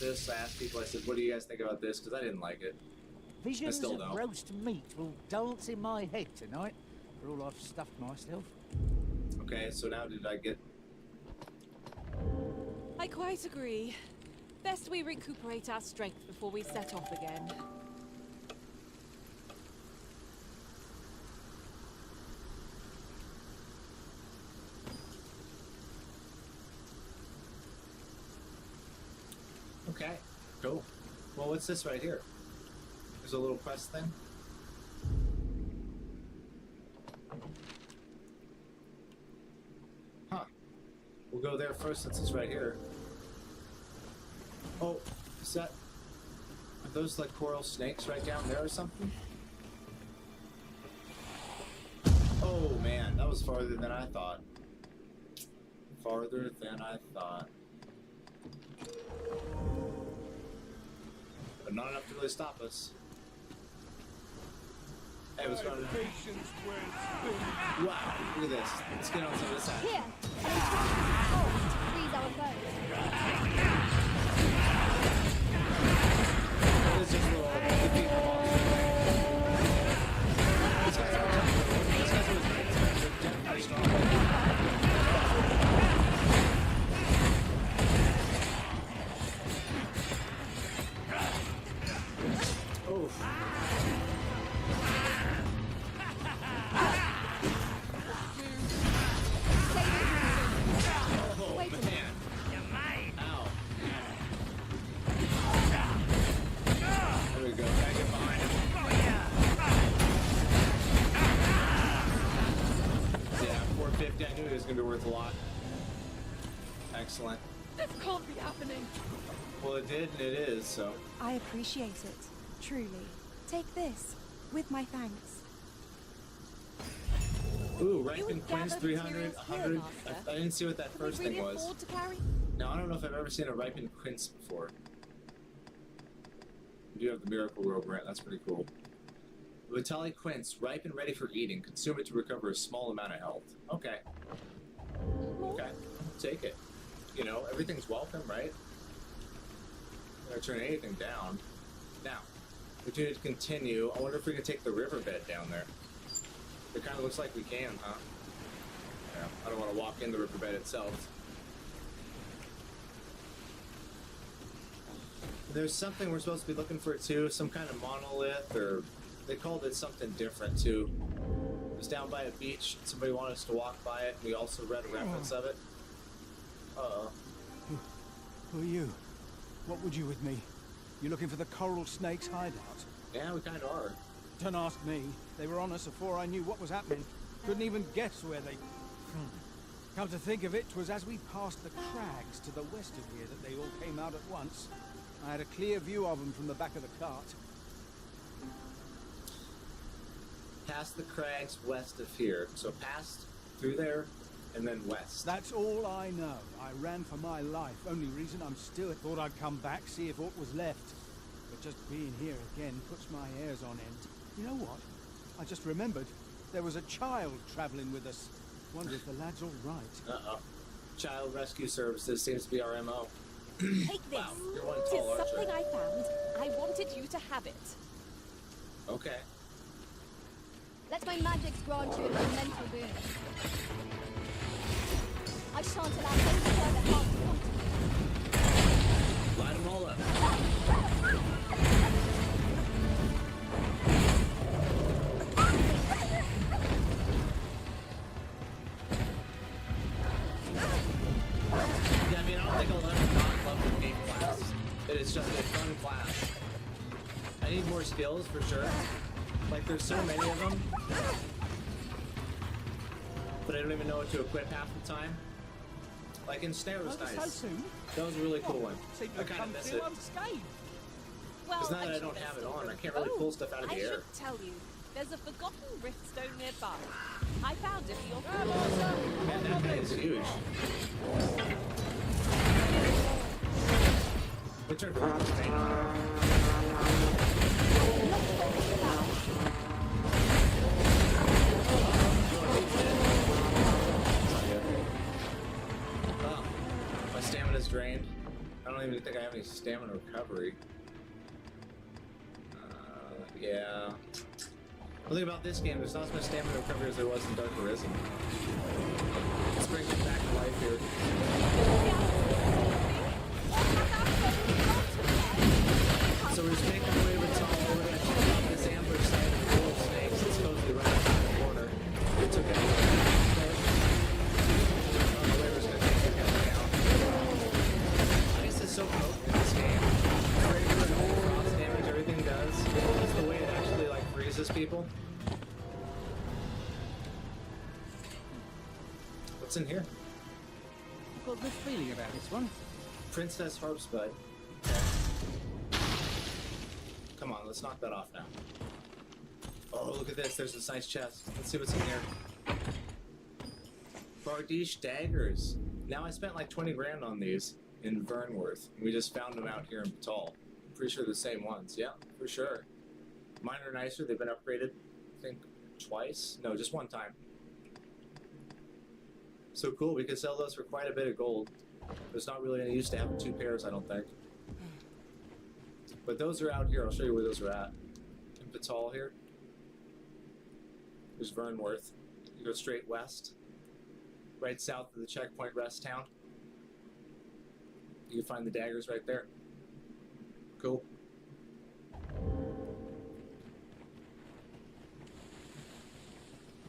this. I asked people, I said, what do you guys think about this? Because I didn't like it. Visions still of don't. roast meat will dance in my head tonight, for all I've stuffed myself. Okay, so now did I get... I quite agree. Best we recuperate our strength before we set off again. Okay, cool. Well, what's this right here? There's a little quest thing. Huh. We'll go there first since it's right here. Oh, is that... Are those like coral snakes right down there or something? Oh man, that was farther than I thought. Farther than I thought. But not enough to really stop us. Hey, what's going on? Wow, look at this. Let's get on some of this side. Here, freeze our foes. This is little defeat the monster thing. These guys are tough. These guys are great. They're definitely strong. Oof. Oh, Wait a man. minute. Ow. There we go. Gotta get behind him. Yeah, 450. I knew it was gonna be worth a lot. Excellent. This can't be happening. Well, it did, and it is, so. I appreciate it, truly. Take this, with my thanks. Ooh, You ripened would quince, gather 300, materials 100. here, Master. I didn't see what that Can first we thing really was. afford to carry? No, I don't know if I've ever seen a ripened quince before. You have the miracle robe, right? That's pretty cool. Vitali quince, ripe and ready for eating. Consume it to recover a small amount of health. Okay. Okay, take it. You know, everything's welcome, right? I'm gonna turn anything down. Now, we need to continue. I wonder if we can take the riverbed down there. It kind of looks like we can, huh? Yeah, I don't want to walk in the riverbed itself. There's something we're supposed to be looking for too, some kind of monolith, or they called it something different too. It was down by a beach. Somebody wanted us to walk by it. We also read a reference of it. Uh-oh. Who are you? What would you with me? You looking for the coral snake's hideout? Yeah, we kind of are. Don't ask me. They were on us before I knew what was happening. Couldn't even guess where they... Come to think of it, 'twas as we passed the crags to the west of here that they all came out at once. I had a clear view of them from the back of the cart. Past the crags west of here. So past, through there, and then west. That's all I know. I ran for my life. Only reason I'm still... Thought I'd come back, see if aught was left. But just being here again puts my hairs on end. You know what? I just remembered. There was a child traveling with us. Wonder if the lad's all right. Uh-oh. Child Rescue Services seems to be our MO. Take this. Wow, you're one It tall is archer. something I found. I wanted you to have it. Okay. Let my magic grant you a mental boon. I shan't allow any further harm to come to you. Light them all up. Yeah, I mean, I don't think I'll ever not love the game class. It is just a fun class. I need more skills for sure. Like, there's so many of them. But I don't even know what to equip half the time. Like, Ensnare was So nice. soon? That was a really cool one. Seem to I have kind come of miss through it. unscathed. Well, Because now that I actually, don't there's have it still on, I room. can't really pull stuff out of the I air. should tell you, there's a forgotten riftstone nearby. I found it for your Man, that is huge. Return for Oh, my stamina's drained. I don't even think I have any stamina recovery. Yeah. The thing about this game, there's not as much stamina recovery as there was in Dark Arisen. Let's bring it back to life here. So we're just making our way with Tom. We're going to check out this ambush site of full of snakes that's supposedly right around the corner. We took it. The waver's going to take it down. Ice is so broken in this game. Regular cross damage, everything does. It's the way it actually like freezes people. What's in here? I've got a good feeling about this one. Princess Harpspud. Come on, let's knock that off now. Oh, look at this. There's this nice chest. Let's see what's in here. Bardiche daggers. Now I spent like 20 grand on these in Vernworth. We just found them out here in Batal. Pretty sure the same ones. Yeah, for sure. Mine are nicer. They've been upgraded, I think, twice. No, just one time. So cool. We could sell those for quite a bit of gold. There's not really any use to having two pairs, I don't think. But those are out here. I'll show you where those are at. In Batal here. There's Vernworth. You go straight west. Right south of the checkpoint rest town. You can find the daggers right there. Cool.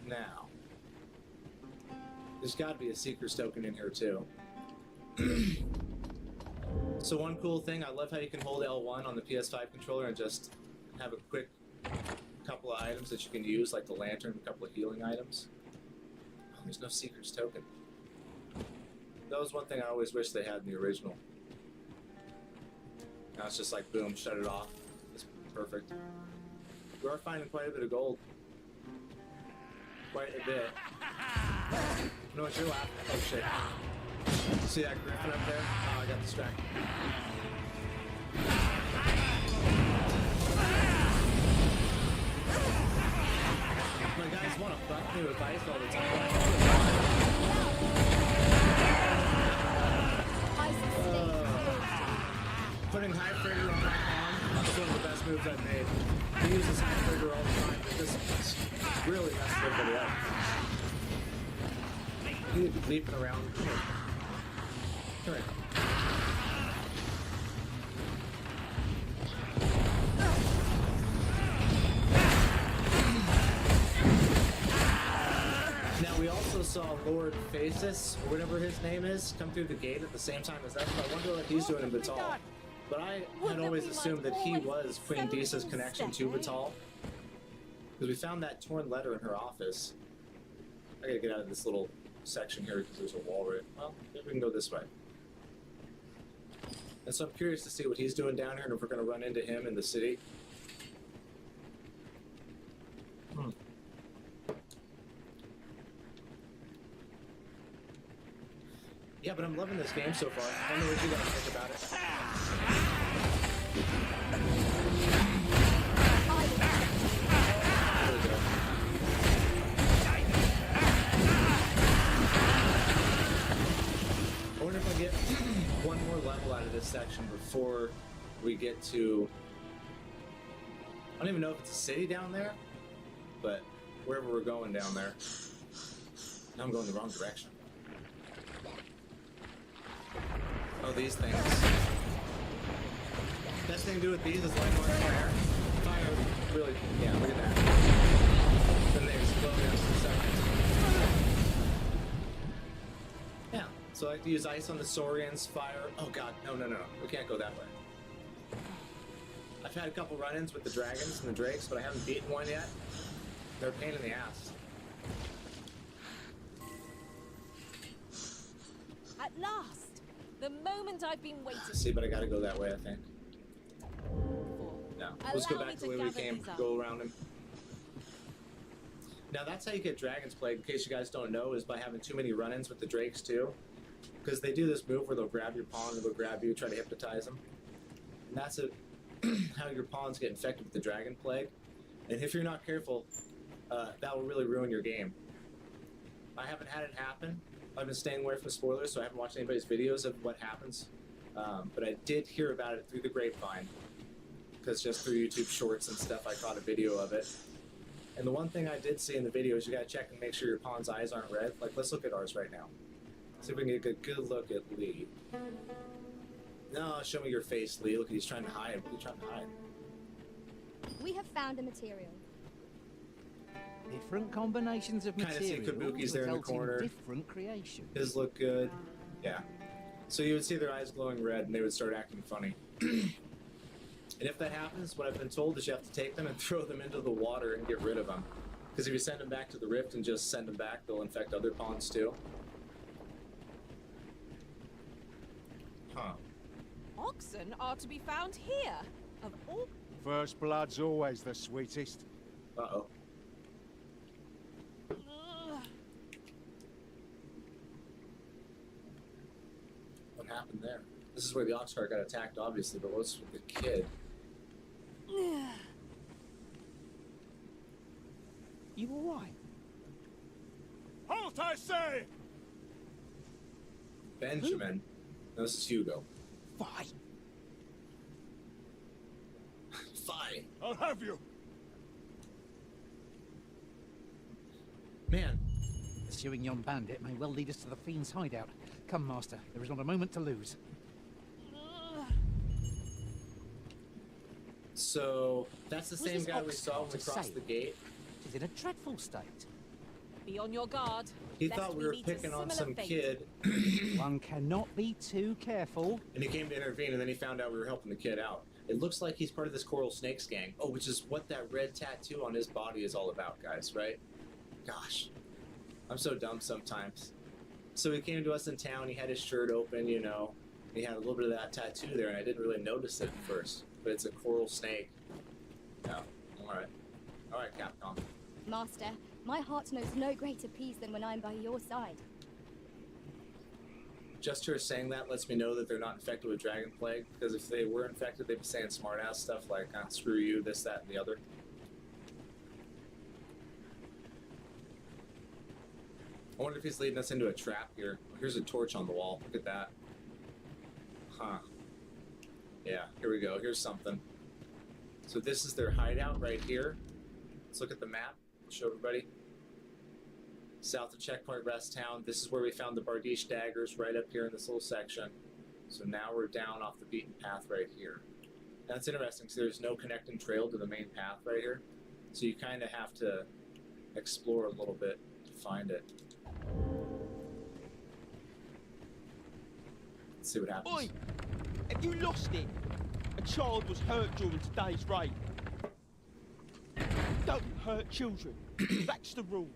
Now, there's got to be a Seeker's token in here too. So one cool thing, I love how you can hold L1 on the PS5 controller and just have a quick couple of items that you can use, like the lantern, a couple of healing items. Oh, there's no Seeker's token. That was one thing I always wish they had in the original. Now it's just like, boom, shut it off. It's perfect. We are finding quite a bit of gold. Quite a bit. You know what you're laughing at? Oh shit. See that griffin up there? Oh, I got distracted. My guys want to fuck me with ice all the putting high trigger on my arm is one of the best moves I've made. He uses high trigger all the time, but this really messes everybody up. You need to be leaping around. Come here. Come here. Now we also saw Lord Phasis, or whatever his name is, come through the gate at the same time as us. I wonder what he's doing in Batal. But I had always assumed that he was Queen Disa's connection to Batal. Because we found that torn letter in her office. I gotta get out of this little section here because there's a wall right. Well, maybe we can go this way. And so I'm curious to see what he's doing down here and if we're gonna run into him in the city. Yeah, but I'm loving this game so far. I don't know what you guys think about it. There we go. I wonder if I get one more level out of this section before we get to... I don't even know if it's a city down there, but wherever we're going down there. Now I'm going the wrong direction. Oh, these things. Best thing to do with these is light them on fire. Fire, really, yeah, look at that. Then they explode after a second. Yeah, so I like to use ice on the Saurians, fire. Oh god, no, we can't go that way. I've had a couple run-ins with the dragons and the drakes, but I haven't beaten one yet. They're a pain in the ass. At last! The moment I've been waiting See, but I gotta go that way, I think. for. No, let's go Allow back me to the way we gather came, these up. go around him. Now that's how you get Dragon's Plague, in case you guys don't know, is by having too many run-ins with the drakes too. Because they do this move where they'll grab your pawn and they'll grab you, try to hypnotize them. And that's how your pawns get infected with the Dragon Plague. And if you're not careful, that will really ruin your game. I haven't had it happen. I've been staying away from spoilers, so I haven't watched anybody's videos of what happens But I did hear about it through the grapevine, because just through YouTube Shorts and stuff, I caught a video of it. And the one thing I did see in the video is you gotta check and make sure your pawn's eyes aren't red. Like, let's look at ours right now. See if we can get a good look at Lee. No, show me your face, Lee. Look, he's trying to hide. What are you trying to hide? We have found a material. Different combinations of Kinda see material Kabuki's there in the result corner. different creations. His look good. Yeah. So you would see their eyes glowing red and they would start acting funny. And if that happens, what I've been told is you have to take them and throw them into the water and get rid of them. Because if you send them back to the rift and just send them back, they'll infect other pawns too. Huh. Oxen are to be found here. Of all... First blood's always the sweetest. Uh-oh. Ugh. What happened there? This is where the ox cart got attacked, obviously, but what's with the kid? You alright? Halt, I say! Benjamin. No, this is Hugo. Fight! Fine. I'll have you! Man, Pursuing yon bandit may well lead us to the fiend's hideout. Come, Master, there is not a moment to lose. so that's the Was same this guy we ox saw when we to crossed say? the gate. He's in a dreadful state. Be on your guard. He lest thought we were meet a picking on similar some fate. kid, One cannot be too careful. and he came to intervene, and then he found out we were helping the kid out. It looks like he's part of this Coral Snakes gang. Oh, which is what that red tattoo on his body is all about, guys, right? Gosh. I'm so dumb sometimes. So he came to us in town, he had his shirt open, you know. He had a little bit of that tattoo there, and I didn't really notice it at first. But it's a coral snake. Yeah, alright. Alright, Capcom. Master, my heart knows no greater peace than when I'm by your side. Just her saying that lets me know that they're not infected with Dragon Plague, because if they were infected, they'd be saying smart-ass stuff like, screw you, this, that, and the other. I wonder if he's leading us into a trap here. Here's a torch on the wall. Look at that. Huh. Yeah, here we go. Here's something. So this is their hideout right here. Let's look at the map. Show everybody. South of Checkpoint Rest Town. This is where we found the Bardiche daggers, right up here in this little section. So now we're down off the beaten path right here. And it's interesting because there's no connecting trail to the main path right here. So you kind of have to explore a little bit to find it. Let's see what happens. Oi! Have you lost it? A child was hurt during today's raid. Don't hurt children. That's the rule.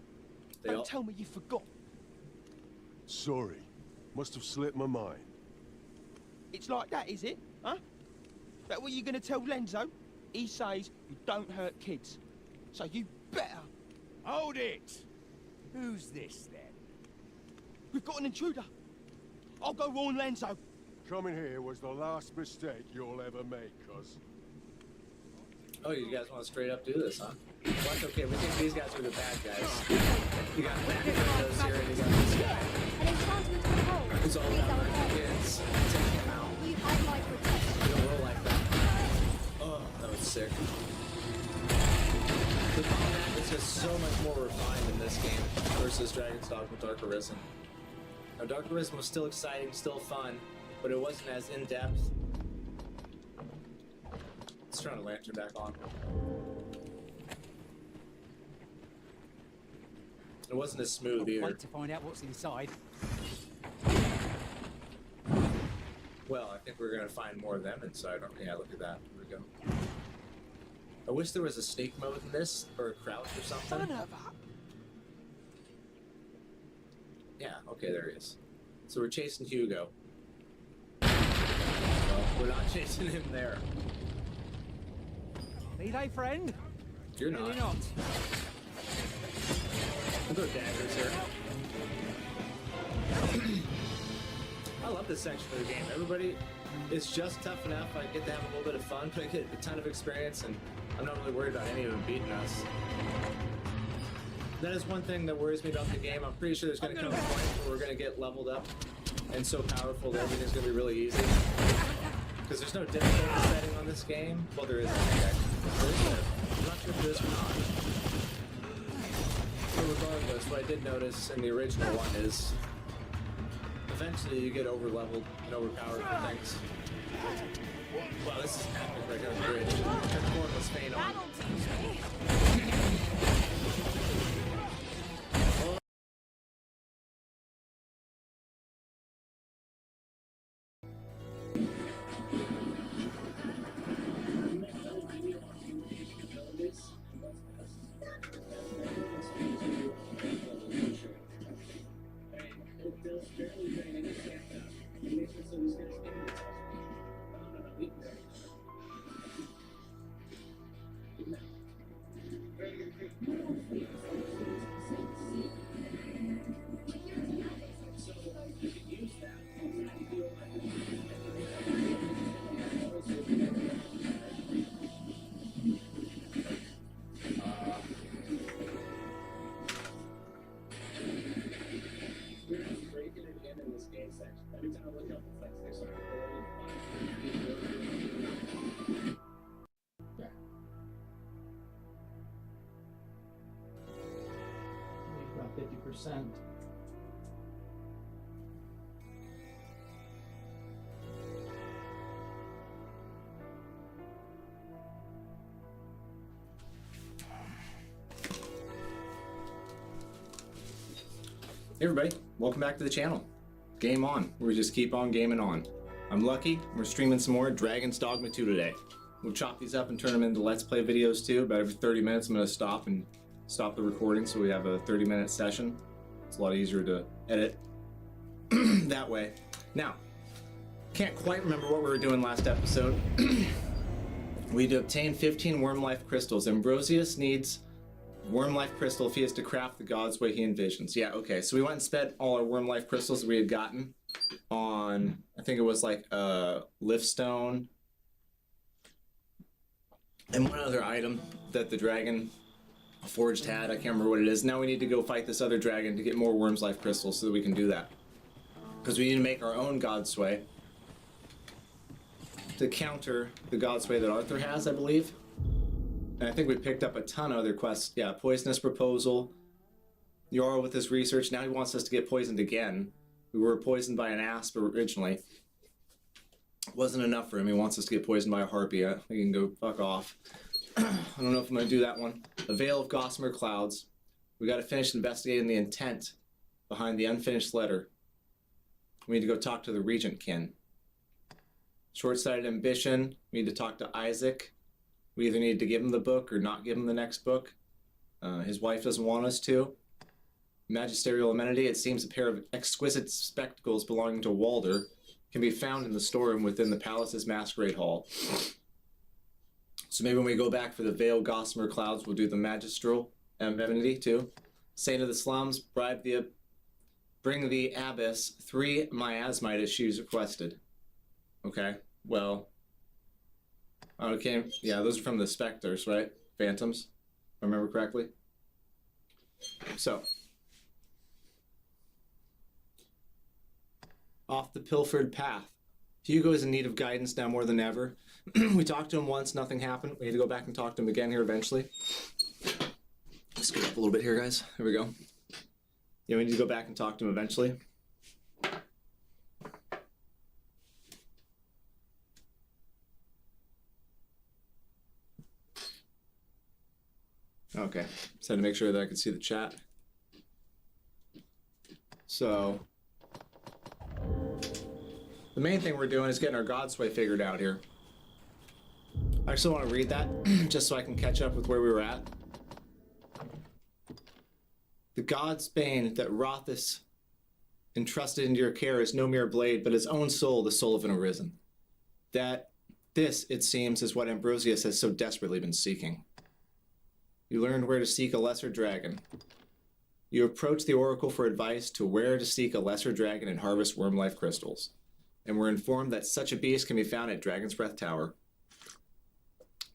They all- Don't tell me you forgot. Sorry. Must have slipped my mind. It's like that, is it? Huh? That what you're gonna tell Lenzo? He says you don't hurt kids. So you better. Hold it! Who's this, then? We've got an intruder. I'll go warn Lenzo. Coming here was the last mistake you'll ever make, cuz. Oh, you guys want to straight up do this, huh? Well, that's okay. We think these guys are the bad guys. You got back windows here, and you got this guy. An enchantment of hold. Who's all Please, about our the head. kids. Take him out. You have my protection. You don't roll like that. Oh, that was sick. The combat is just so much more refined in this game versus Dragons Dogma Dark Arisen. Now, Dark Arisen was still exciting, still fun, but it wasn't as in-depth. Let's turn the lantern back on. It wasn't as smooth either. Wait to find out what's inside. Well, I think we're gonna find more of them inside, aren't we? Yeah, look at that. Here we go. I wish there was a sneak mode in this, or a crouch or Son something. of a... Yeah, okay, there he is. So we're chasing Hugo. Well, we're not chasing him there. Need a friend? You're Really not. not. We'll go daggers here. I love this section of the game. Everybody is just tough enough. I get to have a little bit of fun, but I get a ton of experience, and I'm not really worried about any of them beating us. That is one thing that worries me about the game. I'm pretty sure there's going to come a point where we're going to get leveled up and so powerful that everything's gonna be really easy. Because there's no difficulty setting on this game. Well, there is. Okay. I'm not sure if there is or not. But regardless, what I did notice in the original one is eventually you get over-leveled and overpowered for things. Wow, this is epic right here on the bridge. Turn the cordless feint on. That'll teach me. About 50%. Hey everybody, welcome back to the channel. Game on. We just keep on gaming on. I'm Lucky. We're streaming some more Dragons Dogma 2 today. We'll chop these up and turn them into Let's Play videos too. About every 30 minutes I'm going to stop the recording so we have a 30-minute session. It's a lot easier to edit that way. Now, can't quite remember what we were doing last episode. We had to obtain 15 worm life crystals. Ambrosius needs worm life crystal if he is to craft the god's way he envisions. Yeah, okay, so we went and spent all our worm life crystals that we had gotten on, I think it was like liftstone and one other item that the dragon forged had. I can't remember what it is. Now we need to go fight this other dragon to get more worm's life crystals so that we can do that, because we need to make our own god's way to counter the god's way that Arthur has, I believe. And I think we picked up a ton of other quests. Yeah, poisonous proposal. Yarl with his research. Now he wants us to get poisoned again. We were poisoned by an asp originally. Wasn't enough for him. He wants us to get poisoned by a harpy. We can go fuck off. I don't know if I'm going to do that one. A Veil of Gossamer Clouds. We got to finish investigating the intent behind the unfinished letter. We need to go talk to the Regent kin. Short-sighted ambition. We need to talk to Isaac. We either need to give him the book or not give him the next book. His wife doesn't want us to. Magisterial amenity. It seems a pair of exquisite spectacles belonging to Walder can be found in the storeroom within the palace's masquerade hall. So maybe when we go back for the Veil Gossamer Clouds, we'll do the magistral amenity too. Saint of the slums, bring the abbess 3 miasmite as she's requested. Okay, well, okay, yeah, those are from the specters, right? Phantoms, if I remember correctly. So, off the pilfered path. Hugo is in need of guidance now more than ever. We talked to him once, nothing happened. We need to go back and talk to him again here eventually. Let's get up a little bit here, guys. Here we go. Yeah, we need to go back and talk to him eventually. Okay, just had to make sure that I could see the chat. So, the main thing we're doing is getting our God's Way figured out here. I actually want to read that, just so I can catch up with where we were at. The God's bane that Rothus entrusted into your care is no mere blade, but his own soul, the soul of an arisen. This, it seems, is what Ambrosius has so desperately been seeking. You learned where to seek a lesser dragon. You approached the oracle for advice to where to seek a lesser dragon and harvest worm life crystals. And were informed that such a beast can be found at Dragon's Breath Tower.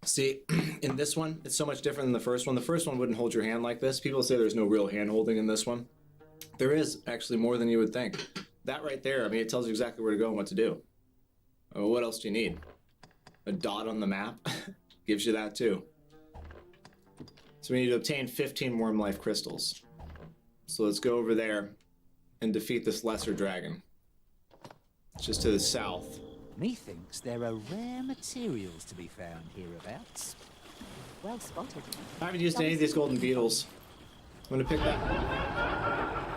See, in this one, it's so much different than the first one. The first one wouldn't hold your hand like this. People say there's no real hand holding in this one. There is actually more than you would think. that right there, I mean, it tells you exactly where to go and what to do. What else do you need? A dot on the map gives you that too. So we need to obtain 15 worm life crystals. So let's go over there and defeat this lesser dragon. It's just to the south. Methinks there are rare materials to be found hereabouts. Well spotted. I haven't used any of these golden beetles. I'm gonna pick that.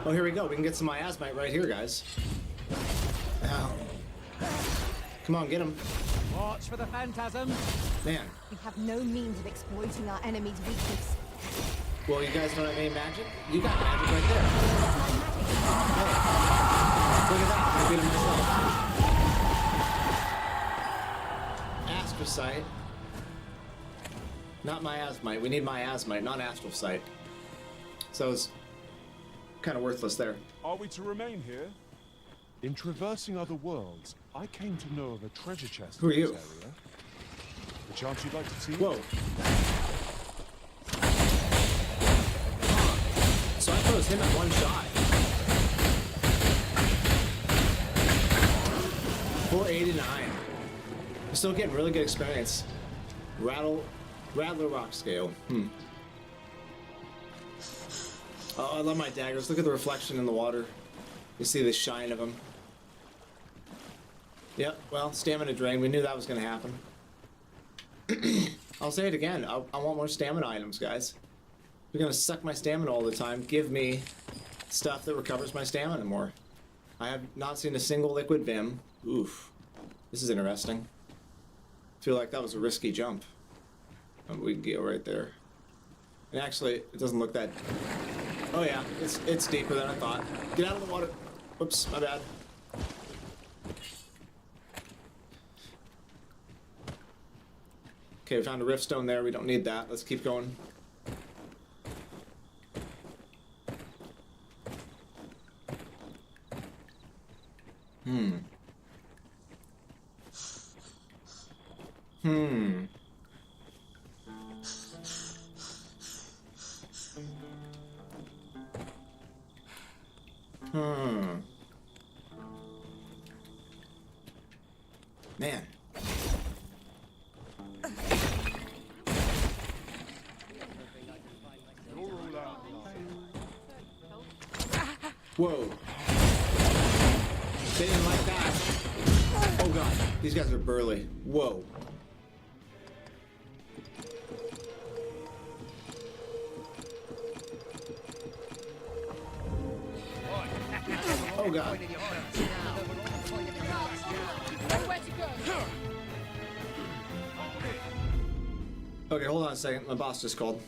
Oh, here we go. We can get some miasmite right here, guys. Ow. Come on, get him. Watch for the phantasm. Man. We have no means of exploiting our enemy's weakness. Well, you guys don't have any magic? You got magic right there. Look at that. I did it myself. Astrocyte. Not miasmite. We need miasmite, not astrocyte. So it's kind of worthless there. Are we to remain here? In traversing other worlds, I came to know of a treasure chest Who are in this you? area. The chance you'd like to see? Whoa. So I froze him at one shot. 489. We're still getting really good experience. Rattler rock scale. Oh, I love my daggers. Look at the reflection in the water. You see the shine of them. Yep, well, stamina drain. We knew that was going to happen. I'll say it again. I want more stamina items, guys. You're going to suck my stamina all the time. Give me stuff that recovers my stamina more. I have not seen a single liquid Vim. Oof. This is interesting. I feel like that was a risky jump. We can go right there. And actually, it doesn't look that... Oh yeah, it's deeper than I thought. Get out of the water. Whoops, my bad. Okay, we found a rift stone there. We don't need that. Let's keep going. Man. Whoa. They didn't like that. Oh god, these guys are burly. Whoa. Oh god. Okay, hold on a second. My boss just called.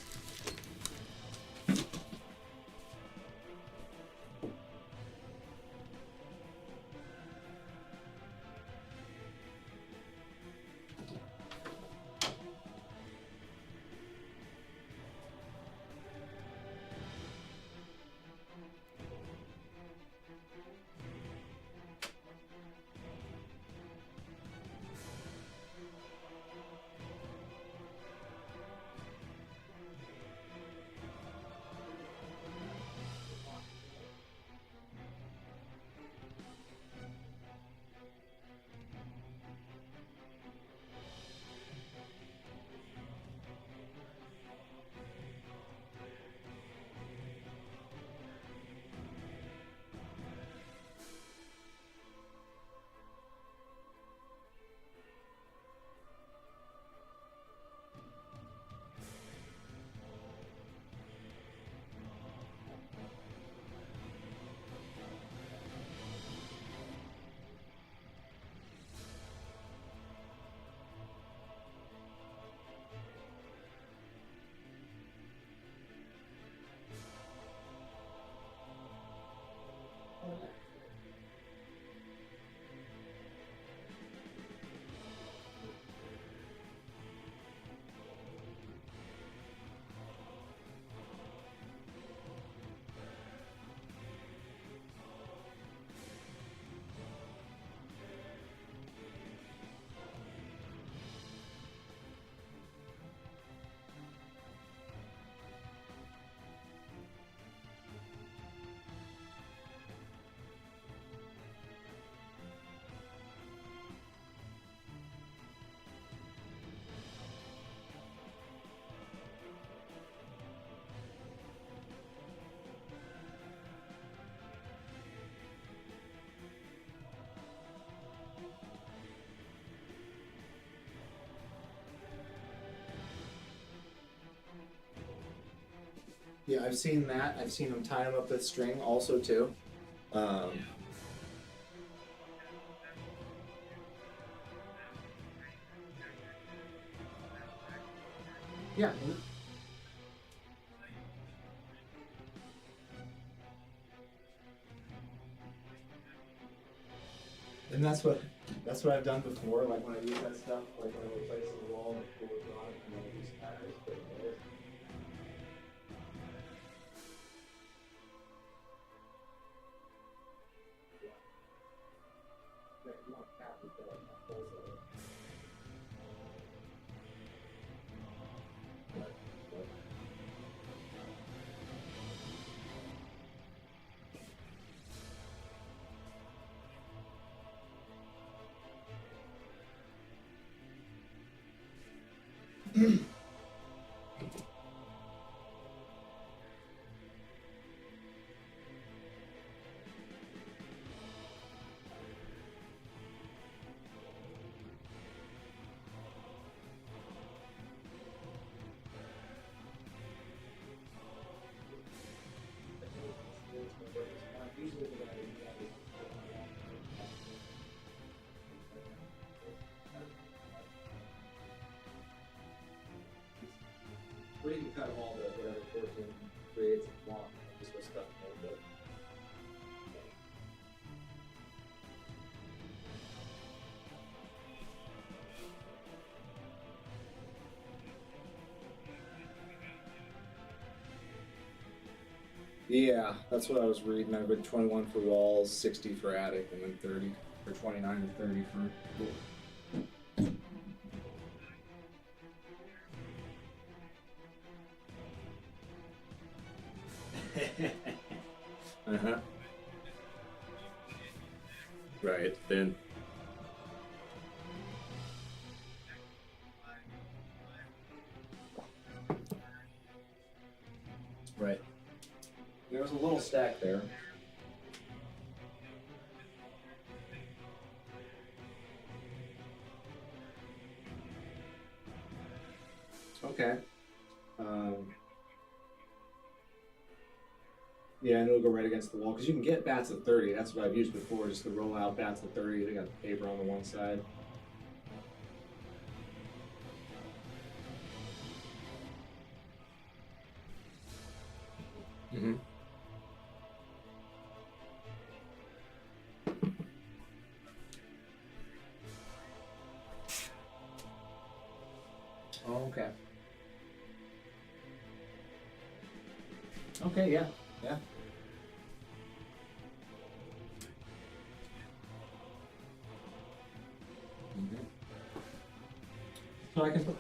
Yeah, I've seen that. I've seen them tie them up with string also too. Yeah. And that's what I've done before. Like when I use that stuff, like when I replace the wall and pull it on, and then I use patterns, put it there. Yeah, you want cap to fill up that whole zone. Or you can cut all the whatever portion creates a block. Just what's stuff in there, but. Yeah, that's what I was reading. I read 21 for walls, 60 for attic, and then 30 or 29 and 30 for floor. Uh-huh. Right, then. Right. There was a little stack there. Okay. Yeah, and it'll go right against the wall because you can get bats at 30. That's what I've used before, just the roll out bats at 30. They got the paper on the one side. Mm-hmm. Oh, okay. Okay, yeah, yeah. Mm-hmm. So I can put.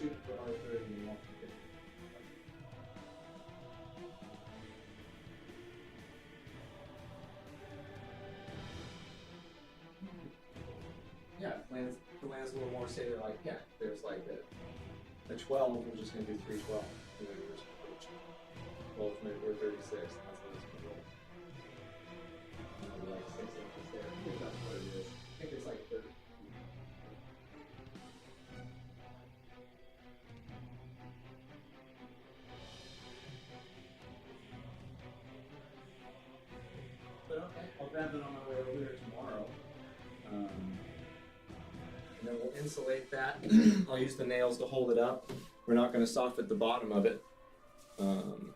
Shoot for R30 and walk to yeah, the lands a little more, say they're like, yeah, there's like the 12, we're just going to do 312. And then we're just 12 or 36, and that's what it's going to roll. And there'll be like 6 inches there. I think that's what it is. I think it's like 30. But okay, I'll grab it on my way over there tomorrow. And then we'll insulate that. I'll use the nails to hold it up. We're not going to soffit the bottom of it. Mm-hmm.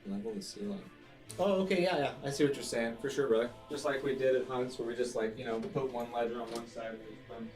Level the ceiling. Oh, okay, yeah. I see what you're saying. For sure, brother. Just like we did at Hunts, where we just like, we put one ledger on one side and we just run.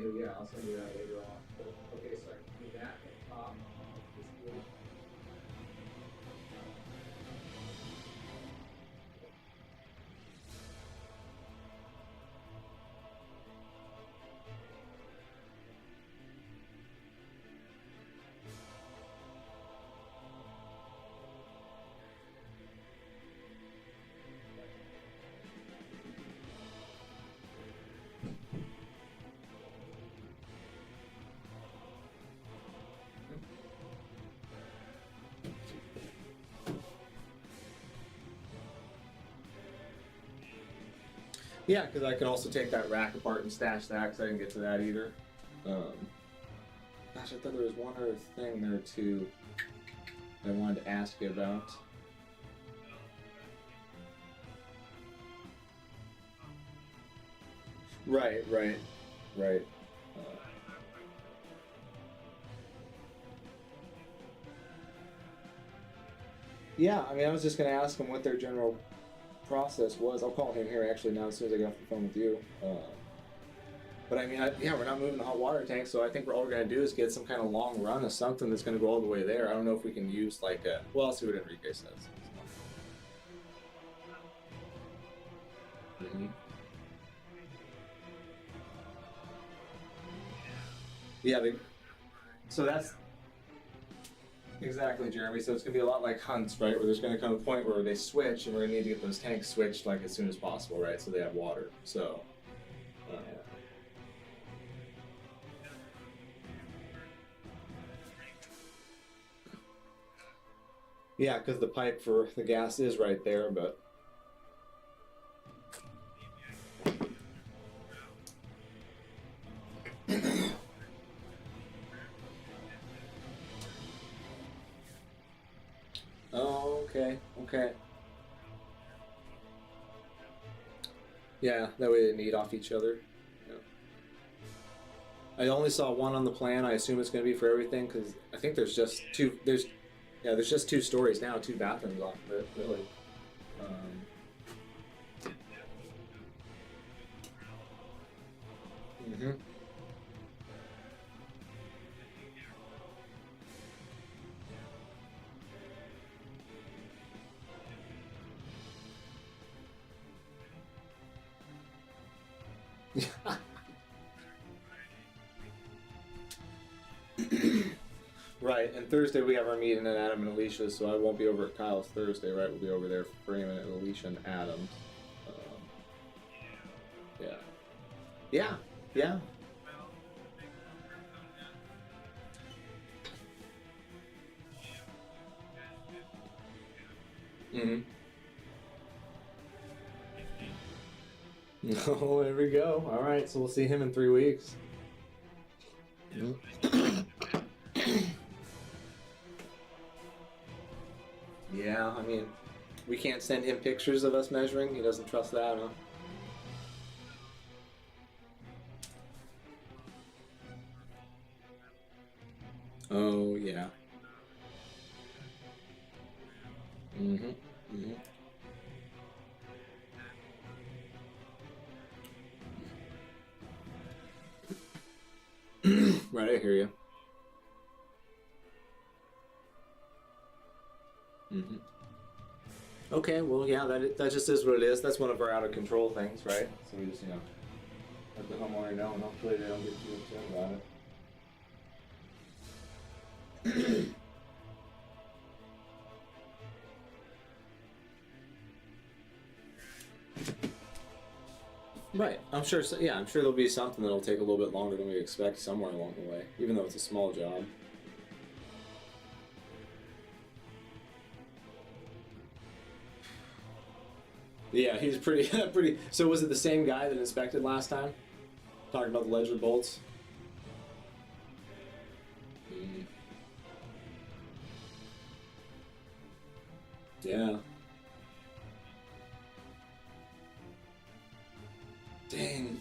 later. Yeah, I'll send you that later on. Okay, so I can do that at the top. Yeah, because I could also take that rack apart and stash that, because I didn't get to that either. Gosh, I thought there was one other thing there too that I wanted to ask you about. Right. Yeah, I mean, I was just going to ask them what their general process was. I'll call him here actually now as soon as I get off the phone with you. But I mean, yeah, we're not moving the hot water tank, so I think all we're going to do is get some kind of long run of something that's going to go all the way there. I don't know if we can use like a... Well, I'll see what Enrique says. Mm-hmm. Yeah, so that's... Exactly, Jeremy. So it's going to be a lot like hunts, right? Where there's going to come a point where they switch, and we're going to need to get those tanks switched like as soon as possible, right? So they have water. So... yeah, because the pipe for the gas is right there, but... Oh, okay. Yeah, that way they need off each other. Yeah. I only saw one on the plan. I assume it's going to be for everything, because I think there's just two... There's just 2 stories now, 2 bathrooms off of it, really. Right, and Thursday we have our meeting at Adam and Alicia's, so I won't be over at Kyle's Thursday, right? We'll be over there for Freeman and Alicia and Adams. Yeah. Oh, there we go. All right, so we'll see him in 3 weeks. Yeah, I mean, we can't send him pictures of us measuring. He doesn't trust that, huh? Oh, yeah. Right, I hear you. Okay, well, yeah, that just is what it is. That's one of our out of control things, right? So we just, let the homeowner know, and hopefully they don't get too upset about it. Right, I'm sure there'll be something that'll take a little bit longer than we expect somewhere along the way, even though it's a small job. Yeah, he's pretty. So was it the same guy that inspected last time? Talking about the ledger bolts? Yeah. Dang.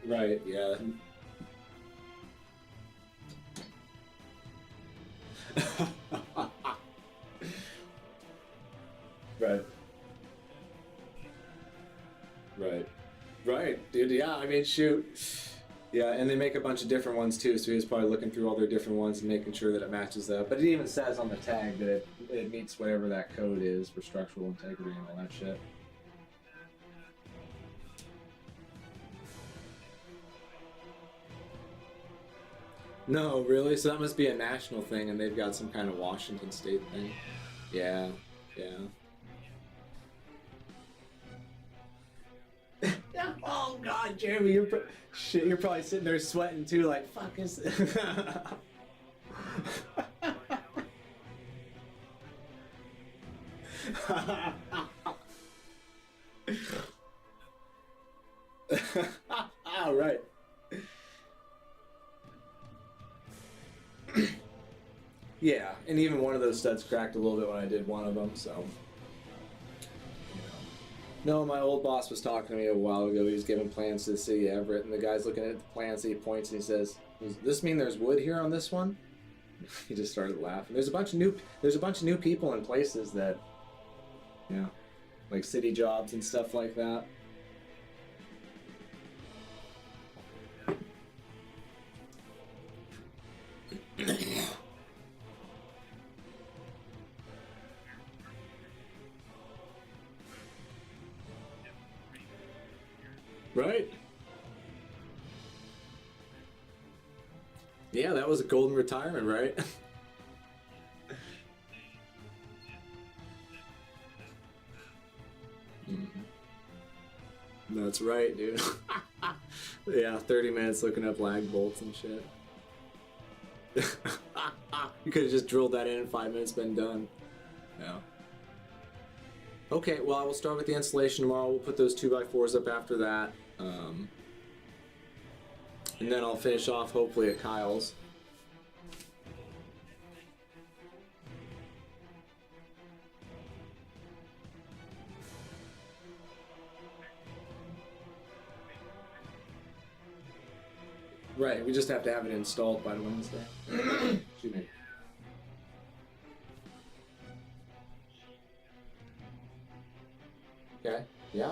Right, yeah. Right. Right, dude. dude. Yeah, I mean, shoot. Yeah, and they make a bunch of different ones too, so he was probably looking through all their different ones and making sure that it matches up. But it even says on the tag that it meets whatever that code is for structural integrity and all that shit. No, really? So that must be a national thing, and they've got some kind of Washington State thing. Yeah, yeah. Oh God, Jeremy, you're probably sitting there sweating too, like fuck is this? All right. Yeah, and even one of those studs cracked a little bit when I did one of them, so. No, my old boss was talking to me a while ago. He was giving plans to the city of Everett, and the guy's looking at the plans, and he points and he says, "Does this mean there's wood here on this one?" He just started laughing. There's a bunch of new people in places that, yeah, like city jobs and stuff like that. Right? Yeah, that was a golden retirement, right? That's right, dude. Yeah, 30 minutes looking up lag bolts and shit. You could have just drilled that in 5 minutes, been done. Yeah. Okay, well, I will start with the installation tomorrow. We'll put those 2x4s up after that. And then I'll finish off, hopefully, at Kyle's. Right, we just have to have it installed by Wednesday. Excuse me. Okay, yeah.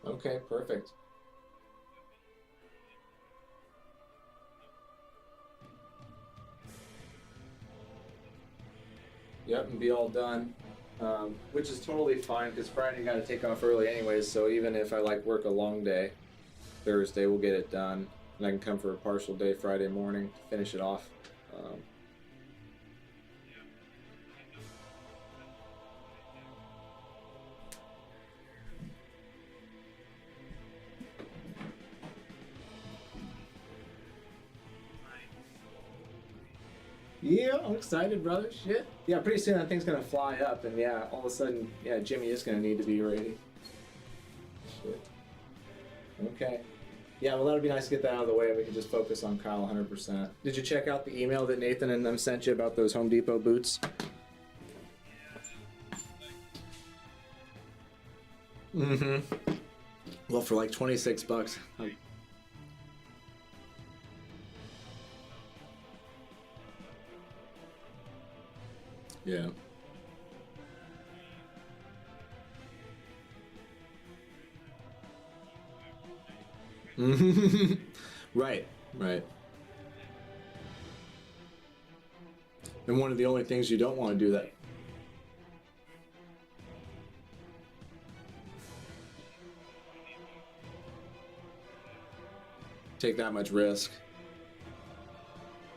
Okay, perfect. Yep, and be all done. Which is totally fine, because Friday got to take off early anyways, so even if I like work a long day, Thursday we'll get it done, and I can come for a partial day Friday morning to finish it off. Yeah, I'm excited, brother. Shit. Yeah, pretty soon that thing's gonna fly up, and yeah, all of a sudden, yeah, Jimmy is gonna need to be ready. Shit. Okay. Yeah, well, that'd be nice to get that out of the way, and we can just focus on Kyle 100%. Did you check out the email that Nathan and them sent you about those Home Depot boots? Mm-hmm. Well, for like 26 bucks. Yeah. Right, right. And one of the only things you don't want to do that. Take that much risk.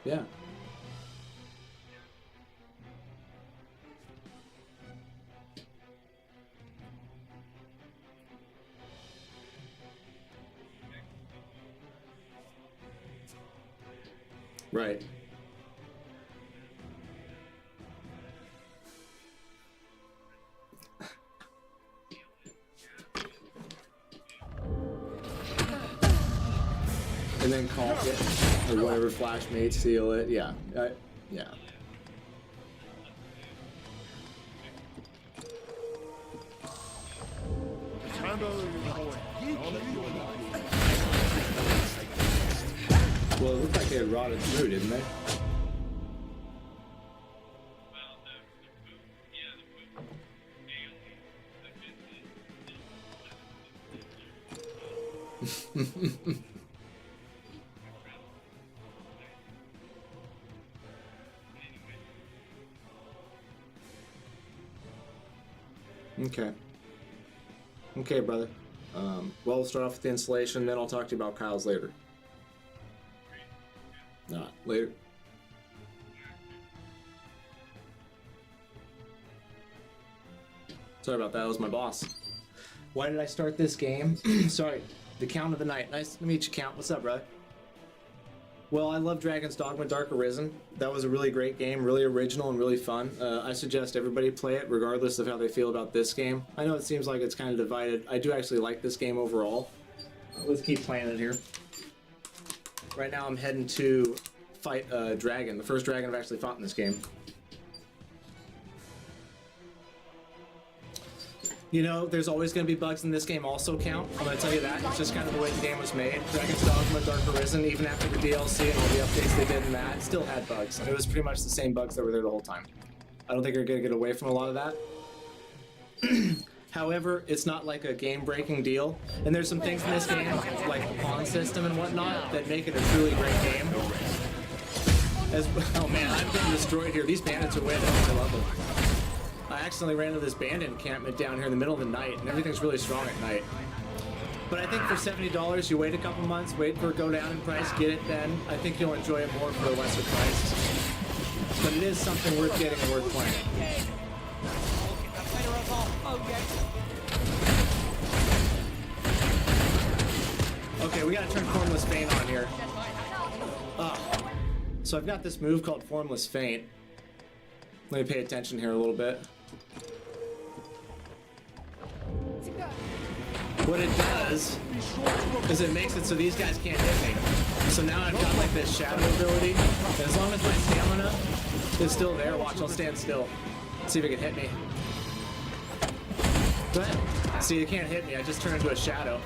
Yeah. Right. And then caulk it, or whatever flash made, seal it. Yeah. Yeah. Well, it looked like they had rotted through, didn't they? Okay. Okay, brother. Well, we'll start off with the installation, then I'll talk to you about Kyle's later. Not later. Sorry about that. That was my boss. Why did I start this game? Sorry. The Count of the Night. Nice to meet you, Count. What's up, brother? Well, I love Dragons Dogma Dark Arisen. That was a really great game, really original and really fun. I suggest everybody play it, regardless of how they feel about this game. I know it seems like it's kind of divided. I do actually like this game overall. Let's keep playing it here. Right now I'm heading to fight a dragon. The first dragon I've actually fought in this game. You know, there's always going to be bugs in this game also, Count. I'm going to tell you that. It's just kind of the way the game was made. Dragons Dogma Dark Arisen, even after the DLC and all the updates they did in that, it still had bugs. And it was pretty much the same bugs that were there the whole time. I don't think you're going to get away from a lot of that. However, it's not like a game-breaking deal. And there's some things in this game, like the pawn system and whatnot, that make it a truly great game. Oh man, I'm getting destroyed here. These bandits are way down to level. I accidentally ran into this bandit encampment down here in the middle of the night, and everything's really strong at night. But I think for $70, you wait a couple months, wait for it to go down in price, get it then. I think you'll enjoy it more for a lesser price. But it is something worth getting and worth playing. Okay, we gotta turn Formless Feint on here. So I've got this move called Formless Feint. Let me pay attention here a little bit. What it does is it makes it so these guys can't hit me. So now I've got like this shadow ability. And as long as my stamina is still there, watch, I'll stand still. See if it can hit me. Go ahead. See, you can't hit me. I just turn into a shadow.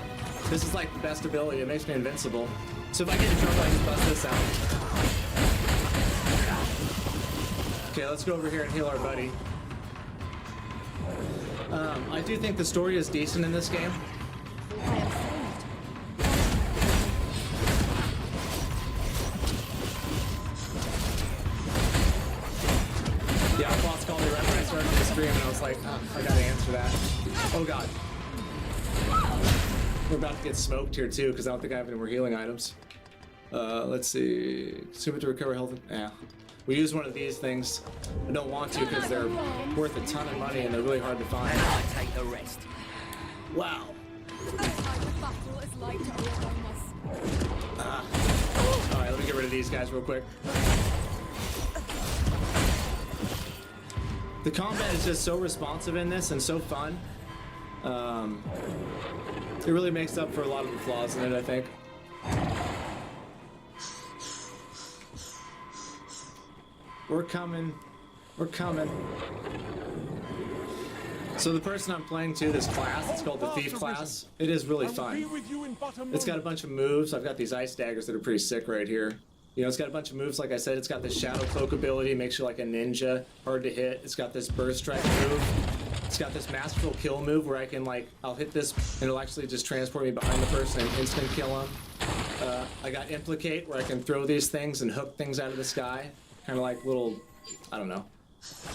This is like the best ability. It makes me invincible. So if I get in trouble, I just bust this out. Okay, let's go over here and heal our buddy. I do think the story is decent in this game. Yeah, our boss called me right when I started the stream, and I was like, oh, I gotta answer that. Oh god. We're about to get smoked here too, because I don't think I have any more healing items. Let's see. Consume it to recover health. Yeah. We use one of these things. I don't want to because they're worth a ton of money and they're really hard to find. And I take the rest. Wow. Alright, let me get rid of these guys real quick. The combat is just so responsive in this and so fun. It really makes up for a lot of the flaws in it, I think. We're coming. We're coming. So the person I'm playing to, this class, it's called the Thief class. It is really fun. It's got a bunch of moves. I've got these ice daggers that are pretty sick right here. You know, it's got a bunch of moves, like I said. It's got this shadow cloak ability, makes you like a ninja, hard to hit. It's got this burst strike move. It's got this masterful kill move where I can like, I'll hit this and it'll actually just transport me behind the person and instant kill him. I got implicate where I can throw these things and hook things out of the sky. Kind of like little, I don't know,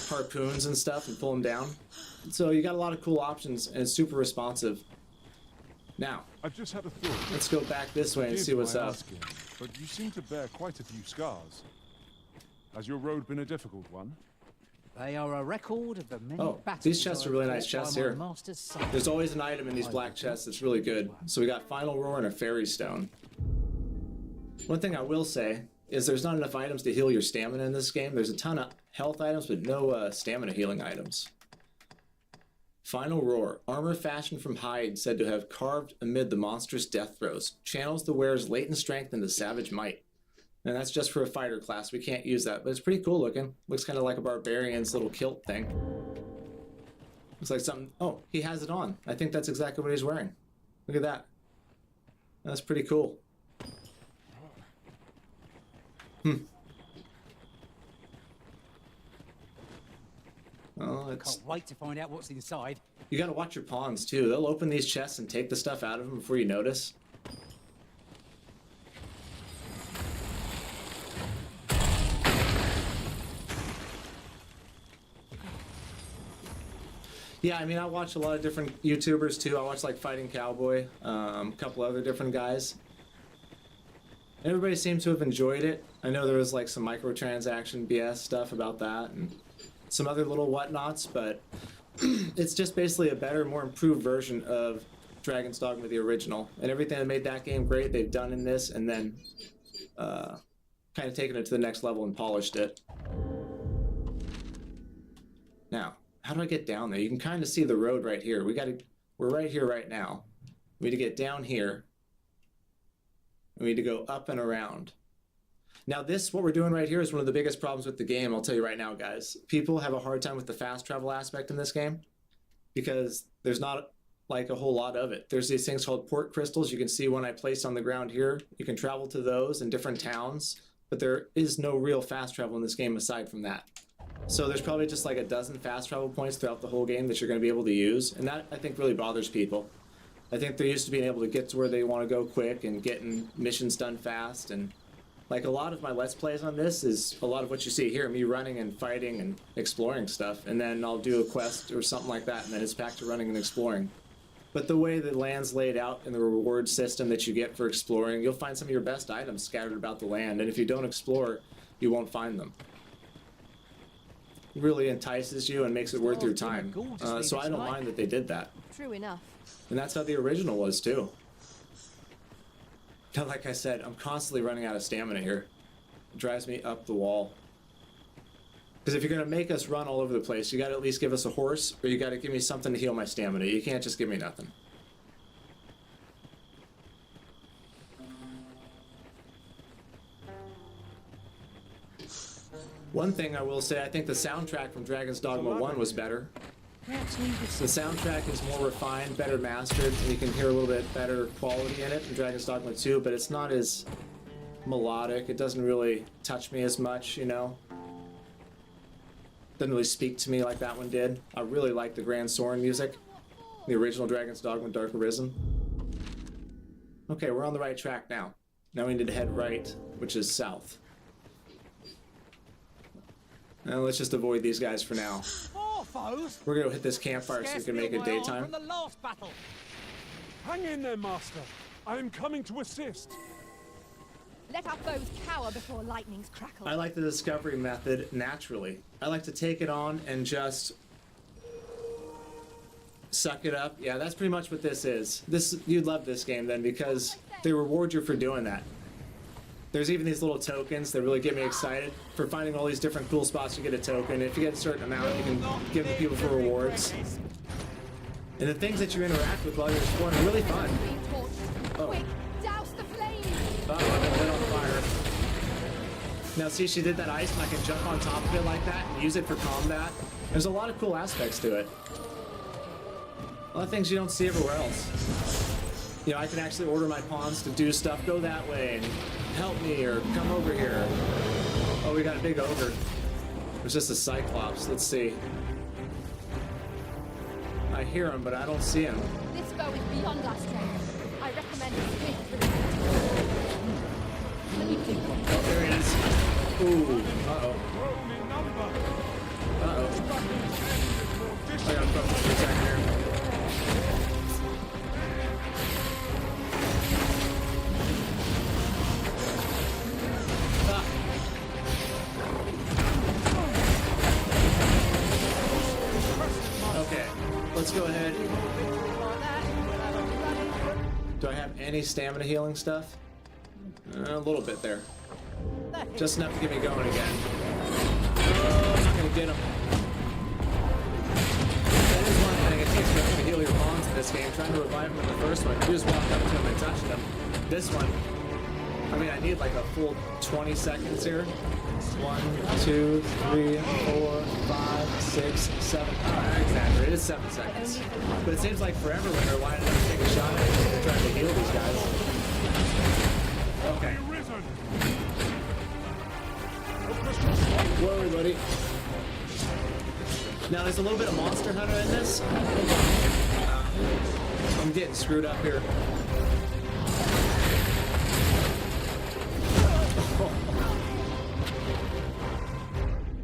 harpoons and stuff and pull them down. So you got a lot of cool options and it's super responsive. Now, I've just had a thought. Let's go back this way and see what's up. But you seem to bear quite a few scars. Has your road been a difficult one? They are a record of the many battles. These chests are really I've nice fought chests by my here. master's side. There's always an item in these black chests that's really good. So we got Final Roar and a Fairy Stone. One thing I will say is there's not enough items to heal your stamina in this game. There's a ton of health items, but no stamina healing items. Final Roar. Armor fashioned from hide said to have carved amid the monstrous death throes. Channels the wearer's latent strength into savage might. And that's just for a fighter class. We can't use that, but it's pretty cool looking. Looks kind of like a barbarian's little kilt thing. Looks like something... Oh, he has it on. I think that's exactly what he's wearing. Look at that. That's pretty cool. Oh, it's... Can't wait to find out what's inside. You gotta watch your pawns too. They'll open these chests and take the stuff out of them before you notice. Yeah, I mean, I watch a lot of different YouTubers too. I watch like Fighting Cowboy, a couple other different guys. Everybody seems to have enjoyed it. I know there was like some microtransaction BS stuff about that and some other little whatnots, but it's just basically a better, more improved version of Dragons Dogma, the original. And everything that made that game great, they've done in this, and then kind of taken it to the next level and polished it. Now, how do I get down there? You can kind of see the road right here. We're right here right now. We need to get down here. We need to go up and around. Now this, what we're doing right here, is one of the biggest problems with the game, I'll tell you right now, guys. People have a hard time with the fast travel aspect in this game because there's not like a whole lot of it. There's these things called port crystals. You can see one I placed on the ground here. You can travel to those in different towns, but there is no real fast travel in this game aside from that. So there's probably just like a dozen fast travel points throughout the whole game that you're going to be able to use, and that I think really bothers people. I think they're used to being able to get to where they want to go quick and getting missions done fast, and like a lot of my Let's Plays on this is a lot of what you see here, me running and fighting and exploring stuff, and then I'll do a quest or something like that, and then it's back to running and exploring. But the way the land's laid out and the reward system that you get for exploring, you'll find some of your best items scattered about the land, and if you don't explore, you won't find them. It really entices you and makes it worth your time. So I don't mind that they did that. True enough. And that's how the original was too. But like I said, I'm constantly running out of stamina here. It drives me up the wall. Because if you're going to make us run all over the place, you got to at least give us a horse, or you got to give me something to heal my stamina. You can't just give me nothing. One thing I will say, I think the soundtrack from Dragons Dogma 1 was better. The soundtrack is more refined, better mastered, and you can hear a little bit better quality in it in Dragons Dogma 2, but it's not as melodic. It doesn't really touch me as much, you know? Doesn't really speak to me like that one did. I really like the Grand Soren music, the original Dragons Dogma Dark Arisen. Okay, we're on the right track now. Now we need to head right, which is south. Now let's just avoid these guys for now. We're gonna hit this campfire so we can make it daytime. Hang in there, Master. I am coming to assist. Let our foes cower before lightning's crackle. I like the discovery method naturally. I like to take it on and just suck it up. Yeah, that's pretty much what this is. You'd love this game then because they reward you for doing that. There's even these little tokens that really get me excited. For finding all these different cool spots, you get a token. If you get a certain amount, you can give them to people for rewards. And the things that you interact with while you're exploring are really fun. Oh. Quick, douse the flame! Oh, I got lit on fire. Now see, she did that ice and I can jump on top of it like that and use it for combat. There's a lot of cool aspects to it. A lot of things you don't see everywhere else. You know, I can actually order my pawns to do stuff, go that way and help me or come over here. Oh, we got a big ogre. There's just a cyclops. Let's see. I hear him, but I don't see him. This foe is beyond our strength. I recommend a swift retreat. Oh, there he is. Ooh. Uh-oh. Uh-oh. I gotta focus for a second here. Okay, let's go ahead. Do I have any stamina healing stuff? A little bit there. Just enough to get me going again. Oh, I'm not gonna get him. That is one thing. It takes forever to heal your pawns in this game. Trying to revive them in the first one, you just walked up to them and touched them. This one, I mean, I need like a full 20 seconds here. 1, 2, 3, 4, 5, 6, 7. Oh, exactly. It is 7 seconds. But it seems like forever when they're lining up to take a shot at it and trying to heal these guys. Okay. Whoa, everybody. Now, there's a little bit of Monster Hunter in this. I'm getting screwed up here.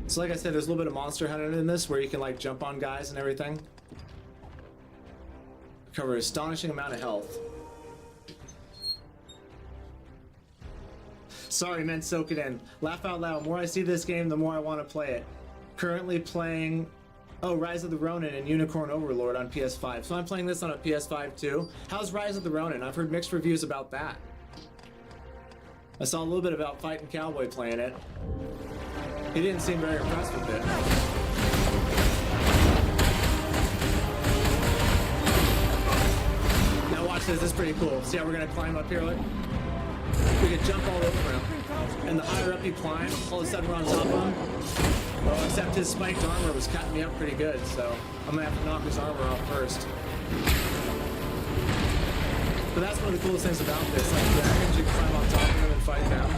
So like I said, there's a little bit of Monster Hunter in this where you can like jump on guys and everything. Cover an astonishing amount of health. Sorry, men, soak it in. Laugh out loud. The more I see this game, the more I want to play it. Currently playing, Rise of the Ronin and Unicorn Overlord on PS5. So I'm playing this on a PS5 too. How's Rise of the Ronin? I've heard mixed reviews about that. I saw a little bit about Fighting Cowboy playing it. He didn't seem very impressed with it. Now watch this. This is pretty cool. See how we're gonna climb up here? Look. We could jump all over him. And the higher up you climb, all of a sudden we're on top of him. Well, except his spiked armor was cutting me up pretty good, so I'm gonna have to knock his armor off first. But that's one of the coolest things about this. Like dragons, you can climb on top of them and fight them.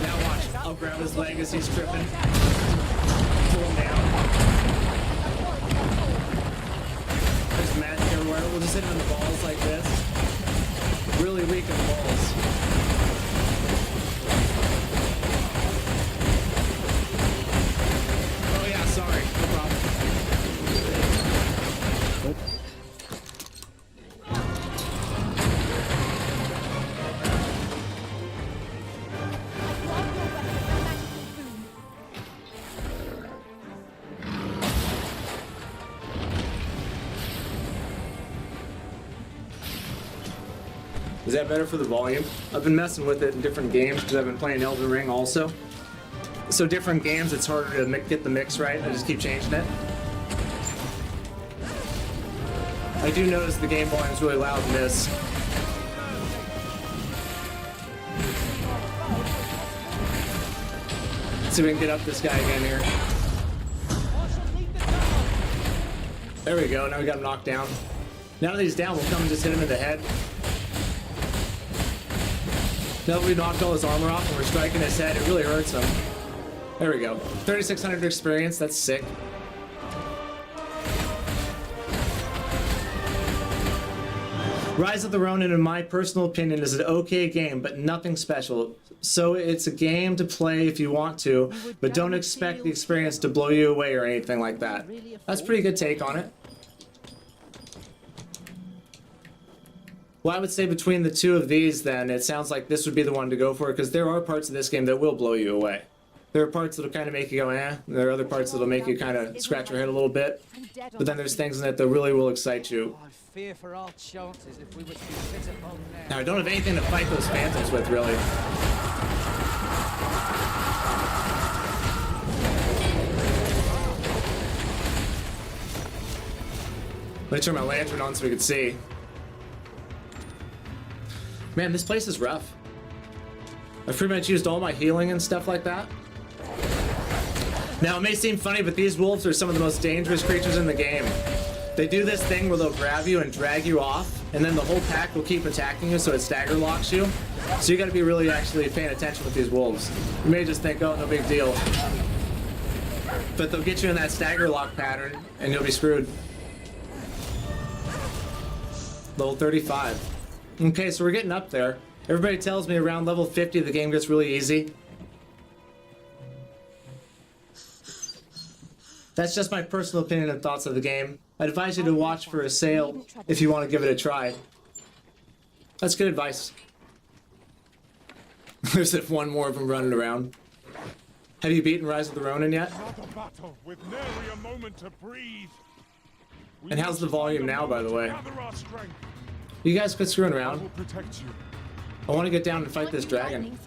Now watch, I'll grab his leg as he's tripping. Pull him down. There's magic everywhere. We'll just hit him in the balls like this. Really weak in the balls. Oh yeah, sorry. No problem. Is that better for the volume? I've been messing with it in different games because I've been playing Elden Ring also. So different games, it's harder to get the mix right. I just keep changing it. I do notice the game volume is really loud in this. Let's see if we can get up this guy again here. There we go, now we got him knocked down. Now that he's down, we'll come and just hit him in the head. Now that we knocked all his armor off and we're striking his head, it really hurts him. There we go. 3,600 experience, that's sick. Rise of the Ronin, in my personal opinion, is an okay game, but nothing special. So it's a game to play if you want to, but don't expect the experience to blow you away or anything like that. That's a pretty good take on it. Well, I would say between the two of these, then, it sounds like this would be the one to go for, because there are parts of this game that will blow you away. There are parts that'll kind of make you go, eh. There are other parts that'll make you kind of scratch your head a little bit. But then there's things in it that really will excite you. I fear for our chances if we were to be set upon Now, I don't have anything to fight those phantoms with, really. Let me turn my lantern on so we can see. Man, this place is rough. I've pretty much used all my healing and stuff like that. Now, it may seem funny, but these wolves are some of the most dangerous creatures in the game. They do this thing where they'll grab you and drag you off, and then the whole pack will keep attacking you, so it stagger locks you. So you gotta be really actually paying attention with these wolves. You may just think, oh, no big deal. But they'll get you in that stagger lock pattern, and you'll be screwed. Level 35. Okay, so we're getting up there. Everybody tells me around level 50 the game gets really easy. That's just my personal opinion and thoughts of the game. I'd advise you to watch for a sale if you want to give it a try. That's good advice. There's one more of them running around. Have you beaten Rise of the Ronin yet? With nary a moment to breathe. And how's the volume now, by the way? You guys quit screwing around. I want to get down and fight this dragon.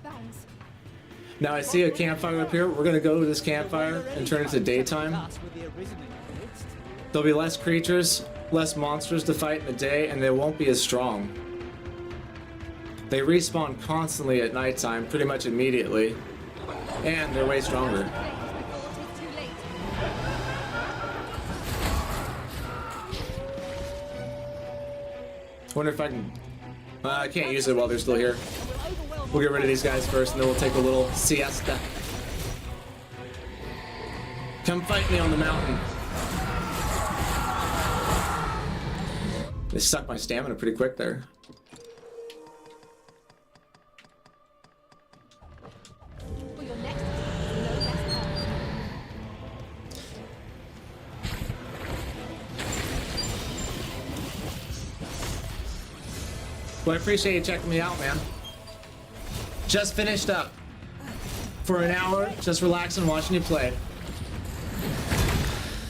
Now I see a campfire up here. We're going to go to this campfire and turn it to daytime. There'll be less creatures, less monsters to fight in the day, and they won't be as strong. They respawn constantly at nighttime, pretty much immediately. And they're way stronger. Wonder if I can... I can't use it while they're still here. We'll get rid of these guys first, and then we'll take a little siesta. Come fight me on the mountain. They sucked my stamina pretty quick there. Well, I appreciate you checking me out, man. Just finished up for an hour, just relaxing, watching you play.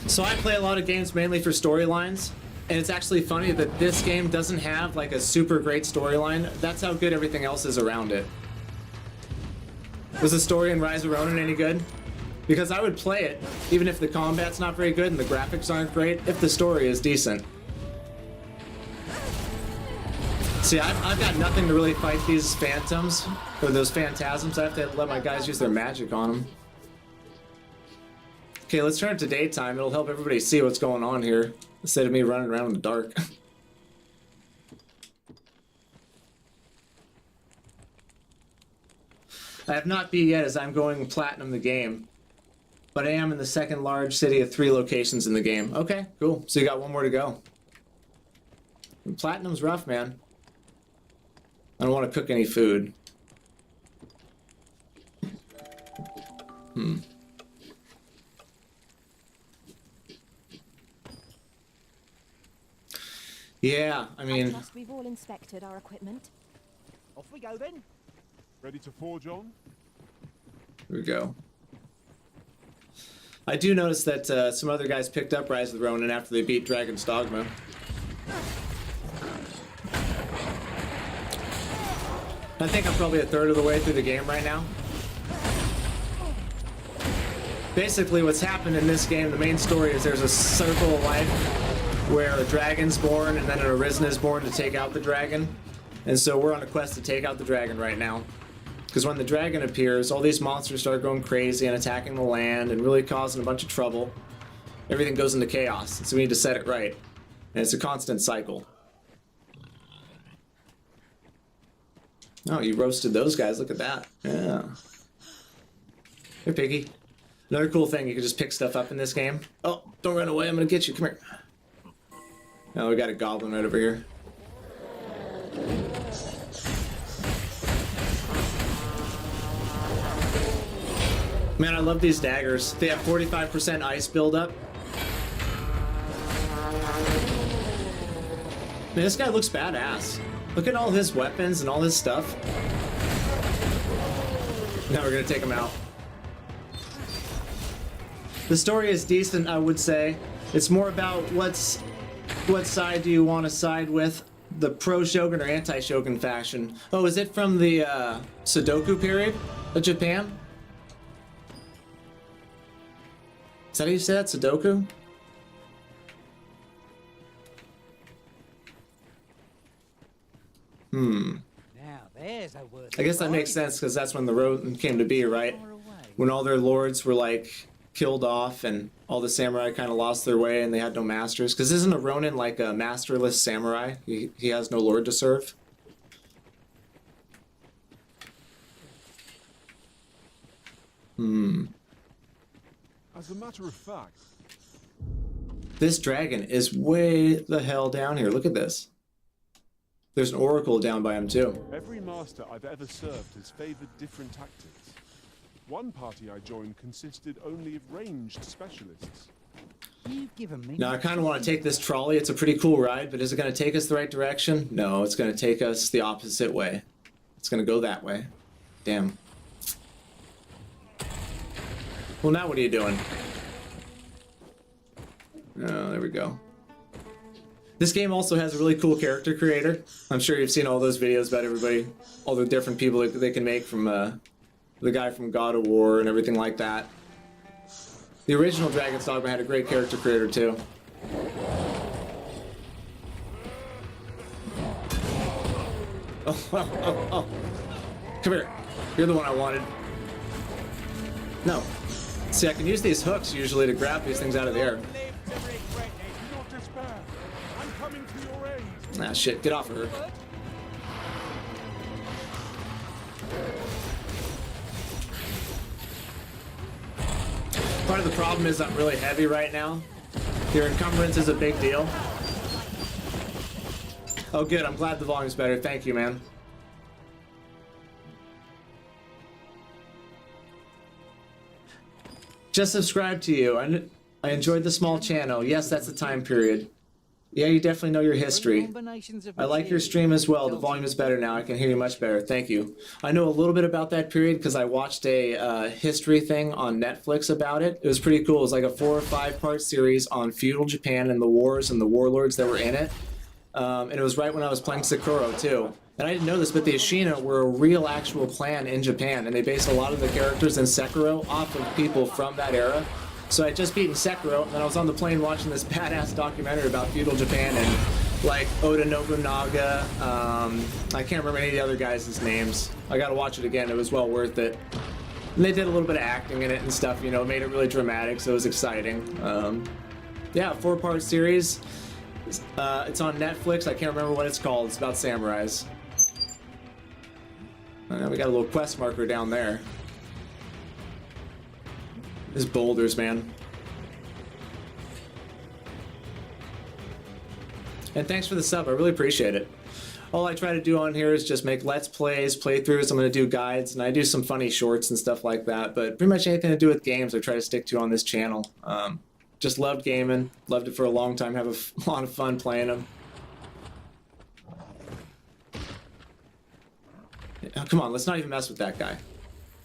So I play a lot of games mainly for storylines, and it's actually funny that this game doesn't have like a super great storyline. That's how good everything else is around it. Was the story in Rise of Ronin any good? Because I would play it, even if the combat's not very good and the graphics aren't great, if the story is decent. See, I've got nothing to really fight these phantoms, or those phantasms. I have to let my guys use their magic on them. Okay, let's turn it to daytime. It'll help everybody see what's going on here, instead of me running around in the dark. I have not beat yet as I'm going platinum the game, but I am in the second large city of 3 locations in the game. Okay, cool. So you got 1 more to go. And platinum's rough, man. I don't want to cook any food. Yeah, I I mean... trust we've all inspected our equipment. Off we go then. Ready to forge on? Here we go. I do notice that some other guys picked up Rise of the Ronin after they beat Dragons Dogma. I think I'm probably a third of the way through the game right now. Basically what's happened in this game, the main story is there's a circle of life where a dragon's born and then an arisen is born to take out the dragon. And so we're on a quest to take out the dragon right now. Because when the dragon appears, all these monsters start going crazy and attacking the land and really causing a bunch of trouble. Everything goes into chaos, so we need to set it right. And it's a constant cycle. Oh, you roasted those guys, look at that. Yeah. Here, Piggy. Another cool thing, you can just pick stuff up in this game. Oh, don't run away, I'm gonna get you, come here. Oh, we got a goblin right over here. Man, I love these daggers. They have 45% ice buildup. Man, this guy looks badass. Look at all his weapons and all his stuff. Now we're gonna take him out. The story is decent, I would say. It's more about what side do you want to side with? The pro-Shogun or anti-Shogun faction? Oh, is it from the Sudoku period of Japan? Is that how you say that? Sudoku? Now there's a word. I guess that makes sense because that's when the road came to be, right? When all their lords were like killed off and all the samurai kind of lost their way and they had no masters. Because isn't a Ronin like a masterless samurai? He has no lord to serve. As a matter of fact, This dragon is way the hell down here. Look at this. There's an oracle down by him too. every master I've ever served has favored different tactics. One party I joined consisted only of ranged specialists. You've given me. Now I kind of want to take this trolley. It's a pretty cool ride, but is it going to take us the right direction? No, it's going to take us the opposite way. It's going to go that way. Damn. Well, now what are you doing? Oh, there we go. This game also has a really cool character creator. I'm sure you've seen all those videos about everybody, all the different people that they can make from the guy from God of War and everything like that. The original Dragons Dogma had a great character creator too. Oh. Come here. You're the one I wanted. No. See, I can use these hooks usually to grab these things out of the air. Do not despair. I'm coming to your aid. Ah, shit. Get off of her. Part of the problem is I'm really heavy right now. Your encumbrance is a big deal. Oh, good. I'm glad the volume's better. Thank you, man. Just subscribed to you. I enjoyed the small channel. Yes, that's the time period. Yeah, you definitely know your history. Combinations of I like your stream as well. The volume is better now. I can hear you much better. Thank you. I know a little bit about that period because I watched a history thing on Netflix about it. It was pretty cool. It was like a 4 or 5 part series on feudal Japan and the wars and the warlords that were in it. And it was right when I was playing Sekiro too. And I didn't know this, but the Ashina were a real actual clan in Japan, and they based a lot of the characters in Sekiro off of people from that era. So I just beaten Sekiro, and then I was on the plane watching this badass documentary about feudal Japan and like Oda Nobunaga. I can't remember any of the other guys' names. I gotta watch it again. It was well worth it. And they did a little bit of acting in it and stuff, you know, made it really dramatic, so it was exciting. Yeah, 4-part series. It's on Netflix. I can't remember what it's called. It's about samurais. We got a little quest marker down there. There's boulders, man. And thanks for the sub. I really appreciate it. All I try to do on here is just make Let's Plays, playthroughs. I'm going to do guides, and I do some funny shorts and stuff like that. But pretty much anything to do with games I try to stick to on this channel. Just loved gaming. Loved it for a long time. Have a lot of fun playing them. Oh, come on, let's not even mess with that guy.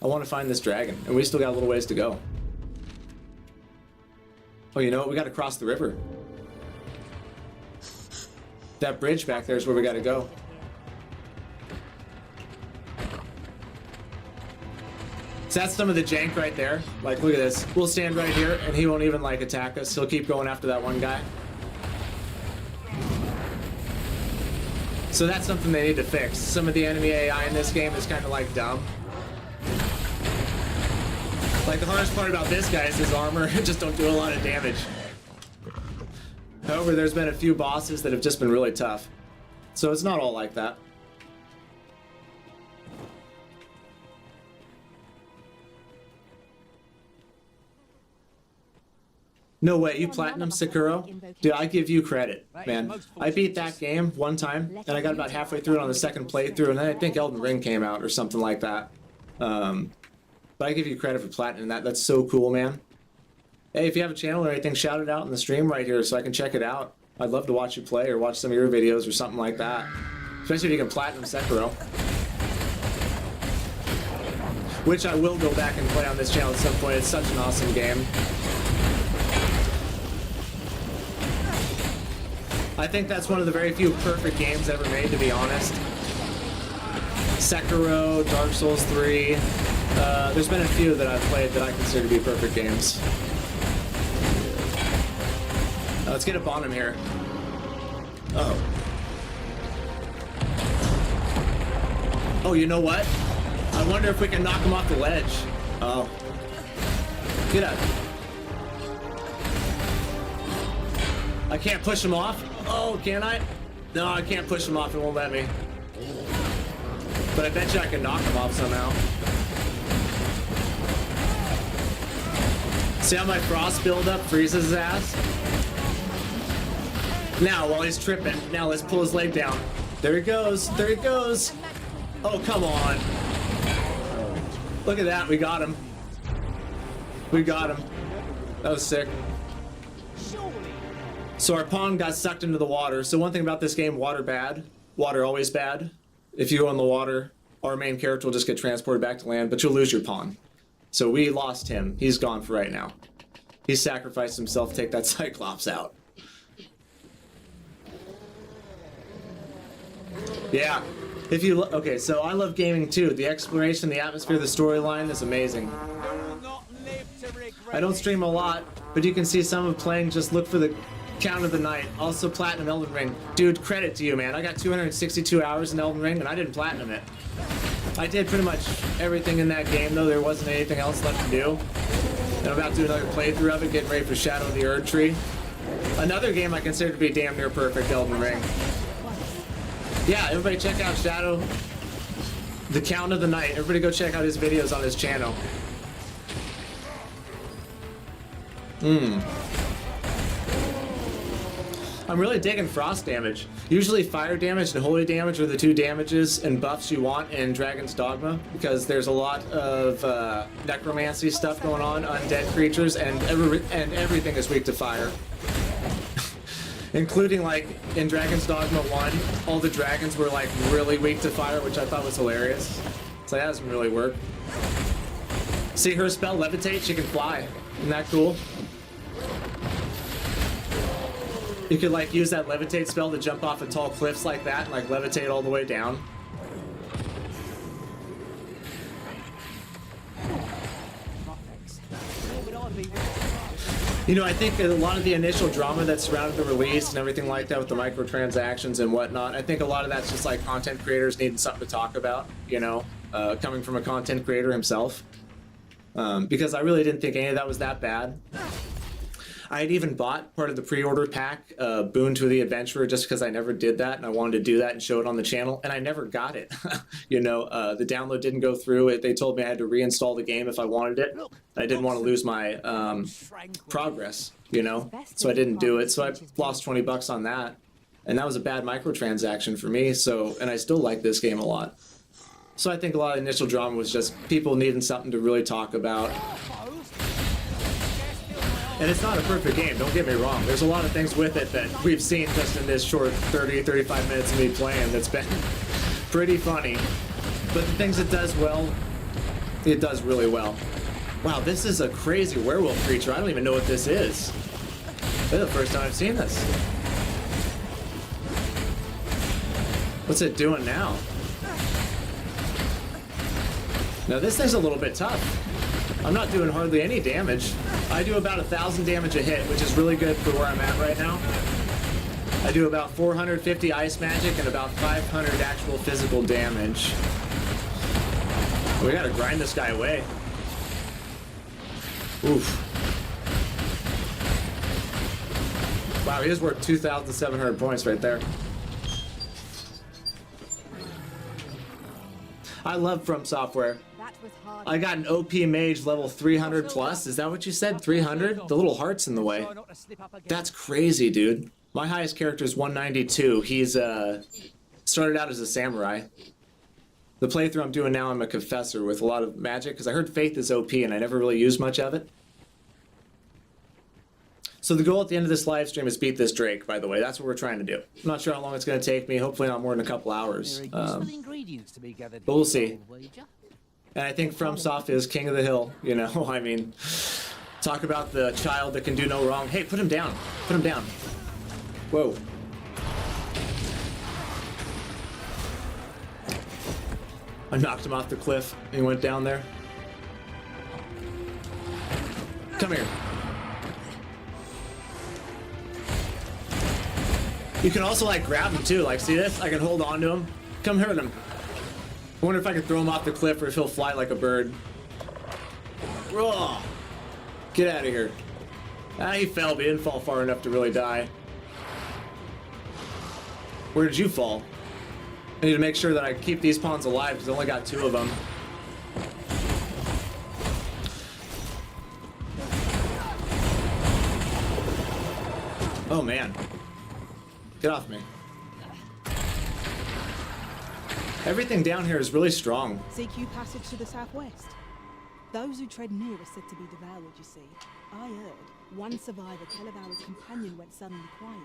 I want to find this dragon, and we still got a little ways to go. Oh, you know what? We got to cross the river. That bridge back there is where we got to go. So that's some of the jank right there. Like, look at this. We'll stand right here, and he won't even, like, attack us. He'll keep going after that one guy. So that's something they need to fix. Some of the enemy AI in this game is kind of, like, dumb. Like, the hardest part about this guy is his armor. Just don't do a lot of damage. However, there's been a few bosses that have just been really tough. So it's not all like that. No way, you platinum Sekiro? Dude, I give you credit, man. I beat that game one time, and I got about halfway through it on the second playthrough, and then I think Elden Ring came out or something like that. But I give you credit for platinum that. That's so cool, man. Hey, if you have a channel or anything, shout it out in the stream right here so I can check it out. I'd love to watch you play or watch some of your videos or something like that. Especially if you can platinum Sekiro. Which I will go back and play on this channel at some point. It's such an awesome game. I think that's one of the very few perfect games ever made, to be honest. Sekiro, Dark Souls 3. There's been a few that I've played that I consider to be perfect games. Let's get up on him here. Oh. Oh, you know what? I wonder if we can knock him off the ledge. Oh. Get up. I can't push him off? Oh, can I? No, I can't push him off. It won't let me. But I bet you I can knock him off somehow. See how my frost buildup freezes his ass? Now, while he's tripping, now let's pull his leg down. There he goes. There he goes. Oh, come on. Look at that. We got him. We got him. That was sick. So our pawn got sucked into the water. So one thing about this game, water bad. Water always bad. If you go in the water, our main character will just get transported back to land, but you'll lose your pawn. So we lost him. He's gone for right now. He sacrificed himself to take that Cyclops out. Yeah. If you okay, so I love gaming too. The exploration, the atmosphere, the storyline is amazing. I don't stream a lot, but you can see some of playing. Just look for the count of the night. Also platinum Elden Ring. Dude, credit to you, man. I got 262 hours in Elden Ring and I didn't platinum it. I did pretty much everything in that game, though there wasn't anything else left to do. And I'm about to do another playthrough of it, getting ready for Shadow of the Erd Tree. Another game I consider to be damn near perfect, Elden Ring. Yeah, everybody check out Shadow, the Count of the Night. Everybody go check out his videos on his channel. I'm really digging frost damage. Usually fire damage and holy damage are the two damages and buffs you want in Dragons Dogma, because there's a lot of necromancy stuff going on, undead creatures, and everything is weak to fire. Including, like, in Dragons Dogma 1, all the dragons were, like, really weak to fire, which I thought was hilarious. So that doesn't really work. See her spell, Levitate, she can fly. Isn't that cool? You could, like, use that Levitate spell to jump off of tall cliffs like that and, like, levitate all the way down. You know, I think a lot of the initial drama that surrounded the release and everything like that with the microtransactions and whatnot, I think a lot of that's just like content creators needing something to talk about, you know, coming from a content creator himself. Because I really didn't think any of that was that bad. I had even bought part of the pre-order pack, Boon to the Adventurer, just because I never did that and I wanted to do that and show it on the channel, and I never got it. You know, the download didn't go through. They told me I had to reinstall the game if I wanted it. I didn't want to lose my progress, you know, so I didn't do it. So I lost 20 bucks on that, and that was a bad microtransaction for me. So, and I still like this game a lot. So I think a lot of the initial drama was just people needing something to really talk about. And it's not a perfect game, don't get me wrong. There's a lot of things with it that we've seen just in this short 30, 35 minutes of me playing that's been pretty funny. But the things it does well, it does really well. Wow, this is a crazy werewolf creature. I don't even know what this is. This is the first time I've seen this. What's it doing now? Now this thing's a little bit tough. I'm not doing hardly any damage. I do about 1,000 damage a hit, which is really good for where I'm at right now. I do about 450 ice magic and about 500 actual physical damage. We gotta grind this guy away. Oof. Wow, he is worth 2,700 points right there. I love From Software. I got an OP mage level 300 plus. Is that what you said? 300? The little heart's in the way. That's crazy, dude. My highest character is 192. He's started out as a samurai. The playthrough I'm doing now, I'm a confessor with a lot of magic, because I heard Faith is OP and I never really used much of it. So the goal at the end of this live stream is beat this Drake, by the way. That's what we're trying to do. I'm not sure how long it's going to take me. Hopefully not more than a couple hours. But we'll see. And I think FromSoft is king of the hill, you know? I mean, talk about the child that can do no wrong. Hey, put him down. Put him down. Whoa. I knocked him off the cliff. He went down there. Come here. You can also, like, grab him, too. Like, see this? I can hold on to him. Come hurt him. I wonder if I can throw him off the cliff or if he'll fly like a bird. Ugh. Get out of here. Ah, he fell, but he didn't fall far enough to really die. Where did you fall? I need to make sure that I keep these pawns alive because I only got 2 of them. Oh man. Get off me. Everything down here is really strong. CQ passage to the southwest. Those who tread near are said to be devoured, you see. I heard one survivor tell of how his companion went suddenly quiet,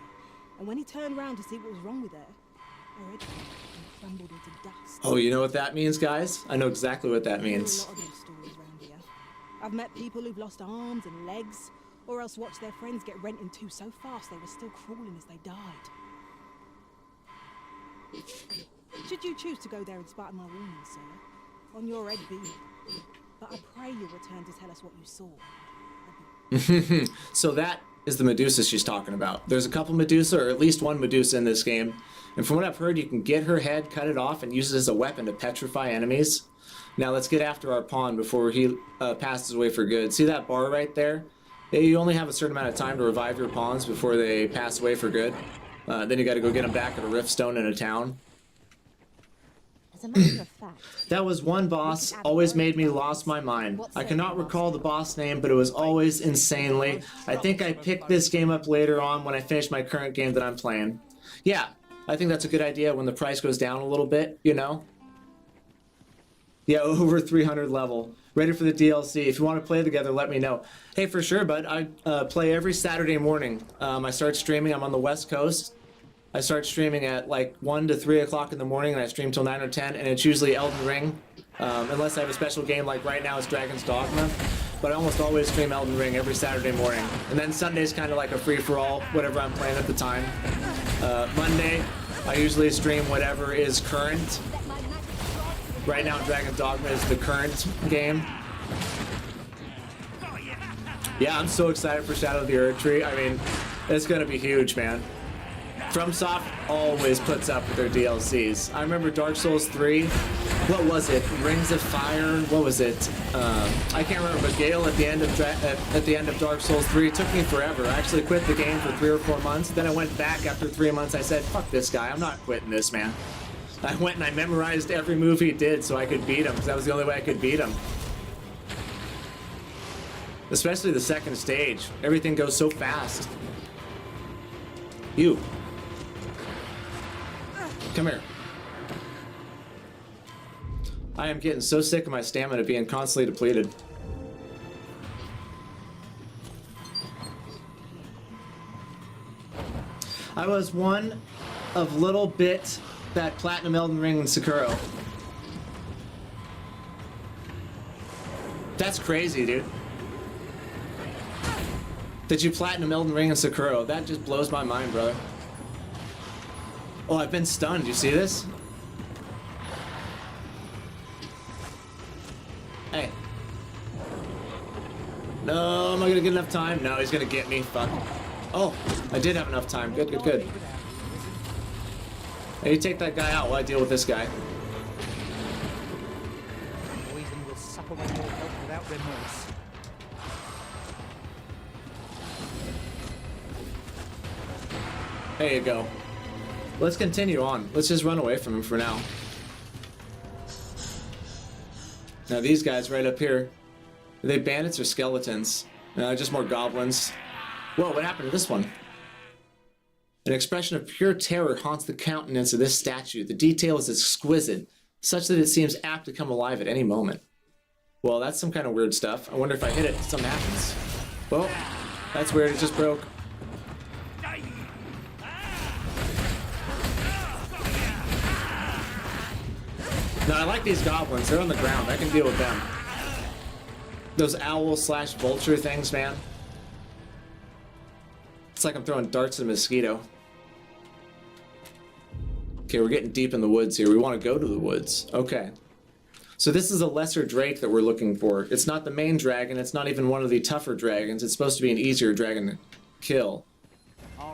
and when he turned round to see what was wrong with her, her head and crumbled into dust. Oh, you know what that means, guys? I know exactly what that means. There are a lot of those stories around here. I've met people who've lost arms and legs, or else watched their friends get rent in two so fast they were still crawling as they died. Should you choose to go there in spite of my warning, sir, on your head be it. But I pray you'll return to tell us what you saw. So that is the Medusa she's talking about. There's a couple Medusa, or at least one Medusa in this game. And from what I've heard, you can get her head, cut it off, and use it as a weapon to petrify enemies. Now let's get after our pawn before he passes away for good. See that bar right there? You only have a certain amount of time to revive your pawns before they pass away for good. Then you gotta go get them back at a rift stone in a town. As a matter of fact, that was one boss, always made me lost my mind. I cannot recall the boss name, but it was always insanely. I think I picked this game up later on when I finished my current game that I'm playing. Yeah, I think that's a good idea when the price goes down a little bit, you know? Yeah, over 300 level. Ready for the DLC. If you want to play together, let me know. Hey, for sure, bud. I play every Saturday morning. I start streaming. I'm on the West Coast. I start streaming at like 1 to 3 o'clock in the morning, and I stream till 9 or 10, and it's usually Elden Ring. Unless I have a special game, like right now it's Dragons Dogma. But I almost always stream Elden Ring every Saturday morning. And then Sunday's kind of like a free-for-all, whatever I'm playing at the time. Monday, I usually stream whatever is current. Right now, Dragons Dogma is the current game. Yeah, I'm so excited for Shadow of the Erdtree. I mean, it's gonna be huge, man. FromSoft always puts up with their DLCs. I remember Dark Souls 3. What was it? Rings of Fire? What was it? I can't remember. But Gale at the end of Dark Souls 3, it took me forever. I actually quit the game for 3 or 4 months. Then I went back after 3 months. I said, "Fuck this guy. I'm not quitting this, man." I went and I memorized every move he did so I could beat him, because that was the only way I could beat him. Especially the second stage. Everything goes so fast. You. Come here. I am getting so sick of my stamina being constantly depleted. I was one of little bit that platinum Elden Ring and Sekiro. That's crazy, dude. That you platinum Elden Ring and Sekiro. That just blows my mind, brother. Oh, I've been stunned. You see this? Hey. No, am I gonna get enough time? No, he's gonna get me. Fuck. Oh, I did have enough time. Good, good, good. Hey, you take that guy out while I deal with this guy. Poison will suck away your health without remorse. There you go. Let's continue on. Let's just run away from him for now. Now these guys right up here, are they bandits or skeletons? No, just more goblins. Whoa, what happened to this one? An expression of pure terror haunts the countenance of this statue. The detail is exquisite, such that it seems apt to come alive at any moment. Well, that's some kind of weird stuff. I wonder if I hit it, something happens. Well, that's weird, it just broke. No, I like these goblins. They're on the ground. I can deal with them. Those owl/vulture things, man. It's like I'm throwing darts at a mosquito. Okay, we're getting deep in the woods here. We want to go to the woods. Okay. So this is a lesser drake that we're looking for. It's not the main dragon. It's not even one of the tougher dragons. It's supposed to be an easier dragon to kill.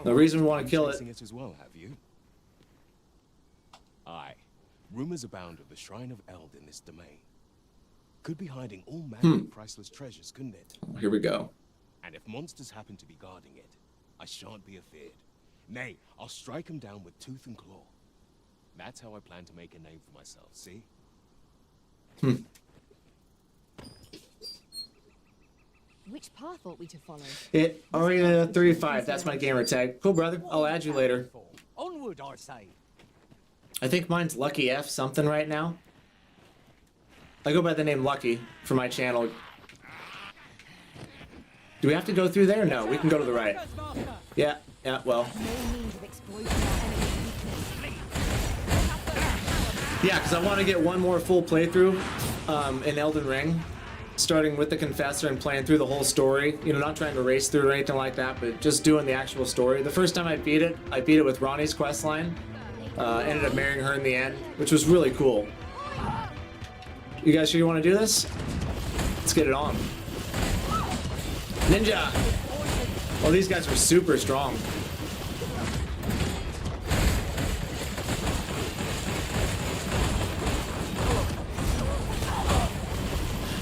The reason we want to kill it... as well, have you? Aye. Rumors abound of the Shrine of Eld in this domain. Could be hiding all manner of priceless treasures, couldn't it? Here we go. And if monsters happen to be guarding it, I shan't be afeared. Nay, I'll strike them down with tooth and claw. That's how I plan to make a name for myself, see? Which path ought we to follow? Arena 35, that's my gamer tag. Cool, brother. I'll add you later. Onward, I say. I think mine's Lucky F something right now. I go by the name Lucky for my channel. Do we have to go through there? No, we can go to the right. Yeah, well. Yeah, because I want to get one more full playthrough in Elden Ring. Starting with the Confessor and playing through the whole story. You know, not trying to race through or anything like that, but just doing the actual story. The first time I beat it with Ronnie's questline. Ended up marrying her in the end, which was really cool. You guys sure you want to do this? Let's get it on. Ninja! Oh, these guys are super strong.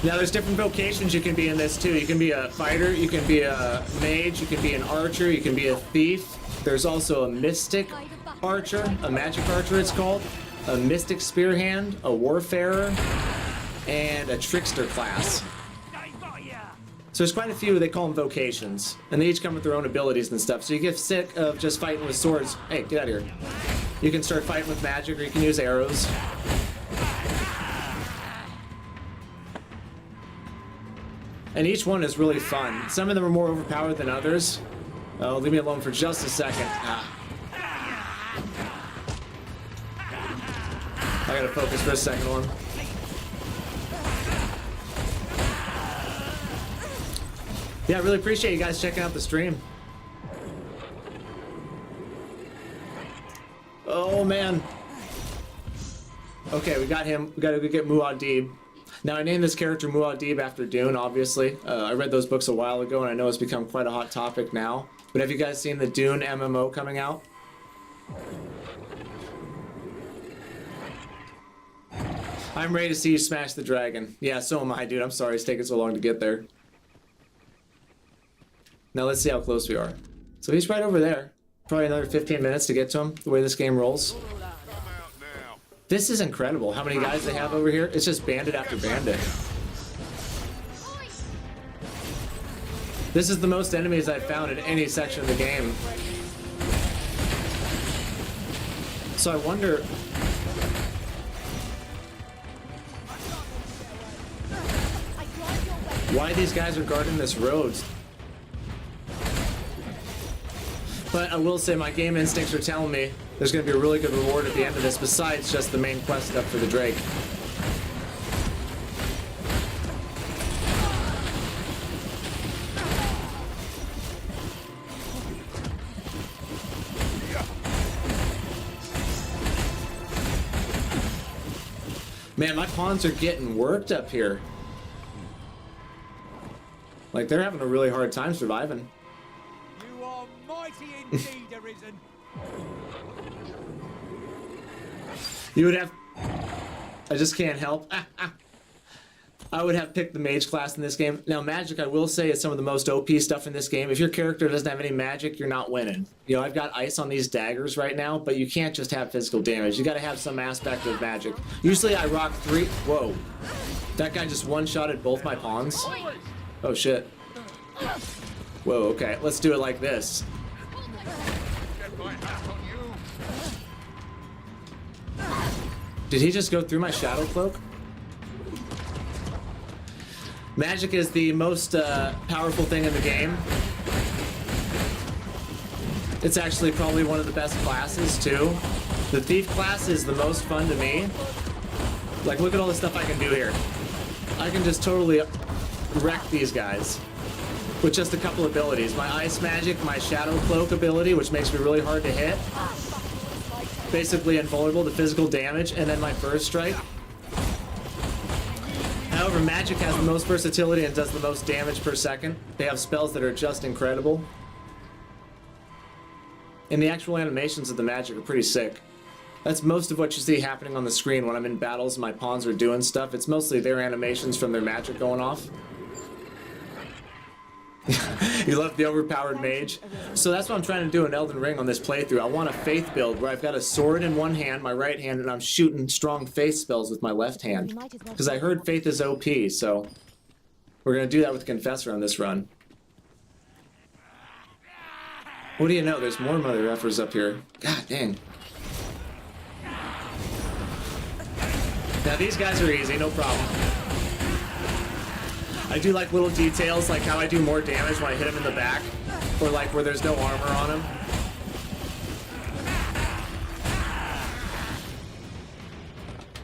Now there's different vocations you can be in this too. You can be a fighter, you can be a mage, you can be an archer, you can be a thief. There's also a mystic archer, a magic archer it's called, a mystic spearhand, a warfarer, and a trickster class. So there's quite a few, they call them vocations, and they each come with their own abilities and stuff. So you get sick of just fighting with swords. Hey, get out of here. You can start fighting with magic, or you can use arrows. And each one is really fun. Some of them are more overpowered than others. Oh, leave me alone for just a second. Ah. I gotta focus for a second one. Yeah, I really appreciate you guys checking out the stream. Oh, man. Okay, we got him. We gotta go get Muad'Dib. Now, I named this character Muad'Dib after Dune, obviously. I read those books a while ago, and I know it's become quite a hot topic now. But have you guys seen the Dune MMO coming out? I'm ready to see you smash the dragon. Yeah, so am I, dude. I'm sorry it's taking so long to get there. Now let's see how close we are. So he's right over there. Probably another 15 minutes to get to him, the way this game rolls. This is incredible, how many guys they have over here. It's just bandit after bandit. This is the most enemies I've found in any section of the game. So I wonder... why these guys are guarding this road. But I will say my game instincts are telling me there's going to be a really good reward at the end of this besides just the main quest stuff for the Drake. Man, my pawns are getting worked up here. Like, they're having a really hard time surviving. You are mighty indeed, Arisen. You would have... I just can't help. I would have picked the mage class in this game. Now, magic, I will say, is some of the most OP stuff in this game. If your character doesn't have any magic, you're not winning. You know, I've got ice on these daggers right now, but you can't just have physical damage. You gotta have some aspect of magic. Usually I rock 3... Whoa. That guy just one-shotted both my pawns. Oh, shit. Whoa, okay. Let's do it like this. Did he just go through my shadow cloak? Magic is the most powerful thing in the game. It's actually probably one of the best classes, too. The thief class is the most fun to me. Like, look at all the stuff I can do here. I can just totally wreck these guys with just a couple abilities. My ice magic, my shadow cloak ability, which makes me really hard to hit. Basically invulnerable to physical damage, and then my first strike. However, magic has the most versatility and does the most damage per second. They have spells that are just incredible. And the actual animations of the magic are pretty sick. That's most of what you see happening on the screen when I'm in battles and my pawns are doing stuff. It's mostly their animations from their magic going off. You love the overpowered mage. So that's what I'm trying to do in Elden Ring on this playthrough. I want a faith build where I've got a sword in one hand, my right hand, and I'm shooting strong faith spells with my left hand. Because I heard faith is OP, so we're going to do that with Confessor on this run. What do you know? There's more mother effers up here. God dang. Now these guys are easy, no problem. I do like little details, like how I do more damage when I hit him in the back, or like where there's no armor on him.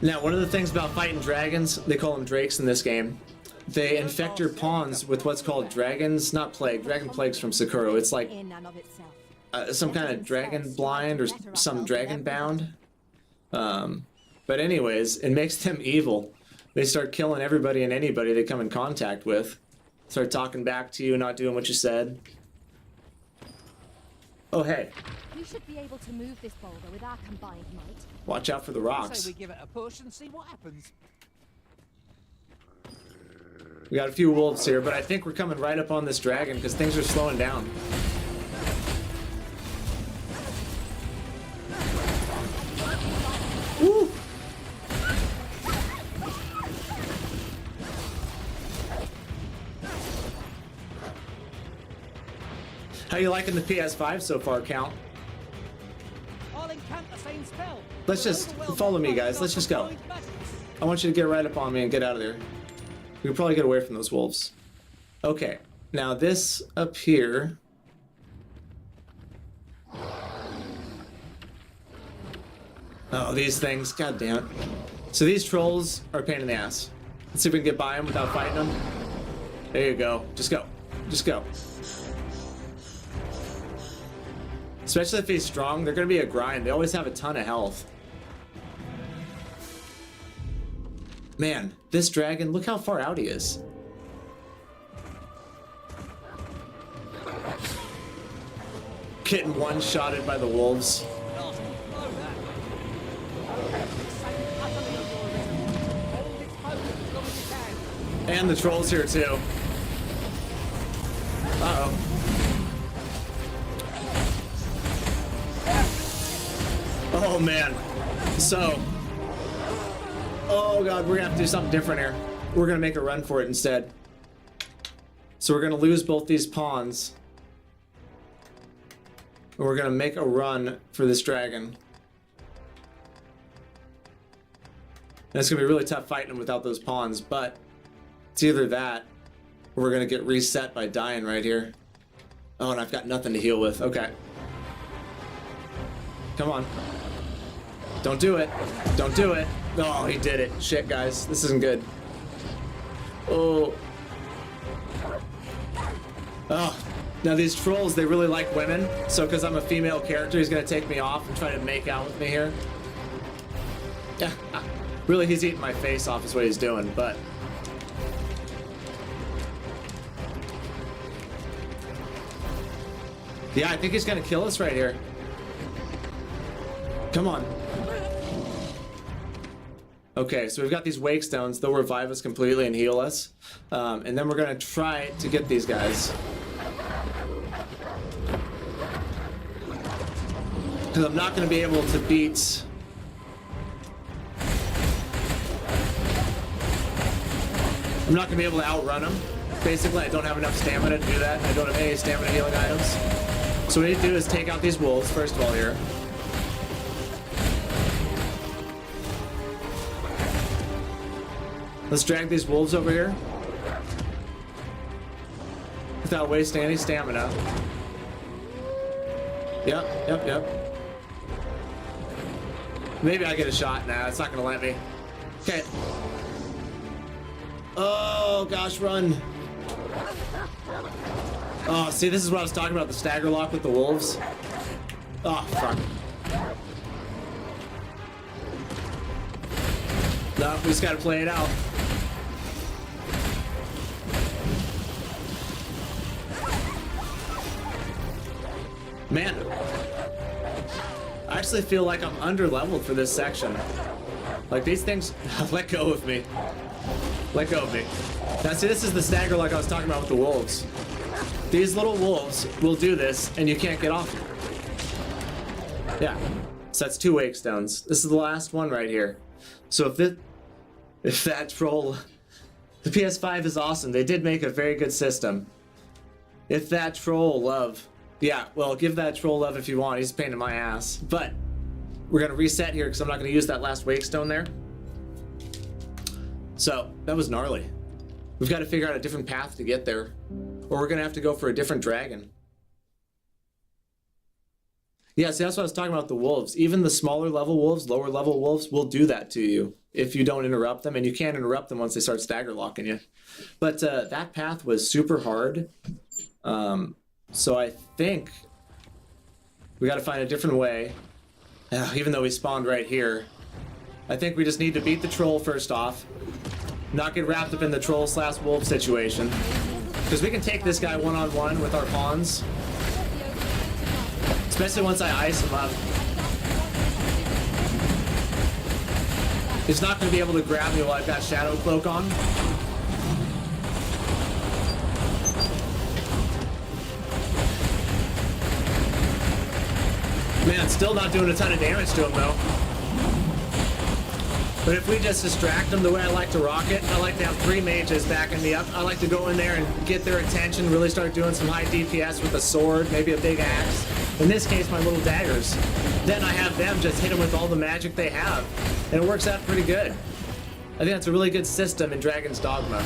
Now, one of the things about fighting dragons, they call them drakes in this game, they infect your pawns with what's called dragons, not plague, dragon plagues from Sakura. It's like some kind of dragon blind or some dragon bound. But anyways, it makes them evil. They start killing everybody and anybody they come in contact with. Start talking back to you, not doing what you said. Oh, hey. We should be able to move this boulder with our combined might. Watch out for the rocks. So we give it a push and see what happens. We got a few wolves here, but I think we're coming right up on this dragon because things are slowing down. Woo! How you liking the PS5 so far, Count? I'll incant the same spell. Let's just follow me, guys. Let's just go. I want you to get right up on me and get out of there. We can probably get away from those wolves. Okay, now this up here. Oh, these things, god damn it. So these trolls are a pain in the ass. Let's see if we can get by them without fighting them. There you go. Just go. Just go. Especially if he's strong, they're gonna be a grind. They always have a ton of health. Man, this dragon, look how far out he is. Getting one-shotted by the wolves. And the trolls here too. Uh-oh. Oh man. So. Oh god, we're gonna have to do something different here. We're gonna make a run for it instead. So we're gonna lose both these pawns. And we're gonna make a run for this dragon. And it's gonna be really tough fighting him without those pawns, but it's either that or we're gonna get reset by dying right here. Oh, and I've got nothing to heal with. Okay. Come on. Don't do it. Don't do it. Oh, he did it. Shit, guys. This isn't good. Oh. Oh. Now these trolls, they really like women. So because I'm a female character, he's gonna take me off and try to make out with me here. Yeah. Really, he's eating my face off is what he's doing, but... yeah, I think he's gonna kill us right here. Come on. Okay, so we've got these wake stones. They'll revive us completely and heal us. And then we're gonna try to get these guys. Because I'm not gonna be able to beat... I'm not gonna be able to outrun them. Basically, I don't have enough stamina to do that. I don't have any stamina healing items. So what we need to do is take out these wolves, first of all, here. Let's drag these wolves over here. Without wasting any stamina. Yep. Maybe I get a shot. Nah, it's not gonna let me. Okay. Oh, gosh, run. Oh, see, this is what I was talking about, the stagger lock with the wolves. Oh, fuck. No, we just gotta play it out. Man, I actually feel like I'm under-leveled for this section. Like, these things, let go of me. Let go of me. Now, see, this is the stagger like I was talking about with the wolves. These little wolves will do this, and you can't get off. Yeah, so that's 2 wake stones. This is the last one right here. So if that troll, the PS5 is awesome. They did make a very good system. If that troll love, yeah, well, give that troll love if you want. He's a pain in my ass. But we're gonna reset here because I'm not gonna use that last wake stone there. So that was gnarly. We've got to figure out a different path to get there, or we're gonna have to go for a different dragon. Yeah, see, that's what I was talking about, the wolves. Even the smaller level wolves, lower level wolves will do that to you if you don't interrupt them, and you can't interrupt them once they start stagger locking you. But that path was super hard. So I think we got to find a different way, even though we spawned right here. I think we just need to beat the troll first off, not get wrapped up in the troll/wolf situation, because we can take this guy one-on-one with our pawns, especially once I ice him up. He's not going to be able to grab me while I've got Shadow Cloak on. Man, still not doing a ton of damage to him though. But if we just distract him the way I like to rock it, I like to have 3 mages backing me up. I like to go in there and get their attention, really start doing some high DPS with a sword, maybe a big axe. In this case, my little daggers. Then I have them just hit them with all the magic they have. And it works out pretty good. I think that's a really good system in Dragons Dogma.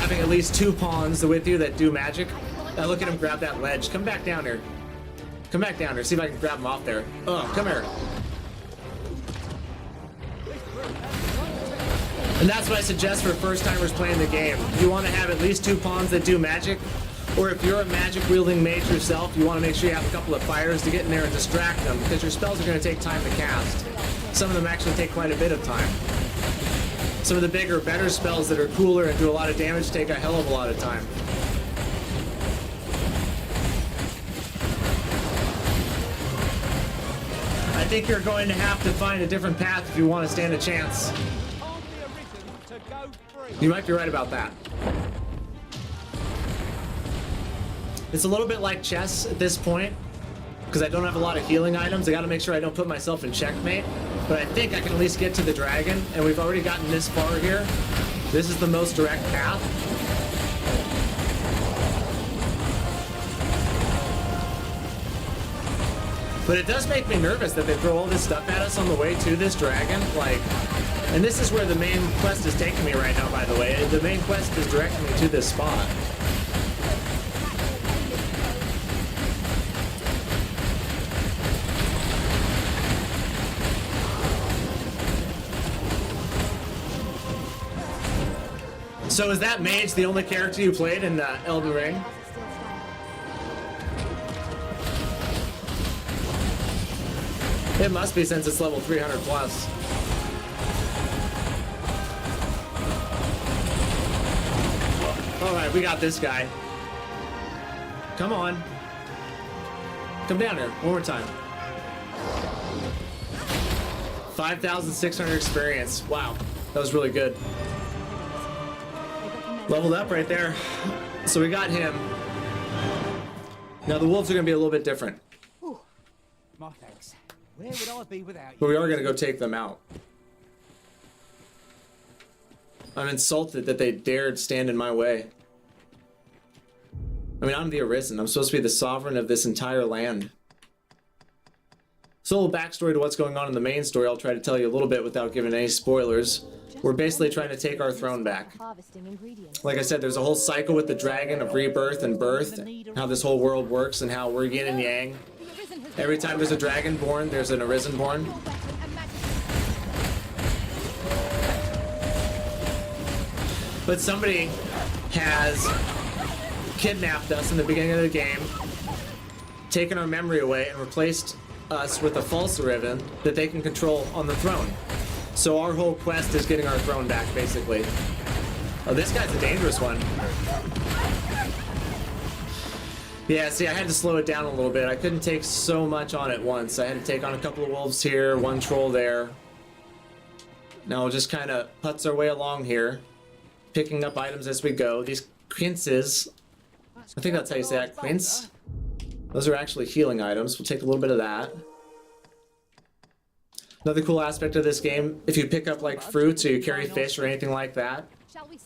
having at least 2 pawns with you that do magic. Now look at him grab that ledge. Come back down here. Come back down here. See if I can grab him off there. Oh, come here. And that's what I suggest for first-timers playing the game. You want to have at least 2 pawns that do magic, or if you're a magic-wielding mage yourself, you want to make sure you have a couple of fires to get in there and distract them, because your spells are going to take time to cast. Some of them actually take quite a bit of time. Some of the bigger, better spells that are cooler and do a lot of damage take a hell of a lot of time. I think you're going to have to find a different path if you want to stand a chance. You might be right about that. It's a little bit like chess at this point, because I don't have a lot of healing items. I got to make sure I don't put myself in checkmate, but I think I can at least get to the dragon, and we've already gotten this far here. This is the most direct path. But it does make me nervous that they throw all this stuff at us on the way to this dragon, like... And this is where the main quest is taking me right now, by the way. The main quest is directing me to this spot. So is that mage the only character you played in Elden Ring? It must be, since it's level 300 plus. Alright, we got this guy. Come on. Come down here, one more time. 5,600 experience. Wow, that was really good. Leveled up right there. So we got him. Now the wolves are going to be a little bit different. Whew. My thanks. Where would I be without you? But we are going to go take them out. I'm insulted that they dared stand in my way. I mean, I'm the Arisen. I'm supposed to be the sovereign of this entire land. So a little backstory to what's going on in the main story. I'll try to tell you a little bit without giving any spoilers. We're basically trying to take our throne back. Like I said, there's a whole cycle with the dragon of rebirth and birth, how this whole world works and how we're yin and yang. Every time there's a dragon born, there's an Arisen born. But somebody has kidnapped us in the beginning of the game, taken our memory away, and replaced us with a false Arisen that they can control on the throne. So our whole quest is getting our throne back, basically. Oh, this guy's a dangerous one. Yeah, see, I had to slow it down a little bit. I couldn't take so much on at once. I had to take on a couple of wolves here, one troll there. Now we'll just kind of putz our way along here, picking up items as we go. These quinces, I think that's how you say that, quince? Those are actually healing items. We'll take a little bit of that. Another cool aspect of this game, if you pick up like fruits or you carry fish or anything like that,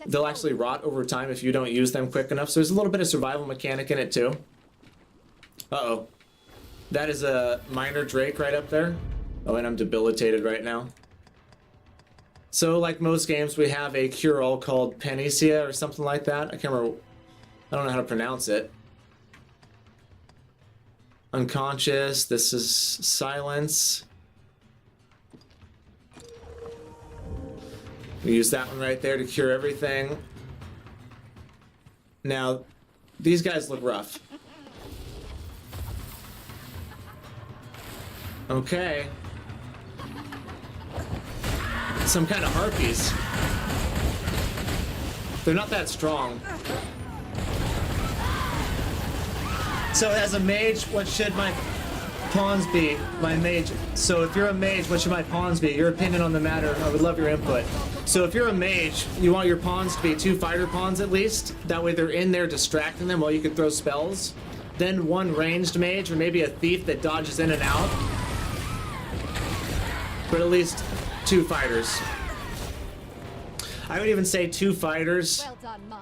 they'll actually rot over time if you don't use them quick enough. So there's a little bit of survival mechanic in it too. Uh-oh. That is a minor drake right up there. Oh, and I'm debilitated right now. So like most games, we have a cure-all called Panacea or something like that. I can't remember. I don't know how to pronounce it. Unconscious. This is silence. We use that one right there to cure everything. Now, these guys look rough. Okay. Some kind of harpies. They're not that strong. So as a mage, what should my pawns be? My mage. So if you're a mage, what should my pawns be? Your opinion on the matter. I would love your input. So if you're a mage, you want your pawns to be 2 fighter pawns at least. That way they're in there distracting them while you can throw spells. Then 1 ranged mage, or maybe a thief that dodges in and out. But at least 2 fighters. I would even say 2 fighters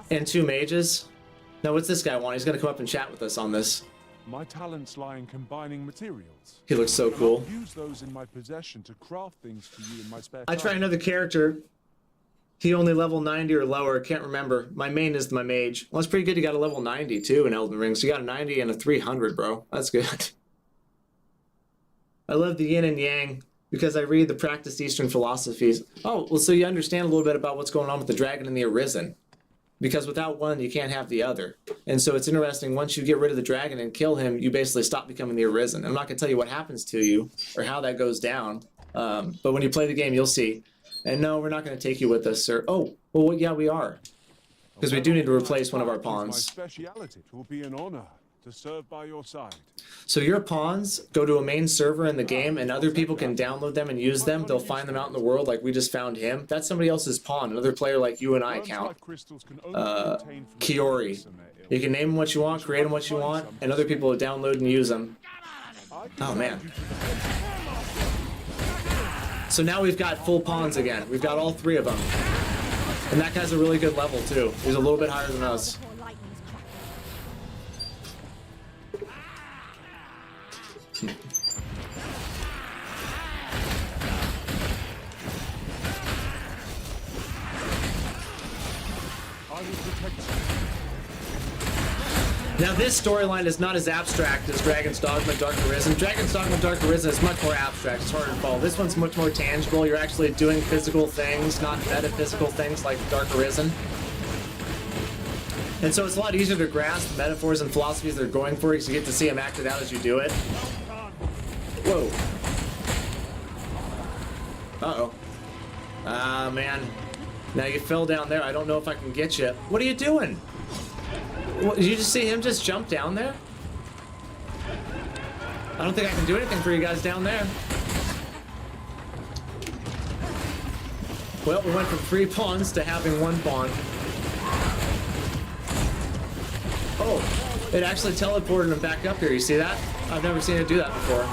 and 2 mages. Now what's this guy want? He's gonna come up and chat with us on this. My talents lie in combining materials. He looks so cool. I'll use those in my possession to craft things for you in my spare time. I try another character He only level 90 or lower. Can't remember. My main is my mage. Well, it's pretty good. You got a level 90 too in Elden Ring. So you got a 90 and a 300, bro. That's good. I love the yin and yang because I read the practiced Eastern philosophies. Oh, well, so you understand a little bit about what's going on with the dragon and the Arisen. Because without one, you can't have the other. And so it's interesting, once you get rid of the dragon and kill him, you basically stop becoming the Arisen. I'm not going to tell you what happens to you or how that goes down. But when you play the game, you'll see. And no, we're not going to take you with us, sir. Oh, well, yeah, we are. Because we do need to replace one of our pawns. My speciality. It will be an honor to serve by your side. So your pawns go to a main server in the game, and other people can download them and use them. They'll find them out in the world, like we just found him. That's somebody else's pawn. Another player like you and I count. Kiori. You can name them what you want, create them what you want, and other people will download and use them. Oh, man. So now we've got full pawns again. We've got all three of them. And that guy's a really good level, too. He's a little bit higher than us. Now this storyline is not as abstract as Dragons Dogma Dark Arisen. Dragons Dogma Dark Arisen is much more abstract, it's harder to follow. This one's much more tangible, you're actually doing physical things, not metaphysical things like Dark Arisen. And so it's a lot easier to grasp the metaphors and philosophies they're going for because you get to see them acted out as you do it. Whoa. Uh-oh. Ah, man. Now you fell down there. I don't know if I can get you. What are you doing? What, did you just see him just jump down there? I don't think I can do anything for you guys down there. Well, we went from 3 pawns to having 1 pawn. Oh, it actually teleported him back up here. You see that? I've never seen it do that before.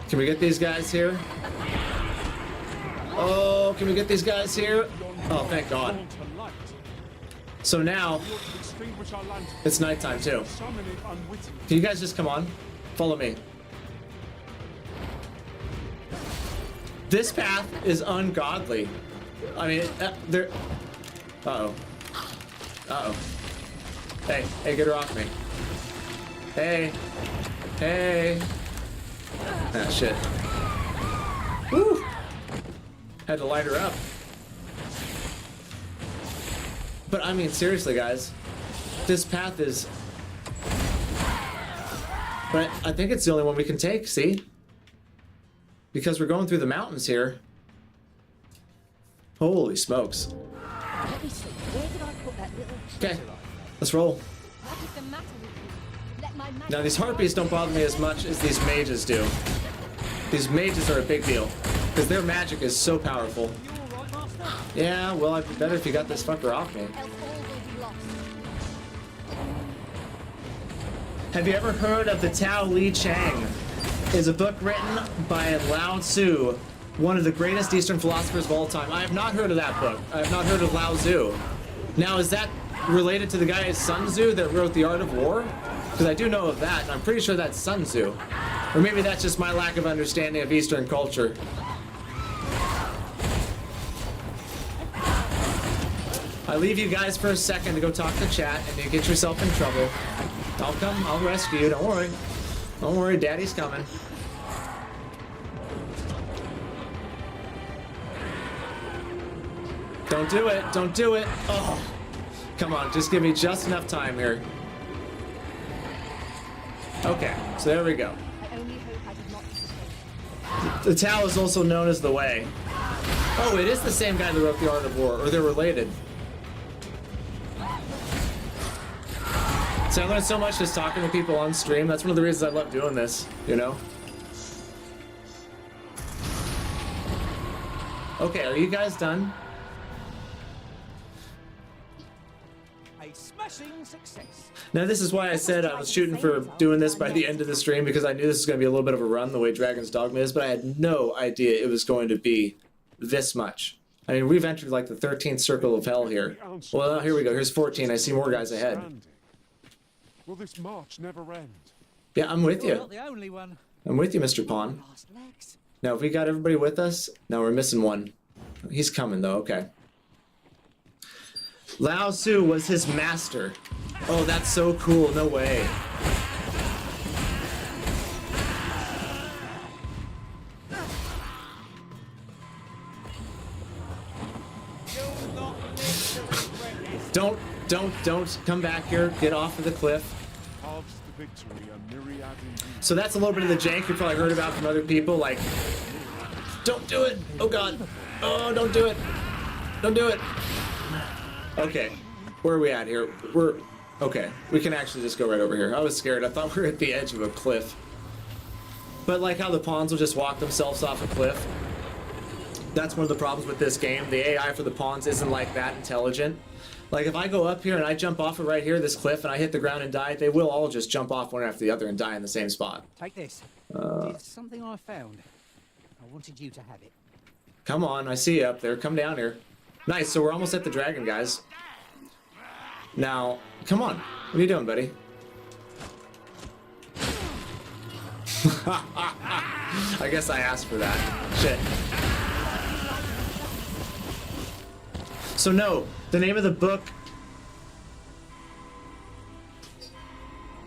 Can we get these guys here? Oh, can we get these guys here? Oh, thank God. So now, it's nighttime too. Can you guys just come on? Follow me. This path is ungodly. I mean, there... Uh-oh. Uh-oh. Hey, get her off me. Hey. Ah, shit. Woo! Had to light her up. But I mean, seriously, guys. This path is... But I think it's the only one we can take, see? Because we're going through the mountains here. Holy smokes. Let me see. Where did I put that little... Okay, let's roll. What is the matter with you? Let my magic... Now, these harpies don't bother me as much as these mages do. These mages are a big deal. Because their magic is so powerful. You all right, Master? Yeah, well, I'd be better if you got this fucker off me. Else all will be lost. Have you ever heard of the Tao Li Chang? It's a book written by Lao Tzu, one of the greatest Eastern philosophers of all time. I have not heard of that book. I have not heard of Lao Tzu. Now, is that related to the guy Sun Tzu that wrote The Art of War? Because I do know of that, and I'm pretty sure that's Sun Tzu. Or maybe that's just my lack of understanding of Eastern culture. I leave you guys for a second to go talk to chat and you get yourself in trouble. I'll come, I'll rescue you, don't worry. Don't worry, Daddy's coming. Don't do it, don't do it. Oh, come on, just give me just enough time here. Okay, so there we go. I only hope I did not disappoint. The Tao is also known as the Way. Oh, it is the same guy that wrote The Art of War, or they're related. So I learned so much just talking to people on stream. That's one of the reasons I love doing this, you know? Okay, are you guys done? A smashing success. Now this is why I said I was shooting for doing this by the end of the stream, because I knew this was going to be a little bit of a run the way Dragons Dogma is, but I had no idea it was going to be this much. I mean, we've entered like the 13th circle of hell here. Well, here we go. Here's 14. I see more guys ahead. Will this march never end? Yeah, I'm with You're you. not the only one. I'm with you, Mr. Pawn. Lost legs. Now, if we got everybody with us, now we're missing one. He's coming, though. Okay. Lao Tzu was his master. Oh, that's so cool. No way. Don't come back here. Get off of the cliff. Halves the victory, a myriad indeed. So that's a little bit of the jank you probably heard about from other people. Like, don't do it. Oh God. Oh, don't do it. Don't do it. Okay, where are we at here? Okay. We can actually just go right over here. I was scared. I thought we were at the edge of a cliff. But like how the pawns will just walk themselves off a cliff. That's one of the problems with this game. The AI for the pawns isn't like that intelligent. Like if I go up here and I jump off of right here, this cliff, and I hit the ground and die, they will all just jump off one after the other and die in the same spot. Take this. It's something I found. I wanted you to have it. Come on, I see you up there. Come down here. Nice, so we're almost at the dragon, guys. Now, come on. What are you doing, buddy? I guess I asked for that. Shit. So no, the name of the book,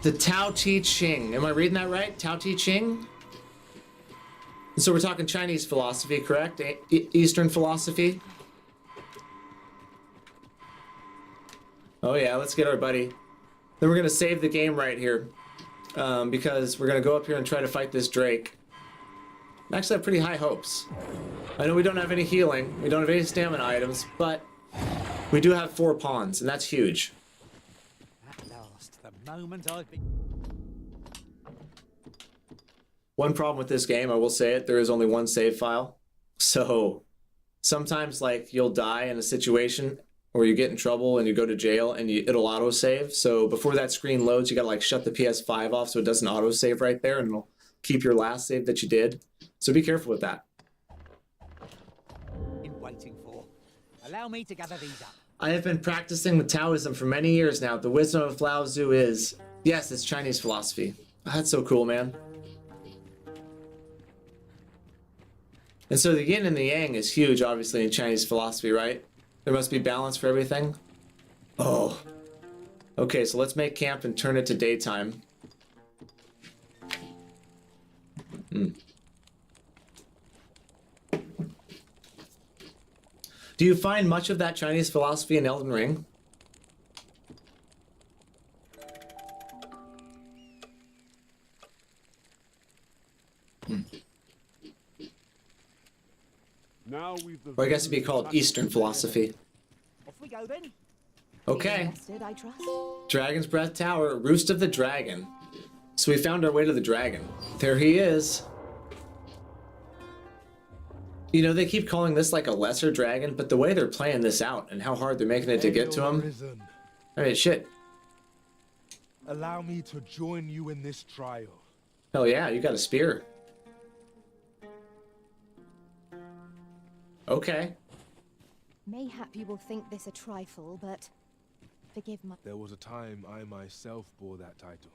the Tao Te Ching. Am I reading that right? Tao Te Ching? And so we're talking Chinese philosophy, correct? Eastern philosophy? Oh yeah, let's get our buddy. Then we're gonna save the game right here. Because we're gonna go up here and try to fight this Drake. I actually have pretty high hopes. I know we don't have any healing, we don't have any stamina items, but we do have 4 pawns, and that's huge. At last, the moment I've been... One problem with this game, I will say it, there is only one save file. So sometimes like you'll die in a situation or you get in trouble and you go to jail and it'll autosave. So before that screen loads, you gotta like shut the PS5 off so it doesn't autosave right there, and it'll keep your last save that you did. So be careful with that. been waiting for. Allow me to gather these up. I have been practicing with Taoism for many years now. The wisdom of Lao Tzu is, yes, it's Chinese philosophy. That's so cool, man. And so the yin and the yang is huge, obviously, in Chinese philosophy, right? There must be balance for everything. Oh. Okay, so let's make camp and turn it to daytime. Do you find much of that Chinese philosophy in Elden Ring? Now we've the Or I guess it'd be called Eastern philosophy. Off we go then. Okay. Rested, I trust. Dragon's Breath Tower, Roost of the Dragon. So we found our way to the dragon. There he is. You know, they keep calling this like a lesser dragon, but the way they're playing this out and how hard they're making it to get to him. Risen. I mean, shit. Allow me to join you in this trial. Hell yeah, you got a spear. Okay. Mayhap you will think this a trifle, but forgive my... There was a time I myself bore that title.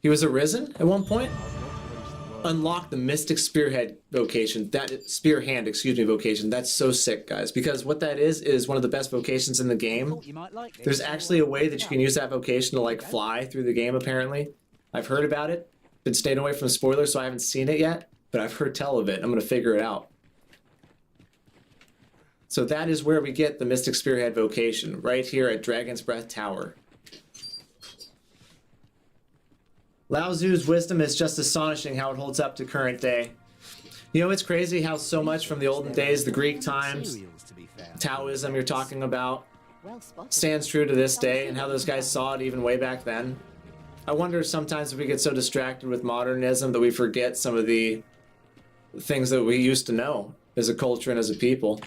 He was arisen at one point? I'll not waste the word. Unlock the Mystic Spearhead vocation. That Spear Hand, excuse me, vocation. That's so sick, guys. Because what that is one of the best vocations in the game. Thought you might like this. There's actually a way that you can use that vocation to like fly through the game, apparently. I've heard about it. Been staying away from spoilers, so I haven't seen it yet. But I've heard tell of it. I'm gonna figure it out. So that is where we get the Mystic Spearhead vocation, right here at Dragon's Breath Tower. Lao Tzu's wisdom is just astonishing how it holds up to current day. You know, it's crazy how so much from the olden days, the Greek times, Cereals, to be fair. Taoism you're talking about, Well spotted. stands true to this day, and how those guys saw it even way back then. I wonder sometimes if we get so distracted with modernism that we forget some of the things that we used to know as a culture and as a people.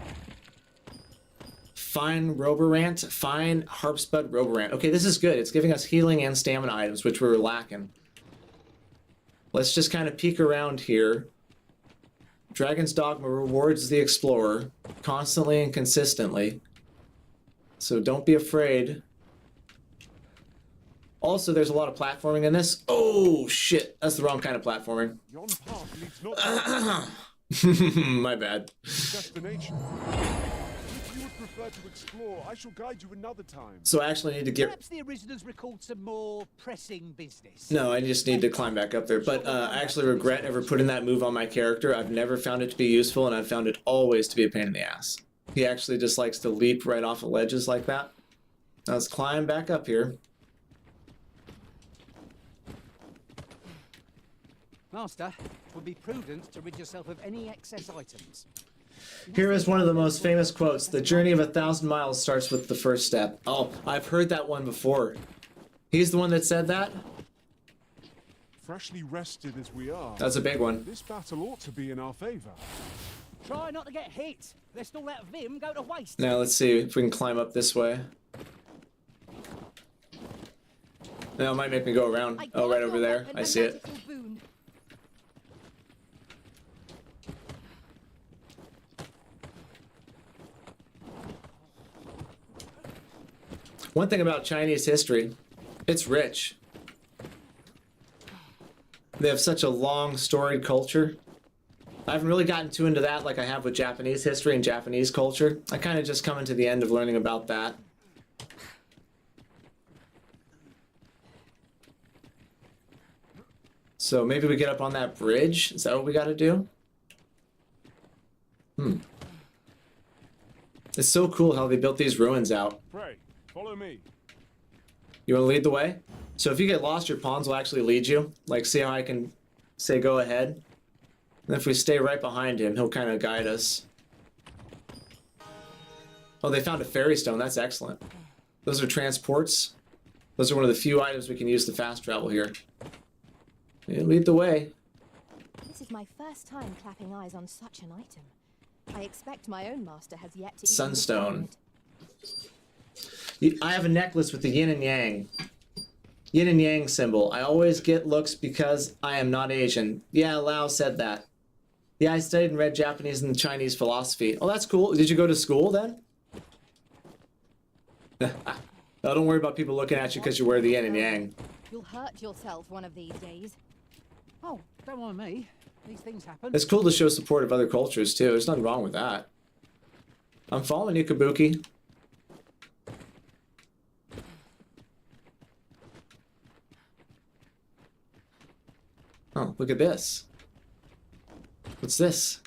Fine Roborant, fine Harpspud Roborant. Okay, this is good. It's giving us healing and stamina items, which we were lacking. Let's just kind of peek around here. Dragons Dogma rewards the explorer constantly and consistently. So don't be afraid. Also, there's a lot of platforming in this. Oh, shit. That's the wrong kind of platforming. Yon path leads not My bad. to destination. If you would prefer to explore, I shall guide you another time. So I actually need to get... Perhaps the originals record some more pressing business. No, I just need to climb back up there. But I actually regret ever putting that move on my character. I've never found it to be useful, and I've found it always to be a pain in the ass. He actually just likes to leap right off of ledges like that. Now let's climb back up here. Master, it would be prudent to rid yourself of any excess items. Here is one of the most famous quotes. The journey of 1,000 miles starts with the first step. Oh, I've heard that one before. He's the one that said that? Freshly rested as we are, That's a big one. this battle ought to be in our favor. Try not to get hit, lest all that vim go to waste. Now let's see if we can climb up this way. No, it might make me go around. Oh, right over there. I see it. One thing about Chinese history, it's rich. They have such a long, storied culture. I haven't really gotten too into that like I have with Japanese history and Japanese culture. I kind of just coming to the end of learning about that. So maybe we get up on that bridge? Is that what we got to do? It's so cool how they built these ruins out. Pray, follow me. You want to lead the way? So if you get lost, your pawns will actually lead you. Like, see how I can say go ahead? And if we stay right behind him, he'll kind of guide us. Oh, they found a fairy stone. That's excellent. Those are transports. Those are one of the few items we can use to fast travel here. Yeah, lead the way. This is my first time clapping eyes on such an item. I expect my own master has yet to Sunstone. I have a necklace with the yin and yang. Yin and yang symbol. I always get looks because I am not Asian. Yeah, Lao said that. Yeah, I studied and read Japanese and Chinese philosophy. Oh, that's cool. Did you go to school then? No, don't worry about people looking at you because you wear the yin and yang. You'll hurt yourself one of these days. Oh, don't mind me. These things happen. It's cool to show support of other cultures too. There's nothing wrong with that. I'm following you, Kabuki. Oh, look at this. What's this?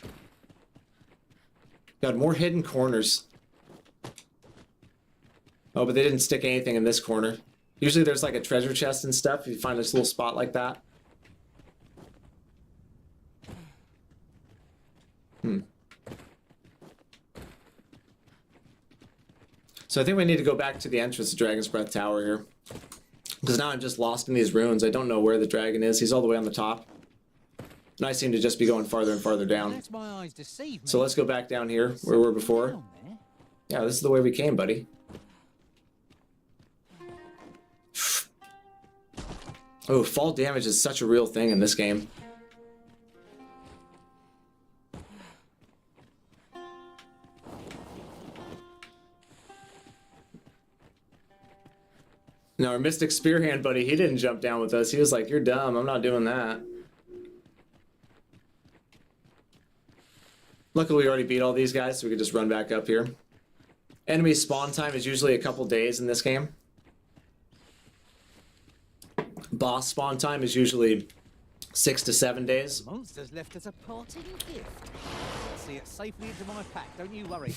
Got more hidden corners. Oh, but they didn't stick anything in this corner. Usually there's like a treasure chest and stuff if you find this little spot like that. So I think we need to go back to the entrance to Dragon's Breath Tower here. Because now I'm just lost in these ruins. I don't know where the dragon is. He's all the way on the top. And I seem to just be going farther and farther down. That's my eyes deceive me. So let's go back down here where we were before. Yeah, this is the way we came, buddy. Oh, fall damage is such a real thing in this game. No, our Mystic Spearhand buddy, he didn't jump down with us. He was like, you're dumb, I'm not doing that. Luckily, we already beat all these guys, so we could just run back up here. Enemy spawn time is usually a couple days in this game. Boss spawn time is usually 6 to 7 days. Monsters left us a parting gift. I'll see it safely into my pack, don't you worry.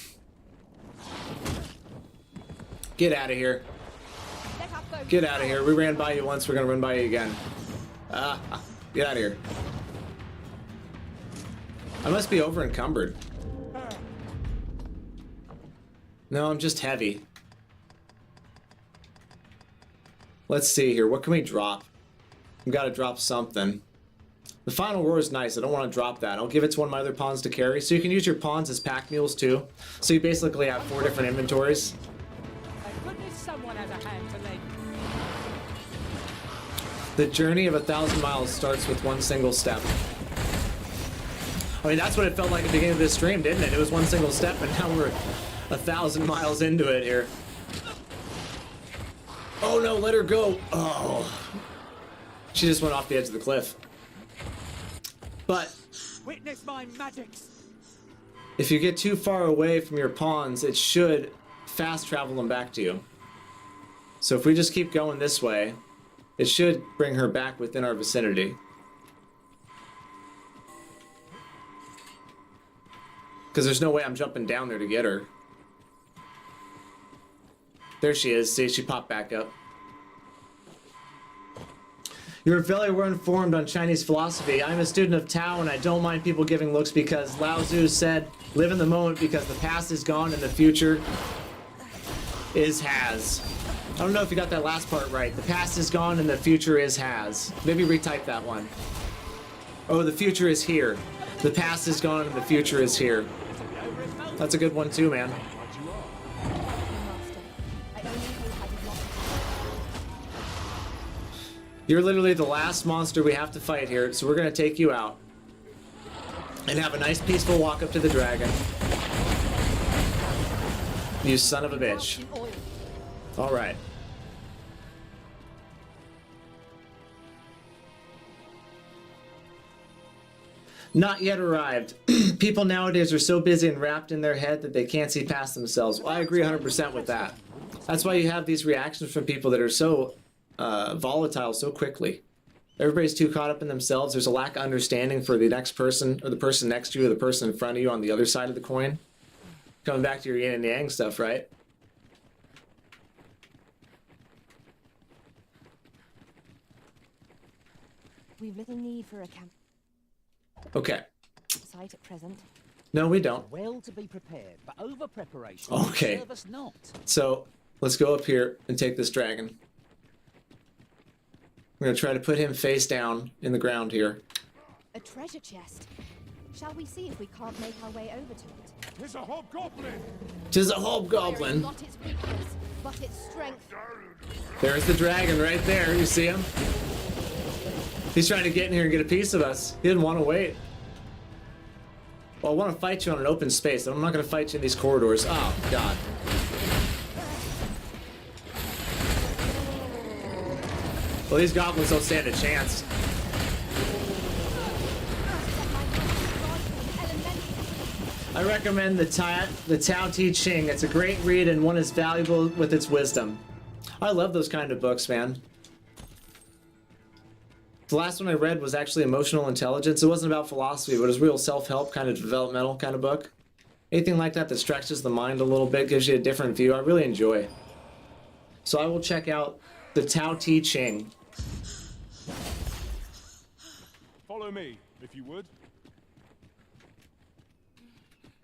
Get out of here. Get out of here. We ran by you once, we're gonna run by you again. Get out of here. I must be over encumbered. No, I'm just heavy. Let's see here. What can we drop? We've got to drop something. The final roar is nice. I don't want to drop that. I'll give it to one of my other pawns to carry. So you can use your pawns as pack mules too. So you basically have 4 different inventories. Thank goodness someone has a hand to lend. The journey of 1,000 miles starts with one single step. I mean, that's what it felt like at the beginning of this stream, didn't it? It was one single step, and now we're 1,000 miles into it here. Oh no, let her go. Oh. She just went off the edge of the cliff. But Witness my magics. if you get too far away from your pawns, it should fast travel them back to you. So if we just keep going this way, it should bring her back within our vicinity. Because there's no way I'm jumping down there to get her. There she is. See, she popped back up. You're very well informed on Chinese philosophy. I'm a student of Tao and I don't mind people giving looks because Lao Tzu said, live in the moment because the past is gone and the future is has. I don't know if you got that last part right. The past is gone and the future is has. Maybe retype that one. Oh, the future is here. The past is gone and the future is here. That's a good one too, man. You're literally the last monster we have to fight here, so we're gonna take you out. And have a nice peaceful walk up to the dragon. You son of a bitch. Alright. Not yet arrived. People nowadays are so busy and wrapped in their head that they can't see past themselves. Well, I agree 100% with that. That's why you have these reactions from people that are so volatile so quickly. Everybody's too caught up in themselves. There's a lack of understanding for the next person, or the person next to you, or the person in front of you on the other side of the coin. Coming back to your yin and yang stuff, right? We've little need for a camp Okay. site at present. No, we don't. Well to be prepared, but over preparation Okay. serve us not. So, let's go up here and take this dragon. We're gonna try to put him face down in the ground here. A treasure chest. Shall we see if we can't make our way over to it? There's a hobgoblin! 'Tis a Fire is hobgoblin. not its weakness, but its strength. There's the dragon right there. You see him? He's trying to get in here and get a piece of us. He didn't want to wait. Well, I want to fight you on an open space. I'm not going to fight you in these corridors. Oh, God. Well, these goblins don't stand a chance. I recommend the Tao Te Ching. It's a great read and one is valuable with its wisdom. I love those kind of books, man. The last one I read was actually Emotional Intelligence. It wasn't about philosophy, but it was real self-help, kind of developmental kind of book. Anything like that that stretches the mind a little bit, gives you a different view, I really enjoy. So I will check out the Tao Te Ching. Follow me, if you would.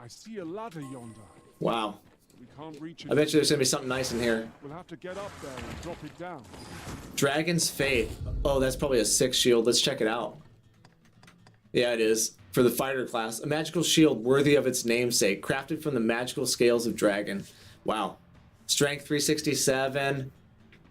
I see a ladder yonder. Wow. We can't reach it. I bet you there's going to be something nice in here. We'll have to get up there and drop it down. Dragon's Faith. Oh, that's probably a 6 shield. Let's check it out. Yeah, it is. For the fighter class. A magical shield worthy of its namesake. Crafted from the magical scales of dragon. Wow. Strength 367.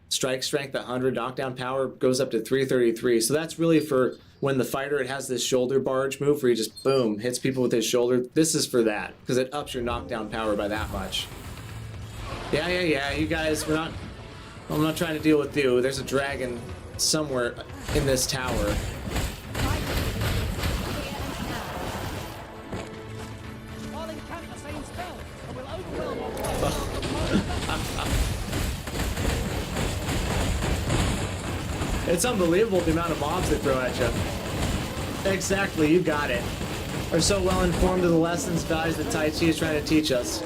Strike strength 100. Knockdown power goes up to 333. So that's really for when the fighter, it has this shoulder barge move where he just, boom, hits people with his shoulder. This is for that. Because it ups your knockdown power by that much. Yeah. You guys, I'm not trying to deal with you. There's a dragon somewhere in this tower. It's unbelievable the amount of mobs they throw at you. Exactly, you got it. Are so well informed of the lessons, values that Tai Chi is trying to teach us.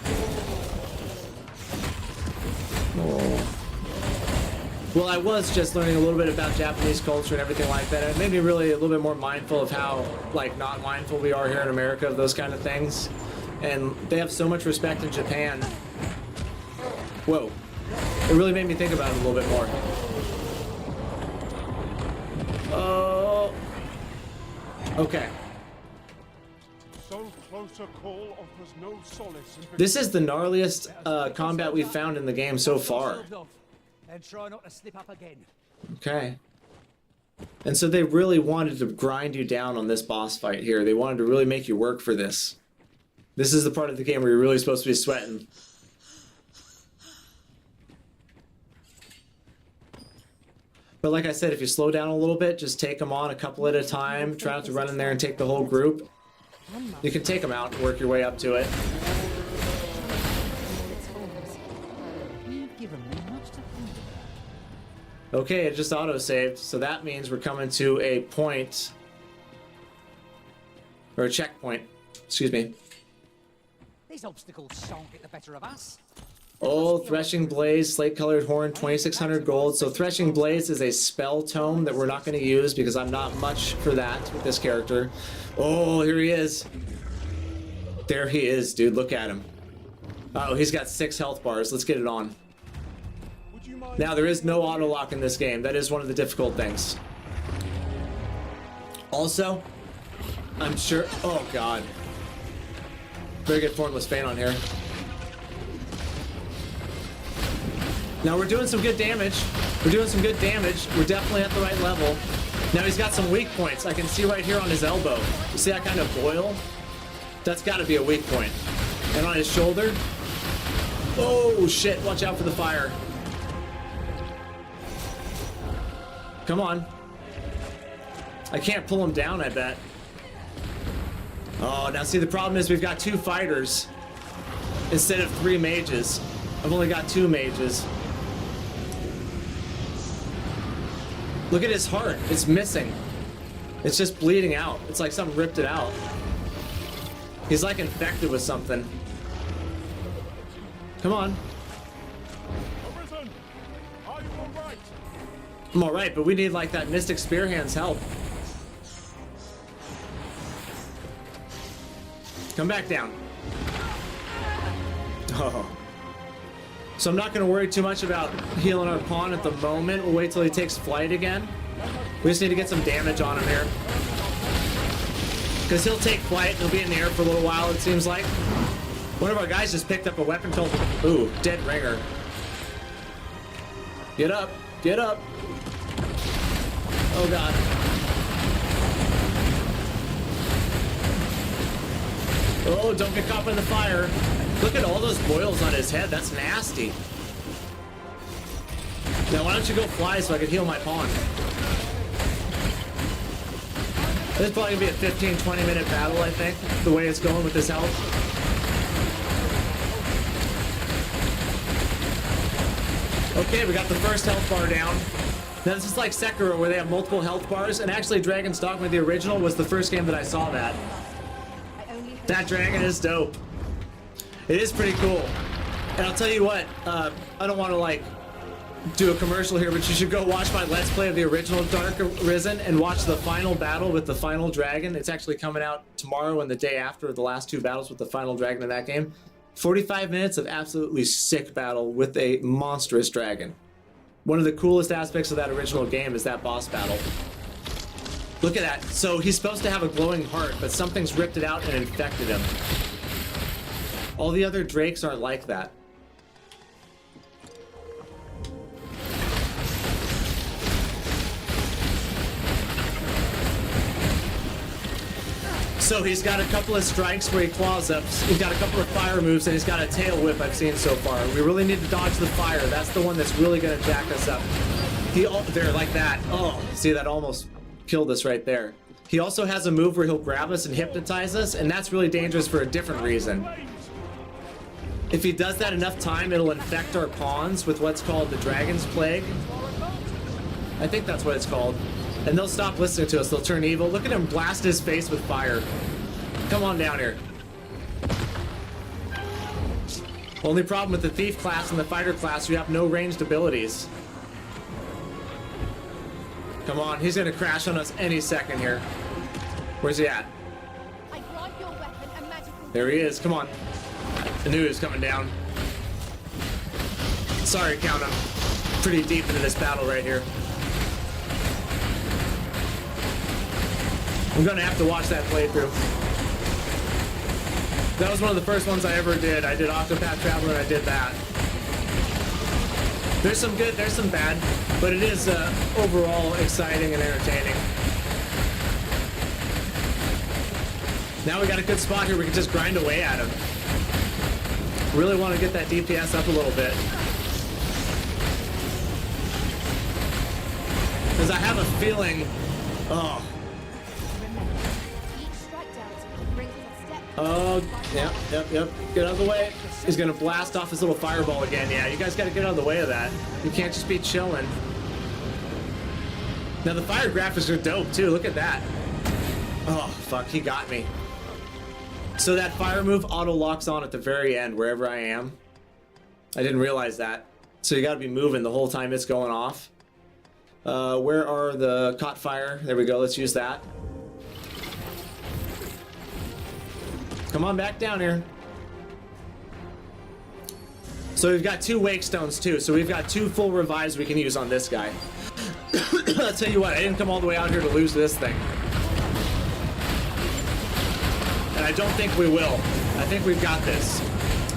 Oh. Well, I was just learning a little bit about Japanese culture and everything like that. It made me really a little bit more mindful of how, like, not mindful we are here in America of those kind of things. And they have so much respect in Japan. Whoa. It really made me think about it a little bit more. Oh. Okay. So close a call offers no solace. This is the gnarliest combat we've found in the game so far. And try not to slip up again. Okay. And so they really wanted to grind you down on this boss fight here. They wanted to really make you work for this. This is the part of the game where you're really supposed to be sweating. But like I said, if you slow down a little bit, just take them on a couple at a time. Try not to run in there and take the whole group. You can take them out and work your way up to it. You've given me much to think about. Okay, it just auto-saved, so that means we're coming to a point, or a checkpoint, excuse me. These obstacles shan't get the better of us. Oh, Threshing Blaze, Slate-Colored Horn, 2,600 gold. So Threshing Blaze is a spell tome that we're not going to use because I'm not much for that with this character. Oh, here he is. There he is, dude. Look at him. Oh, he's got 6 health bars. Let's get it on. Now, there is no auto-lock in this game. That is one of the difficult things. Also, I'm sure... Oh, God. Very good Formless Feint on here. Now we're doing some good damage. We're doing some good damage. We're definitely at the right level. Now he's got some weak points. I can see right here on his elbow. You see that kind of boil? That's got to be a weak point. And on his shoulder. Oh, shit. Watch out for the fire. Come on. I can't pull him down, I bet. Oh, now see, the problem is we've got 2 fighters instead of 3 mages. I've only got 2 mages. Look at his heart. It's missing. It's just bleeding out. It's like something ripped it out. He's like infected with something. Come on. Arisen! Are you alright? I'm alright, but we need like that Mystic Spear Hand's help. Come back down. Oh. So I'm not going to worry too much about healing our pawn at the moment. We'll wait till he takes flight again. We just need to get some damage on him here. Because he'll take flight and he'll be in the air for a little while, it seems like. One of our guys just picked up a weapon called... Ooh, Dead Ringer. Get up. Get up. Oh, God. Oh, don't get caught in the fire. Look at all those boils on his head. That's nasty. Now, why don't you go fly so I can heal my pawn? This is probably going to be a 15-20 minute battle, I think, the way it's going with his health. Okay, we got the first health bar down. Now, this is like Sekiro, where they have multiple health bars, and actually Dragons Dogma, the original, was the first game that I saw that. That dragon is dope. It is pretty cool. And I'll tell you what, I don't want to like do a commercial here, but you should go watch my Let's Play of the original Dark Arisen and watch the final battle with the final dragon. It's actually coming out tomorrow and the day after the last 2 battles with the final dragon in that game. 45 minutes of absolutely sick battle with a monstrous dragon. One of the coolest aspects of that original game is that boss battle. Look at that. So he's supposed to have a glowing heart, but something's ripped it out and infected him. All the other drakes aren't like that. So he's got a couple of strikes where he claws up. He's got a couple of fire moves, and he's got a tail whip I've seen so far. We really need to dodge the fire. That's the one that's really going to jack us up. There, like that. Oh, see, that almost killed us right there. He also has a move where he'll grab us and hypnotize us, and that's really dangerous for a different reason. If he does that enough time, it'll infect our pawns with what's called the Dragon's Plague. I think that's what it's called. And they'll stop listening to us. They'll turn evil. Look at him blast his face with fire. Come on down here. Only problem with the Thief class and the Fighter class, you have no ranged abilities. Come on, he's gonna crash on us any second here. Where's he at? There he is, come on. I knew he was coming down. Sorry, Count, I'm pretty deep into this battle right here. I'm gonna have to watch that playthrough. That was one of the first ones I ever did. I did Octopath Traveler and I did that. There's some good, there's some bad, but it is overall exciting and entertaining. Now we got a good spot here. We can just grind away at him. Really want to get that DPS up a little bit. Because I have a feeling... Oh. Oh, yep. Get out of the way. He's going to blast off his little fireball again. Yeah, you guys got to get out of the way of that. You can't just be chilling. Now, the fire graphics are dope, too. Look at that. Oh, fuck. He got me. So that fire move auto-locks on at the very end, wherever I am. I didn't realize that. So you got to be moving the whole time it's going off. Where are the caught fire? There we go. Let's use that. Come on back down here. So we've got 2 wake stones too. So we've got 2 full revives we can use on this guy. I'll tell you what, I didn't come all the way out here to lose this thing. And I don't think we will. I think we've got this.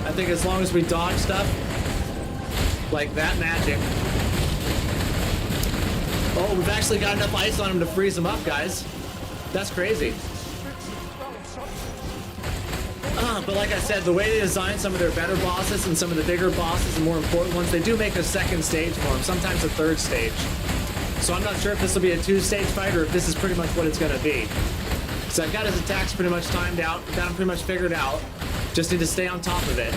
I think as long as we dodge stuff like that magic. Oh, we've actually got enough ice on him to freeze him up, guys. That's crazy. But like I said, the way they design some of their better bosses and some of the bigger bosses and more important ones, they do make a second stage for them, sometimes a third stage. So I'm not sure if this will be a 2-stage fight or if this is pretty much what it's going to be. So I've got his attacks pretty much timed out, got him pretty much figured out. Just need to stay on top of it.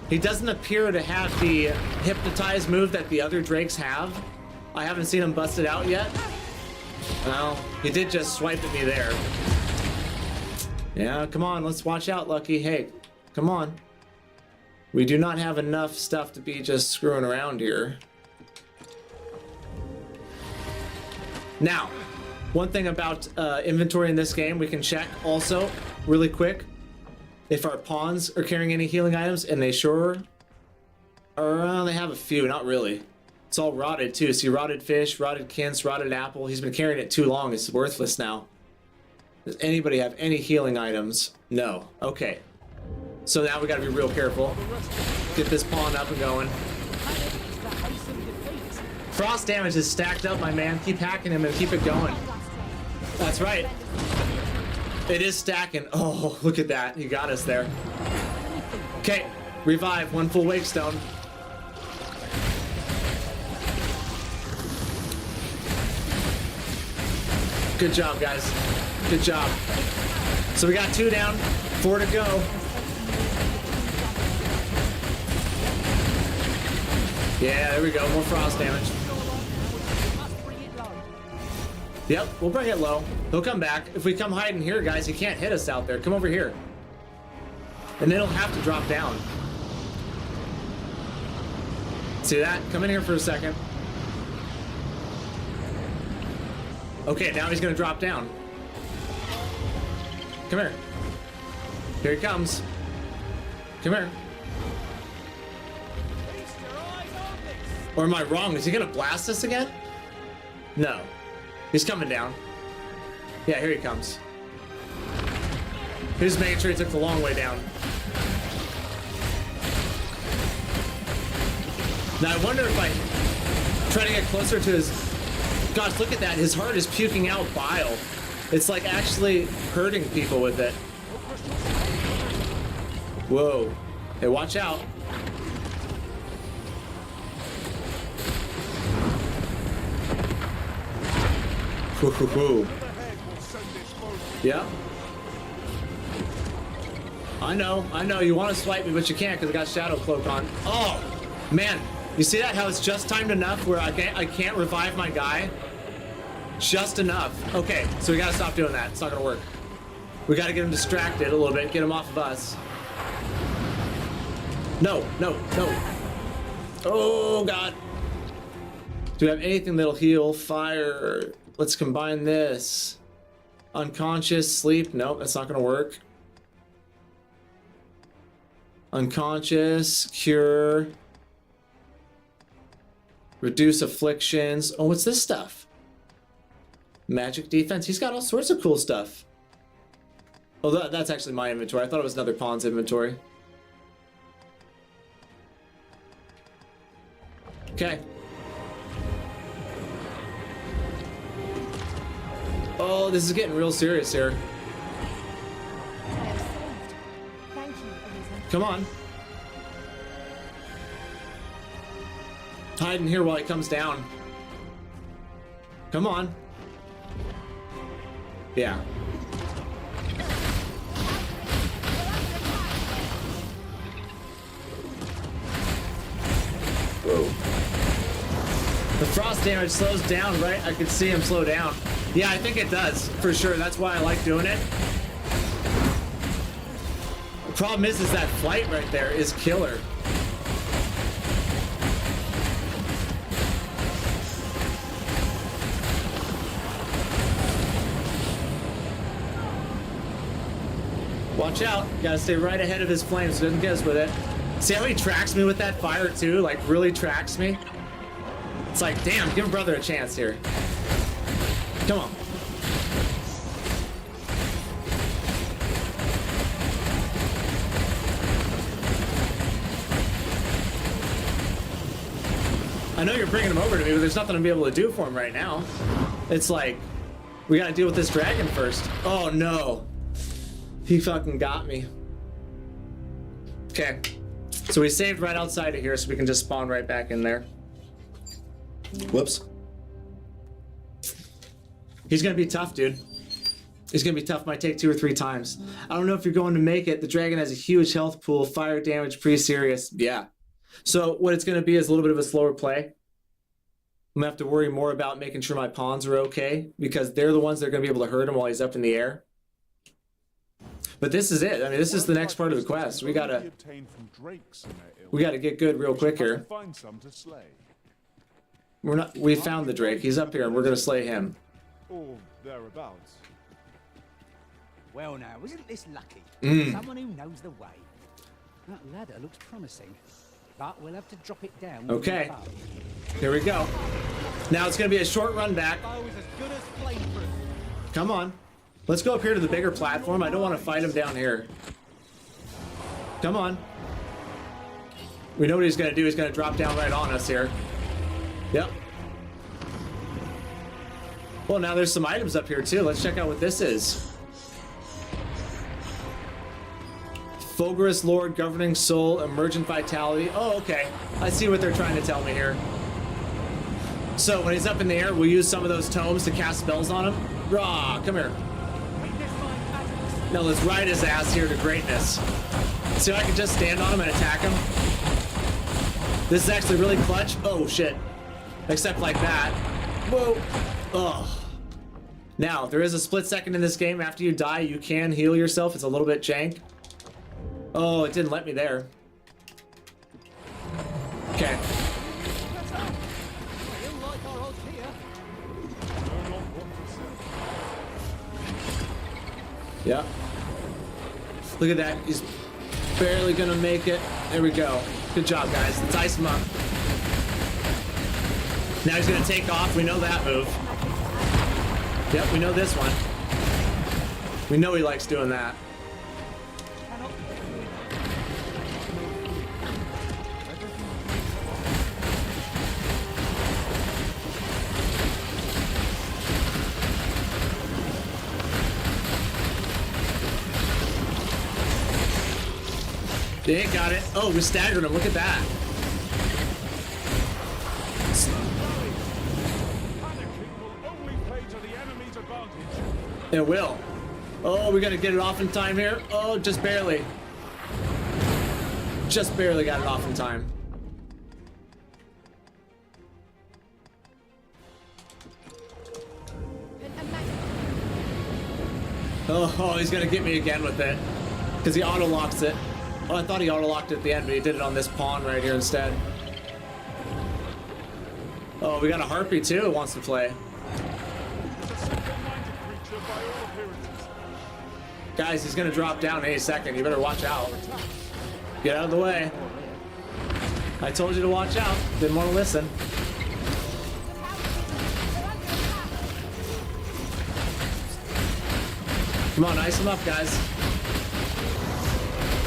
He doesn't appear to have the hypnotize move that the other drakes have. I haven't seen him bust it out yet. Well, he did just swipe at me there. Yeah, come on, let's watch out, Lucky. Hey, come on. We do not have enough stuff to be just screwing around here. Now, one thing about inventory in this game, we can check also really quick if our pawns are carrying any healing items, and they sure are. They have a few, not really. It's all rotted too. See, rotted fish, rotted quince, rotted apple. He's been carrying it too long. It's worthless now. Does anybody have any healing items? No. Okay. So now we gotta be real careful. Get this pawn up and going. Frost damage is stacked up, my man. Keep hacking him and keep it going. That's right. It is stacking. Oh, look at that. He got us there. Okay. Revive. 1 full wake stone. Good job, guys. Good job. So we got 2 down, 4 to go. Yeah, there we go. More frost damage. Yep, we'll bring it low. He'll come back. If we come hiding here, guys, he can't hit us out there. Come over here. And then he'll have to drop down. See that? Come in here for a second. Okay, now he's gonna drop down. Come here. Here he comes. Come here. Or am I wrong? Is he gonna blast us again? No. He's coming down. Yeah, here he comes. He's making sure he took the long way down. Now I wonder if I try to get closer to his... Gosh, look at that. His heart is puking out bile. It's like actually hurting people with it. Whoa. Hey, watch out. Woo. Yeah. I know. You want to swipe me, but you can't because I got Shadow Cloak on. Oh, man. You see that? How it's just timed enough where I can't revive my guy? Just enough. Okay, so we gotta stop doing that. It's not gonna work. We gotta get him distracted a little bit, get him off of us. No. Oh, God. Do we have anything that'll heal? Fire. Let's combine this. Unconscious, sleep. Nope, that's not gonna work. Unconscious, cure. Reduce afflictions. Oh, what's this stuff? Magic defense. He's got all sorts of cool stuff. Oh, that's actually my inventory. I thought it was another pawn's inventory. Okay. Oh, this is getting real serious here. I am saved. Thank you, Arisen. Come on. Hide in here while he comes down. Come on. Yeah. Whoa. The frost damage slows down, right? I could see him slow down. Yeah, I think it does, for sure. That's why I like doing it. The problem is that flight right there is killer. Watch out. Gotta stay right ahead of his flames so he doesn't get us with it. See how he tracks me with that fire too? Like, really tracks me? It's like, damn, give a brother a chance here. Come on. I know you're bringing him over to me, but there's nothing to be able to do for him right now. It's like, we gotta deal with this dragon first. Oh no. He fucking got me. Okay. So we saved right outside of here so we can just spawn right back in there. Whoops. He's gonna be tough, dude. He's gonna be tough. Might take 2 or 3 times. I don't know if you're going to make it. The dragon has a huge health pool. Fire damage, pretty serious. Yeah. So what it's gonna be is a little bit of a slower play. I'm gonna have to worry more about making sure my pawns are okay because they're the ones that are gonna be able to hurt him while he's up in the air. But this is it. I mean, this is the next part of the quest. We gotta get good real quick here. We found the Drake. He's up here, and we're gonna slay him. Or thereabouts. Well, now, isn't this lucky? Someone who knows the way. That ladder looks promising, but we'll have to drop it down. Okay. Here we go. Now it's gonna be a short run back. Come on. Let's go up here to the bigger platform. I don't want to fight him down here. Come on. We know what he's going to do. He's going to drop down right on us here. Yep. Well, now there's some items up here too. Let's check out what this is. Fulgurous Lord, Governing Soul, Emergent Vitality. Oh, okay. I see what they're trying to tell me here. So when he's up in the air, we'll use some of those tomes to cast spells on him. Rah, come here. Now let's ride his ass here to greatness. See if I can just stand on him and attack him. This is actually really clutch. Oh shit. Except like that. Whoa. Oh. Now, there is a split second in this game. After you die, you can heal yourself. It's a little bit jank. Oh, it didn't let me there. Okay. Yeah. Look at that. He's barely gonna make it. There we go. Good job, guys. Let's ice him up. Now he's gonna take off. We know that move. Yep, we know this one. We know he likes doing that. They ain't got it. Oh, we staggered him. Look at that. It will. Oh, we gotta get it off in time here. Oh, just barely. Just barely got it off in time. Oh, he's gonna get me again with it. Because he auto-locks it. Oh, I thought he auto-locked it at the end, but he did it on this pawn right here instead. Oh, we got a harpy too who wants to play. Guys, he's gonna drop down any second. You better watch out. Get out of the way. I told you to watch out. Didn't want to listen. Come on, ice him up, guys.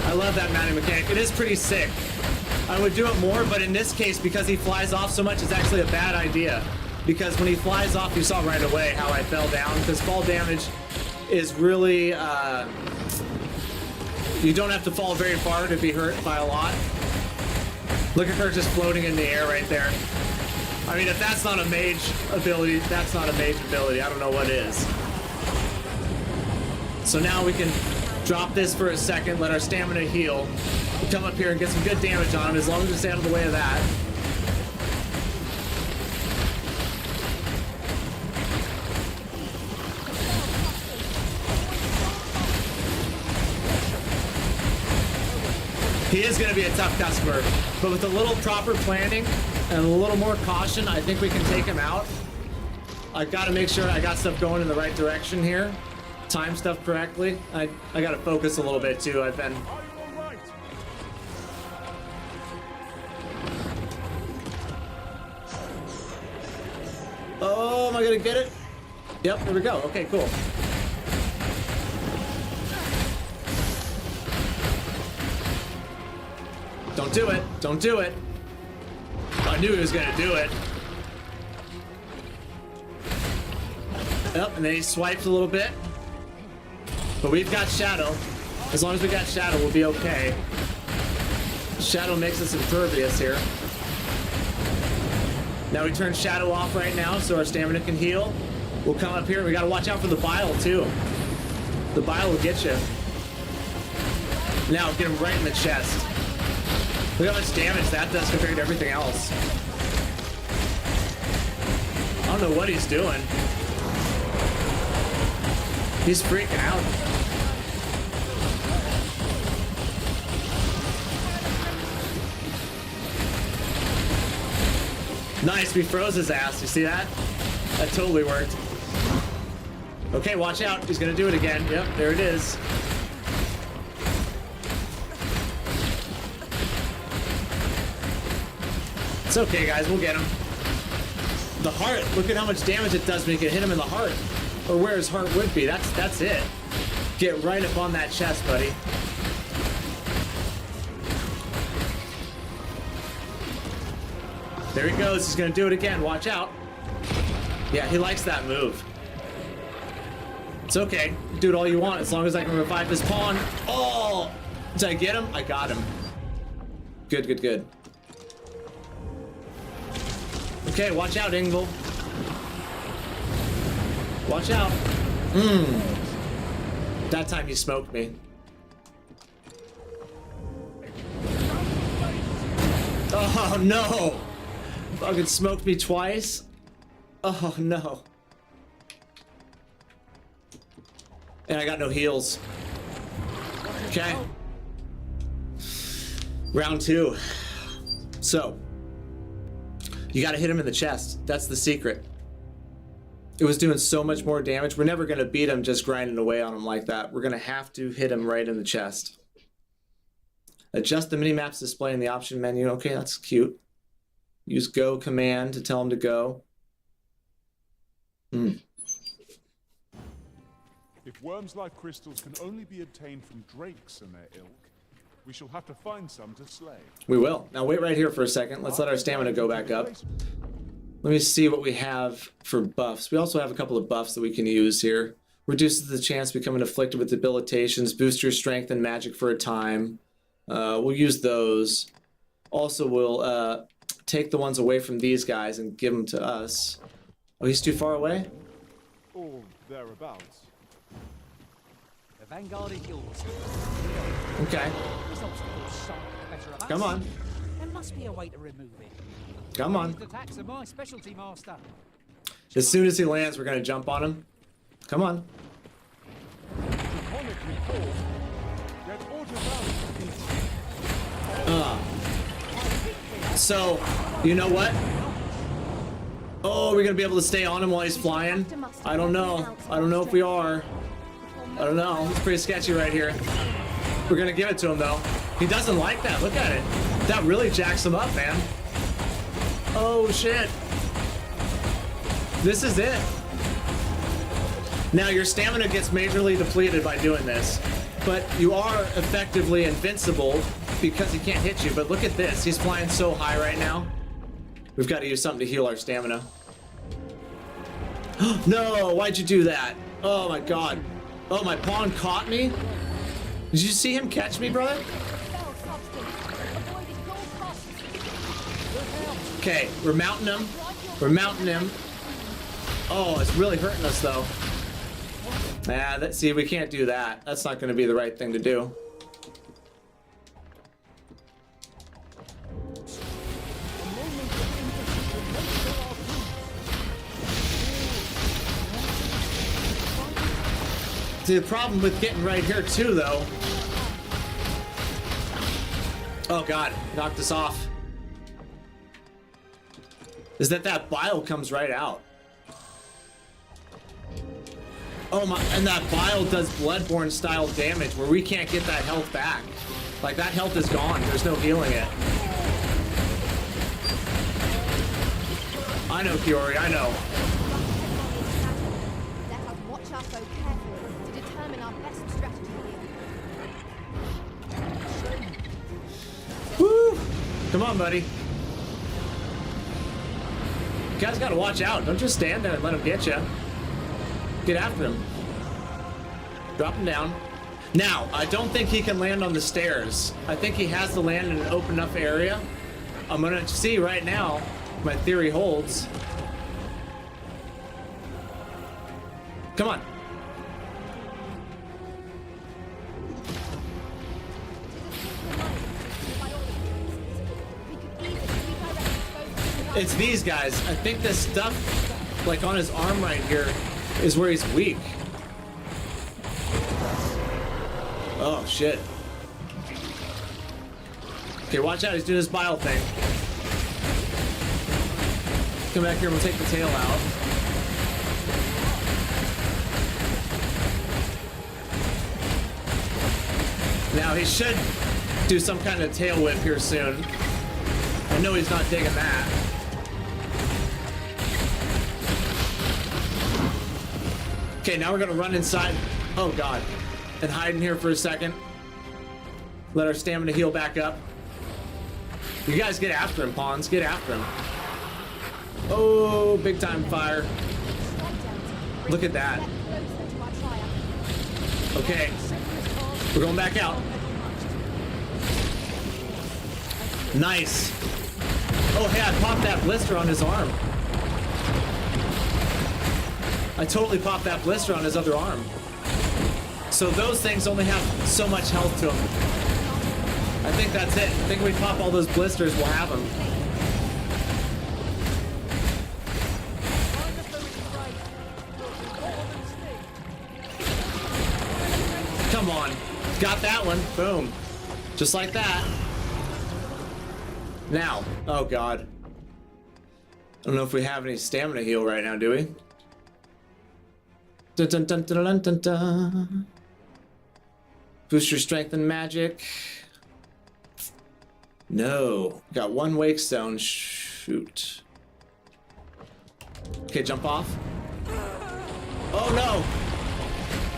I love that mounting mechanic. It is pretty sick. I would do it more, but in this case, because he flies off so much, it's actually a bad idea. Because when he flies off, you saw right away how I fell down, because fall damage is really, you don't have to fall very far to be hurt by a lot. Look at her just floating in the air right there. I mean, if that's not a mage ability, that's not a mage ability. I don't know what is. So now we can drop this for a second, let our stamina heal. We'll come up here and get some good damage on him, as long as we stay out of the way of that. He is going to be a tough customer, but with a little proper planning and a little more caution, I think we can take him out. I've got to make sure I got stuff going in the right direction here. Time stuff correctly. I got to focus a little bit too. I've been... Oh, am I going to get it? Yep, there we go. Okay, cool. Don't do it. Don't do it. I knew he was going to do it. Yep, and then he swipes a little bit. But we've got Shadow. As long as we got Shadow, we'll be okay. Shadow makes us impervious here. Now we turn Shadow off right now so our stamina can heal. We'll come up here. We got to watch out for the bile too. The bile will get you. Now get him right in the chest. Look how much damage that does compared to everything else. I don't know what he's doing. He's freaking out. Nice, we froze his ass. You see that? That totally worked. Okay, watch out. He's gonna do it again. Yep, there it is. It's okay, guys. We'll get him. The heart. Look at how much damage it does when you can hit him in the heart. Or where his heart would be. That's it. Get right up on that chest, buddy. There he goes. He's going to do it again. Watch out. Yeah, he likes that move. It's okay. Do it all you want as long as I can revive this pawn. Oh! Did I get him? I got him. Good, good, good. Okay, watch out, Ingval. Watch out. That time you smoked me. Oh, no. Fucking smoked me twice. Oh, no. And I got no heals. Okay. Round 2. So, you gotta hit him in the chest. That's the secret. It was doing so much more damage. We're never gonna beat him just grinding away on him like that. We're gonna have to hit him right in the chest. Adjust the minimap's display in the option menu. Okay, that's cute. Use go command to tell him to go. If worms like crystals can only be obtained from drakes and their ilk, we shall have to find some to slay. We will. Now wait right here for a second. Let's let our stamina go back up. Let me see what we have for buffs. We also have a couple of buffs that we can use here. Reduces the chance of becoming afflicted with debilitations. Boost your strength and magic for a time. We'll use those. Also, we'll take the ones away from these guys and give them to us. Oh, he's too far away? Or thereabouts. The vanguard is yours. Okay. Come on. There must be a way to remove it. Come on. These attacks are my specialty, master. As soon as he lands, we're gonna jump on him. Come on. So, you know what? Oh, we're gonna be able to stay on him while he's flying? I don't know. I don't know if we are. I don't know. It's pretty sketchy right here. We're gonna give it to him though. He doesn't like that. Look at it. That really jacks him up, man. Oh shit. This is it. Now your stamina gets majorly depleted by doing this, but you are effectively invincible because he can't hit you, but look at this. He's flying so high right now. We've got to use something to heal our stamina. No, why'd you do that? Oh my god. Oh, my pawn caught me? Did you see him catch me, brother? Okay, we're mounting him. We're mounting him. Oh, it's really hurting us though. Nah, see, we can't do that. That's not going to be the right thing to do. See, the problem with getting right here too, though. Oh god, knocked us off. Is that bile comes right out. Oh my, and that bile does Bloodborne style damage where we can't get that health back. Like, that health is gone. There's no healing it. I know, Kiori, I know. Let us watch our foe carefully to determine our best strategy here. Woo! Come on, buddy. You guys gotta watch out. Don't just stand there and let him get you. Get after him. Drop him down. Now, I don't think he can land on the stairs. I think he has to land in an open enough area. I'm gonna see right now. My theory holds. Come on. It's these guys. I think this stuff, like on his arm right here, is where he's weak. Oh, shit. Okay, watch out. He's doing his bile thing. Come back here and we'll take the tail out. Now, he should do some kind of tail whip here soon. I know he's not digging that. Okay, now we're gonna run inside. Oh god. And hide in here for a second. Let our stamina heal back up. You guys get after him, pawns. Get after him. Oh, big time fire. Look at that. Okay. We're going back out. Nice. Oh, hey, I popped that blister on his arm. I totally popped that blister on his other arm. So those things only have so much health to them. I think that's it. I think we pop all those blisters, we'll have them. Come on. Got that one. Boom. Just like that. Now. Oh, God. I don't know if we have any stamina heal right now, do we? Dun, dun, dun, dun, dun, dun, dun. Boost your strength and magic. No. Got one wake stone. Shoot. Okay, jump off. Oh no!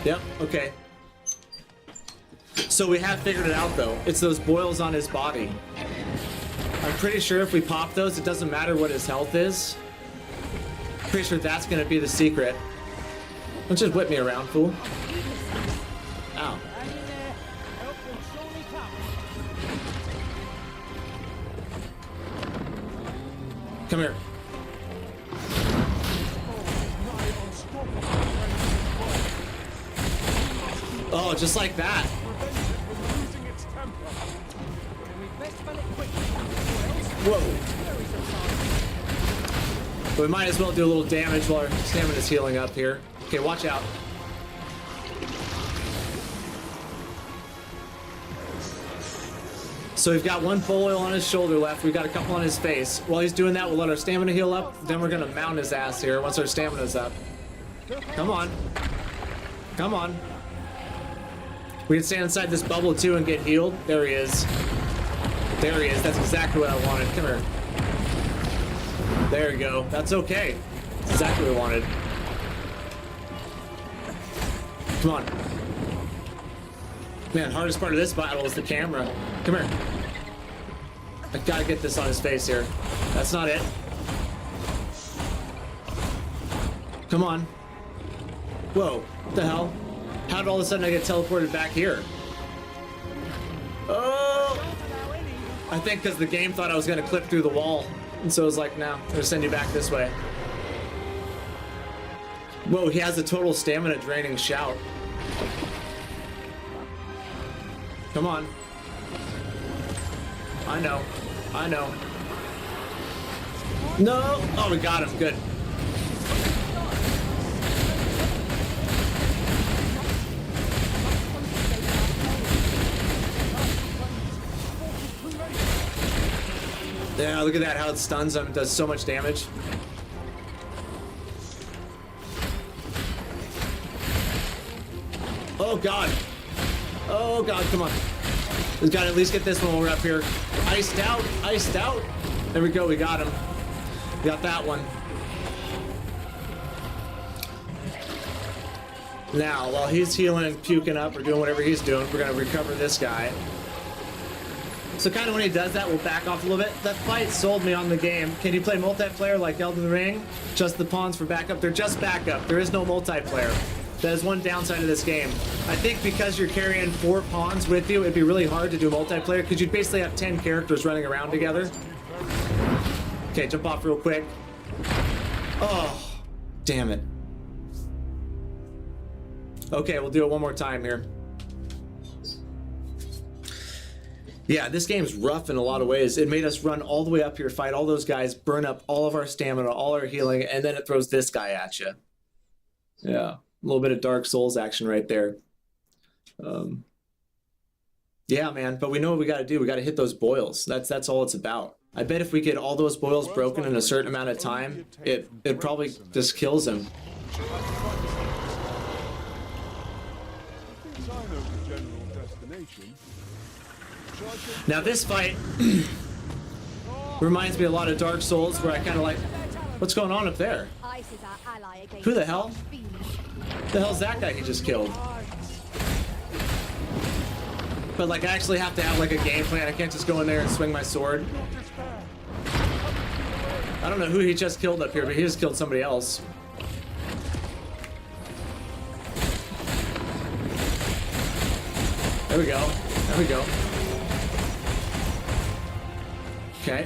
Yep, okay. So we have figured it out though. It's those boils on his body. I'm pretty sure if we pop those, it doesn't matter what his health is. Pretty sure that's gonna be the secret. Don't just whip me around, fool. Ow. Come here. Oh, just like that. Whoa. But we might as well do a little damage while our stamina's healing up here. Okay, watch out. So we've got one boil on his shoulder left. We've got a couple on his face. While he's doing that, we'll let our stamina heal up. Then we're gonna mount his ass here once our stamina's up. Come on. Come on. We can stand inside this bubble too and get healed. There he is. There he is. That's exactly what I wanted. Come here. There you go. That's okay. That's exactly what I wanted. Come on. Man, hardest part of this battle is the camera. Come here. I gotta get this on his face here. That's not it. Come on. Whoa, what the hell? How did all of a sudden I get teleported back here? Oh! I think because the game thought I was gonna clip through the wall. And so it was like, no, I'm gonna send you back this way. Whoa, he has a total stamina draining shout. Come on. I know. I know. No! Oh, we got him. Good. Yeah, look at that, how it stuns him. It does so much damage. Oh, God. Oh, God, come on. We've got to at least get this one while we're up here. Iced out, iced out. There we go, we got him. We got that one. Now, while he's healing and puking up or doing whatever he's doing, we're going to recover this guy. So kind of when he does that, we'll back off a little bit. That fight sold me on the game. Can you play multiplayer like Elden Ring? Just the pawns for backup? They're just backup. There is no multiplayer. That is one downside of this game. I think because you're carrying 4 pawns with you, it'd be really hard to do multiplayer because you'd basically have 10 characters running around together. Okay, jump off real quick. Oh, damn it. Okay, we'll do it one more time here. Yeah, this game's rough in a lot of ways. It made us run all the way up here, fight all those guys, burn up all of our stamina, all our healing, and then it throws this guy at you. Yeah, a little bit of Dark Souls action right there. Yeah, man, but we know what we got to do. We got to hit those boils. That's all it's about. I bet if we get all those boils broken in a certain amount of time, it probably just kills him. Now this fight reminds me a lot of Dark Souls, where I kind of like, what's going on up there? Who the hell? The hell's that guy he just killed? But like, I actually have to have like a game plan. I can't just go in there and swing my sword. I don't know who he just killed up here, but he just killed somebody else. There we go. There we go. Okay.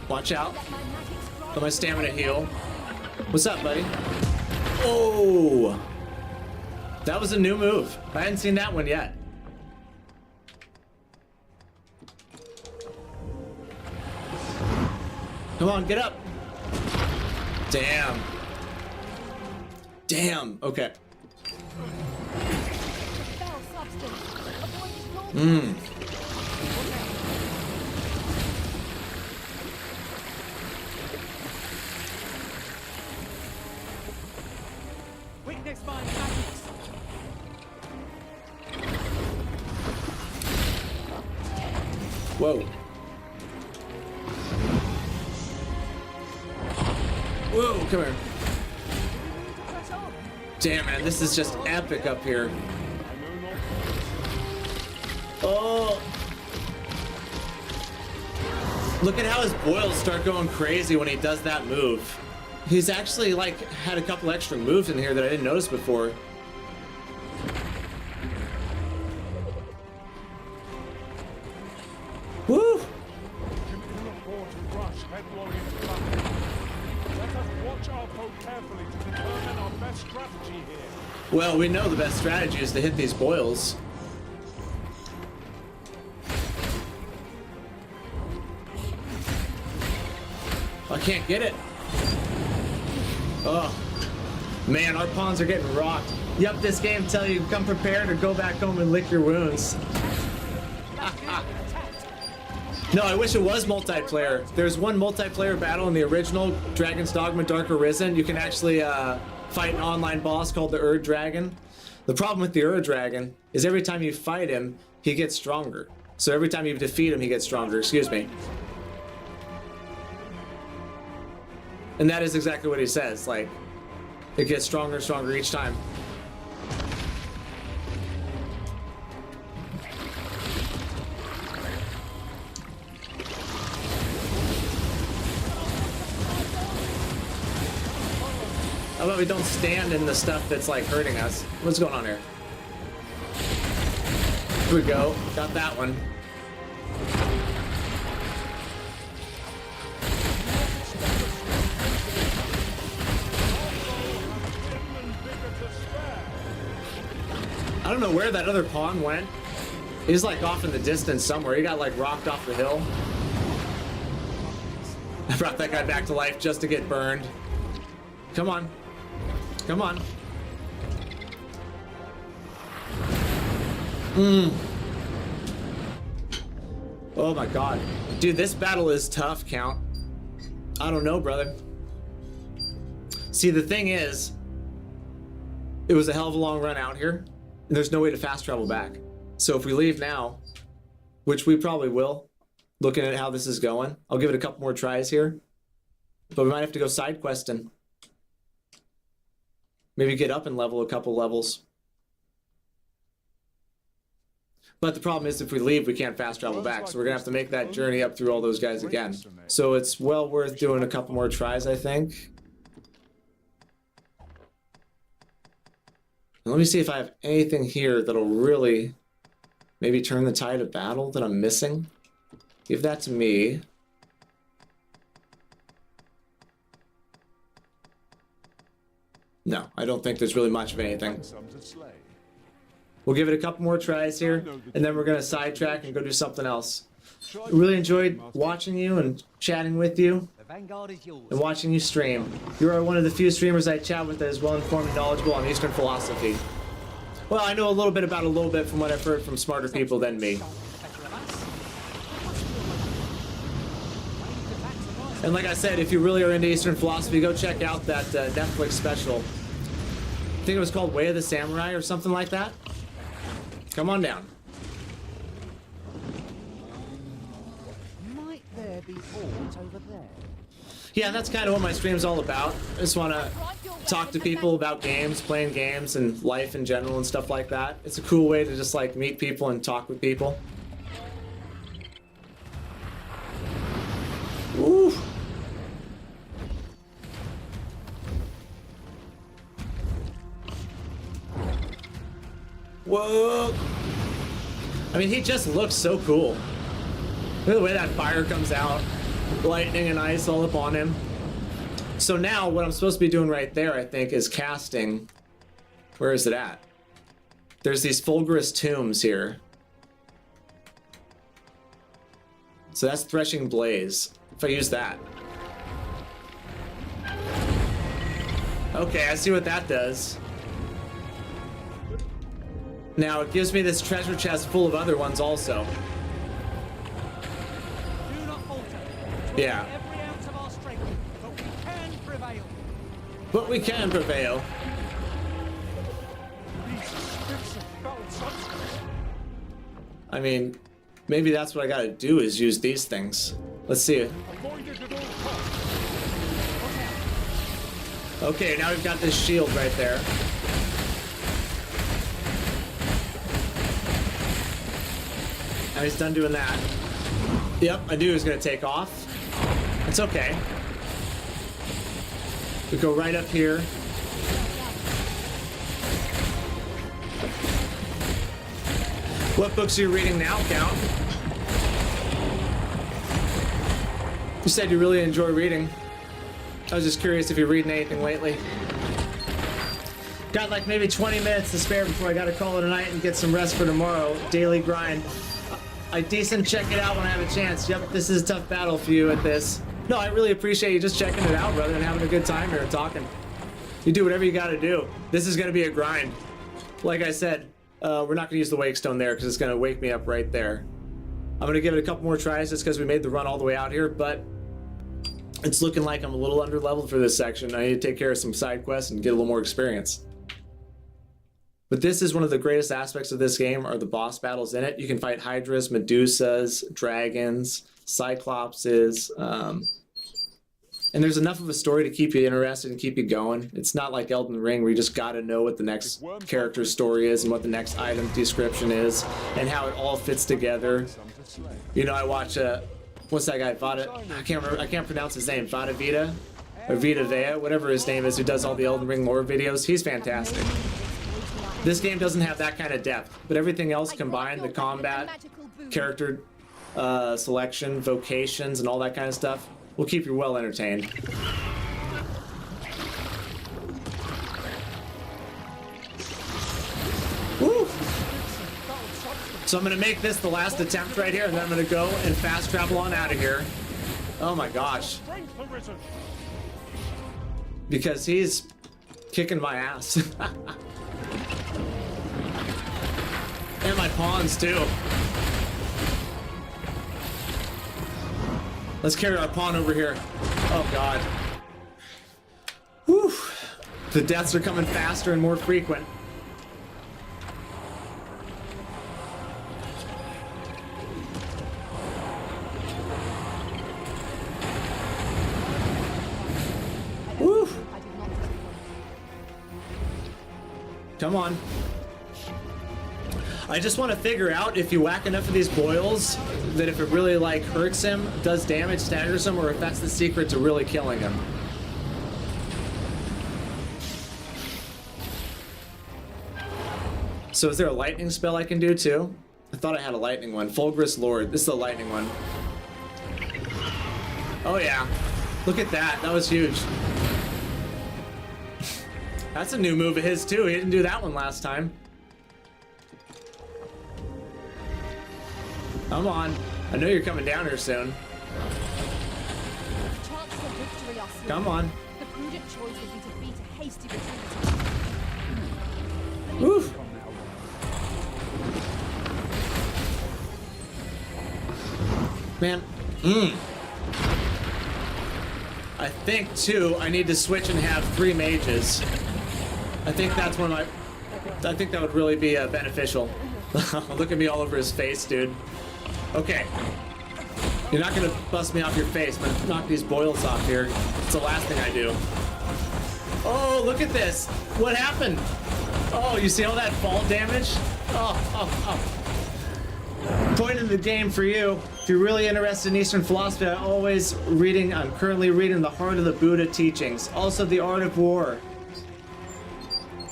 Watch out. Let my stamina heal. What's up, buddy? Oh! That was a new move. I hadn't seen that one yet. Come on, get up. Damn. Damn. Okay. Weakness find madness. Whoa. Whoa, come here. Damn, man, this is just epic up here. Oh. Look at how his boils start going crazy when he does that move. He's actually like had a couple extra moves in here that I didn't notice before. Woo! Well, we know the best strategy is to hit these boils. I can't get it. Oh, man, our pawns are getting rocked. Yep, this game tells you come prepared or go back home and lick your wounds. No, I wish it was multiplayer. There's one multiplayer battle in the original Dragons Dogma Dark Arisen. You can actually fight an online boss called the Ur Dragon. The problem with the Ur Dragon is every time you fight him, he gets stronger. So every time you defeat him, he gets stronger. Excuse me. And that is exactly what he says. Like, it gets stronger and stronger each time. about we don't stand in the stuff that's like hurting us? What's going on here? Here we go. Got that one. I don't know where that other pawn went. He's like off in the distance somewhere. He got like rocked off the hill. I brought that guy back to life just to get burned. Come on. Come on. Oh my god. Dude, this battle is tough, Count. I don't know, brother. See, the thing is, it was a hell of a long run out here, and there's no way to fast travel back. So if we leave now, which we probably will, looking at how this is going, I'll give it a couple more tries here. But we might have to go side questing. Maybe get up and level a couple levels. But the problem is if we leave, we can't fast travel back. So we're going to have to make that journey up through all those guys again. So it's well worth doing a couple more tries, I think. And let me see if I have anything here that'll really maybe turn the tide of battle that I'm missing. Give that to me. No, I don't think there's really much of anything. We'll give it a couple more tries here, and then we're going to sidetrack and go do something else. I really enjoyed watching you and chatting with you and watching you stream. You are one of the few streamers I chat with that is well-informed and knowledgeable on Eastern philosophy. Well, I know a little bit about a little bit from what I've heard from smarter people than me. And like I said, if you really are into Eastern philosophy, go check out that Netflix special. I think it was called Way of the Samurai or something like that. Come on down. Might there be aught over there? Yeah, that's kind of what my stream's all about. I just want to talk to people about games, playing games, and life in general and stuff like that. It's a cool way to just like meet people and talk with people. Ooh. Whoa. I mean, he just looks so cool. Look at the way that fire comes out. Lightning and ice all up on him. So now what I'm supposed to be doing right there, I think, is casting. Where is it at? There's these fulgurous tombs here. So that's Threshing Blaze. If I use that. Okay, I see what that does. Now it gives me this treasure chest full of other ones also. Do not falter. Yeah. Every ounce of our strength, but we can prevail. But we can prevail. I mean, maybe that's what I gotta do is use these things. Let's see it. Okay, now we've got this shield right there. Now he's done doing that. Yep, I knew he was gonna take off. It's okay. We go right up here. What books are you reading now, Count? You said you really enjoy reading. I was just curious if you're reading anything lately. Got like maybe 20 minutes to spare before I gotta call it a night and get some rest for tomorrow. Daily grind. I decent check it out when I have a chance. Yep, this is a tough battle for you at this. No, I really appreciate you just checking it out, brother, and having a good time here and talking. You do whatever you gotta do. This is gonna be a grind. Like I said, we're not gonna use the wake stone there because it's gonna wake me up right there. I'm gonna give it a couple more tries just because we made the run all the way out here, but it's looking like I'm a little under leveled for this section. I need to take care of some side quests and get a little more experience. But this is one of the greatest aspects of this game are the boss battles in it. You can fight Hydras, Medusas, dragons, Cyclopses, and there's enough of a story to keep you interested and keep you going. It's not like Elden Ring where you just gotta know what the next character's story is and what the next item description is and how it all fits together. You know, I watch what's that guy? Vada? I can't remember. I can't pronounce his name. Vada Vita. or Vita Vea, whatever his name is, who does all the Elden Ring lore videos. He's fantastic. This game doesn't have that kind of depth, but everything else combined, the combat, character selection, vocations, and all that kind of stuff, will keep you well entertained. Woo! So I'm gonna make this the last attempt right here, and then I'm gonna go and fast travel on out of here. Oh my gosh. Because he's kicking my ass. And my pawns too. Let's carry our pawn over here. Oh god. Whew. The deaths are coming faster and more frequent. Woo. Come on. I just want to figure out if you whack enough of these boils that if it really like hurts him, does damage, staggers him, or if that's the secret to really killing him. So is there a lightning spell I can do too? I thought I had a lightning one. Fulgurous Lord. This is the lightning one. Oh yeah. Look at that. That was huge. That's a new move of his too. He didn't do that one last time. Come on. I know you're coming down here soon. Come on. The prudent choice would be to beat a hasty retreat. Woo. Man. I think too, I need to switch and have 3 mages. I think that's one of my... I think that would really be beneficial. Look at me all over his face, dude. Okay. You're not gonna bust me off your face, but knock these boils off here. It's the last thing I do. Oh, look at this. What happened? Oh, you see all that fall damage? Oh. Point in the game for you. If you're really interested in Eastern philosophy, I'm currently reading The Heart of the Buddha teachings. Also The Art of War.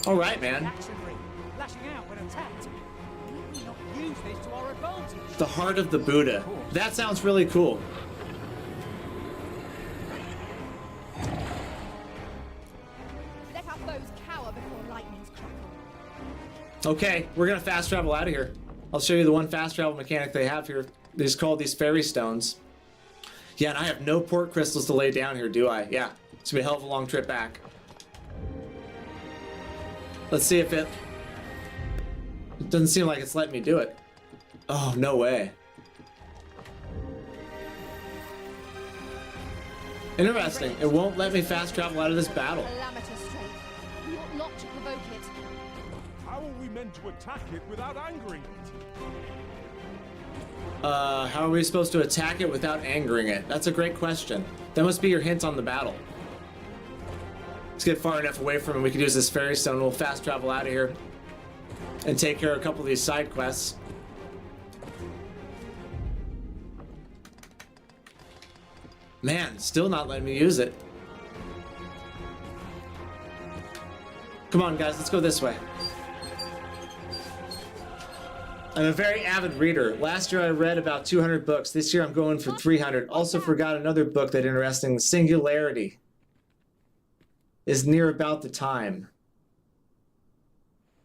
All right, man. The Heart of the Buddha. That sounds really cool. Let our foes cower before lightning's crackle. Okay, we're gonna fast travel out of here. I'll show you the one fast travel mechanic they have here. It's called these fairy stones. Yeah, and I have no port crystals to lay down here, do I? Yeah, it's gonna be a hell of a long trip back. Let's see if it doesn't seem like it's letting me do it. Oh, no way. Interesting. It won't let me fast travel out of this battle. Calamitous strength. We ought not to provoke it. How are we meant to attack it without angering it? How are we supposed to attack it without angering it? That's a great question. That must be your hint on the battle. Let's get far enough away from him. We can use this fairy stone. We'll fast travel out of here and take care of a couple of these side quests. Man, still not letting me use it. Come on, guys, let's go this way. I'm a very avid reader. Last year I read about 200 books. This year I'm going for 300. Also forgot another book that interesting. Singularity is near about the time.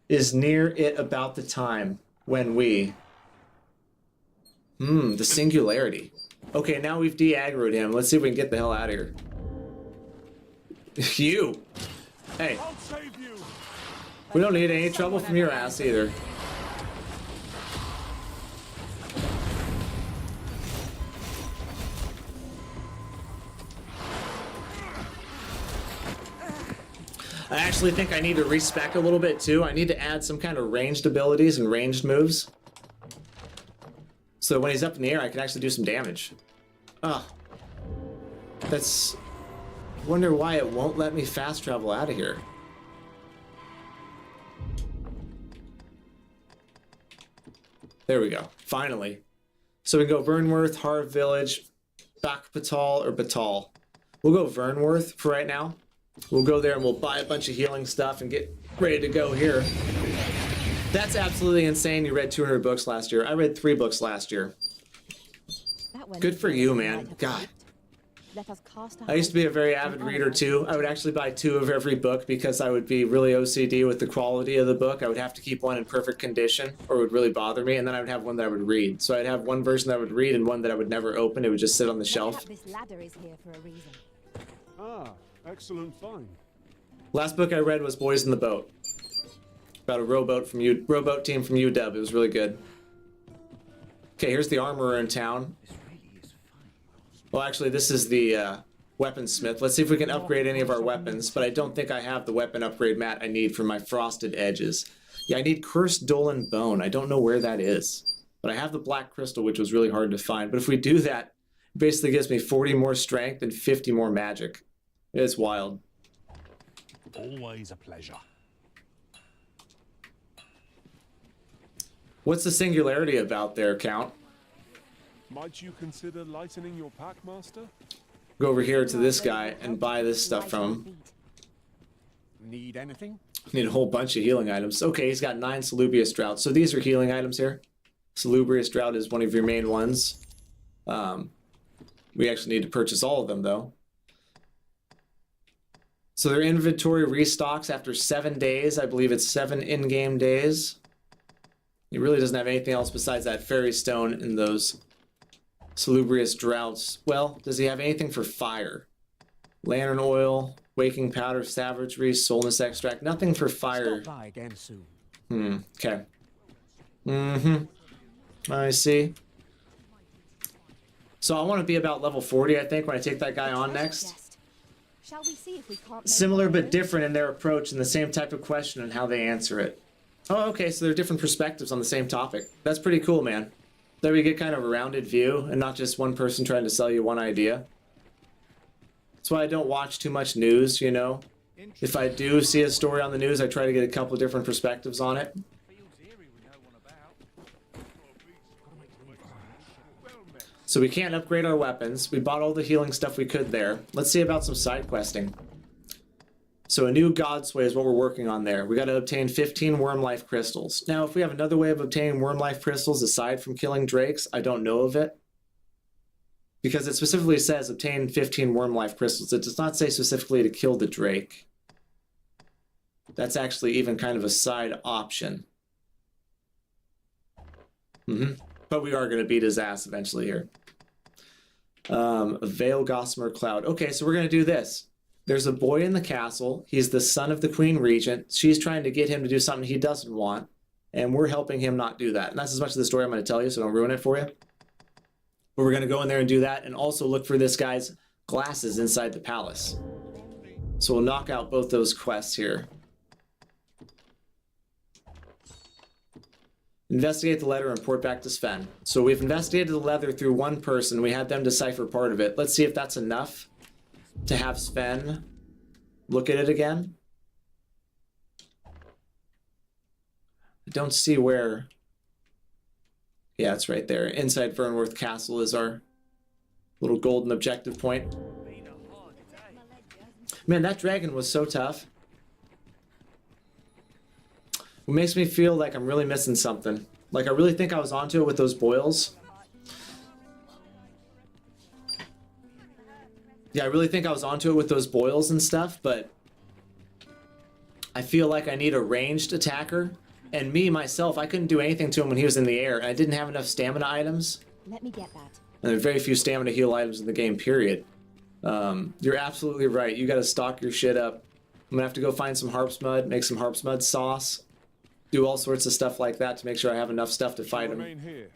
Is near it about the time when we... the singularity. Okay, now we've de-aggroed him. Let's see if we can get the hell out of here. You! Hey. I'll save you. We don't need any trouble from your ass either. I actually think I need to respec a little bit too. I need to add some kind of ranged abilities and ranged moves. So when he's up in the air, I can actually do some damage. Ah. That's... Wonder why it won't let me fast travel out of here. There we go. Finally. So we go Burnworth, Harv Village, Bakpatal or Batal. We'll go Vernworth for right now. We'll go there and we'll buy a bunch of healing stuff and get ready to go here. That's absolutely insane. You read 200 books last year. I read 3 books last year. Good for you, man. God. I used to be a very avid reader too. I would actually buy 2 of every book because I would be really OCD with the quality of the book. I would have to keep one in perfect condition or it would really bother me, and then I would have one that I would read. So I'd have one version that I would read and one that I would never open. It would just sit on the shelf. This ladder is here for a reason. Ah, excellent find. Last book I read was Boys in the Boat. About a rowboat team from UW. It was really good. Okay, here's the armorer in town. Well, actually, this is the weaponsmith. Let's see if we can upgrade any of our weapons, but I don't think I have the weapon upgrade mat I need for my frosted edges. Yeah, I need Cursed Dolan Bone. I don't know where that is, but I have the Black Crystal, which was really hard to find. But if we do that, it basically gives me 40 more strength and 50 more magic. It's wild. Always a pleasure. What's the singularity about there, Count? Might you consider lightening your pack, Master? Go over here to this guy and buy this stuff from him. Need anything? Need a whole bunch of healing items. Okay, he's got 9 Salubrious Droughts. So these are healing items here. Salubrious Drought is one of your main ones. We actually need to purchase all of them, though. So their inventory restocks after 7 days. I believe it's 7 in-game days. He really doesn't have anything else besides that fairy stone and those Salubrious Droughts. Well, does he have anything for fire? Lantern oil, waking powder, savagery, soulness extract. Nothing for fire. Stop by again soon. Okay. I see. So I want to be about level 40, I think, when I take that guy on next. Shall we see if we can't Similar but different in their approach and the same type of question and how they answer it. Oh, okay, so there are different perspectives on the same topic. That's pretty cool, man. That we get kind of a rounded view and not just one person trying to sell you one idea. That's why I don't watch too much news, you know. If I do see a story on the news, I try to get a couple different perspectives on it. So we can't upgrade our weapons. We bought all the healing stuff we could there. Let's see about some side questing. So a new Godsway is what we're working on there. We got to obtain 15 worm life crystals. Now, if we have another way of obtaining worm life crystals aside from killing drakes, I don't know of it. Because it specifically says obtain 15 worm life crystals. It does not say specifically to kill the drake. That's actually even kind of a side option. But we are going to beat his ass eventually here. Veil Gossamer Cloud. Okay, so we're going to do this. There's a boy in the castle. He's the son of the Queen Regent. She's trying to get him to do something he doesn't want. And we're helping him not do that. And that's as much of the story I'm going to tell you, so don't ruin it for you. But we're going to go in there and do that and also look for this guy's glasses inside the palace. So we'll knock out both those quests here. Investigate the letter and report back to Sven. So we've investigated the letter through one person. We had them decipher part of it. Let's see if that's enough to have Sven look at it again. I don't see where. Yeah, it's right there. Inside Vernworth Castle is our little golden objective point. Man, that dragon was so tough. It makes me feel like I'm really missing something. Like I really think I was onto it with those boils. Yeah, I really think I was onto it with those boils and stuff, but I feel like I need a ranged attacker. And me, myself, I couldn't do anything to him when he was in the air, and I didn't have enough stamina items. Let me get that. And there are very few stamina heal items in the game, period. You're absolutely right. You gotta stock your shit up. I'm gonna have to go find some harp's mud, make some harp's mud sauce, do all sorts of stuff like that to make sure I have enough stuff to fight him.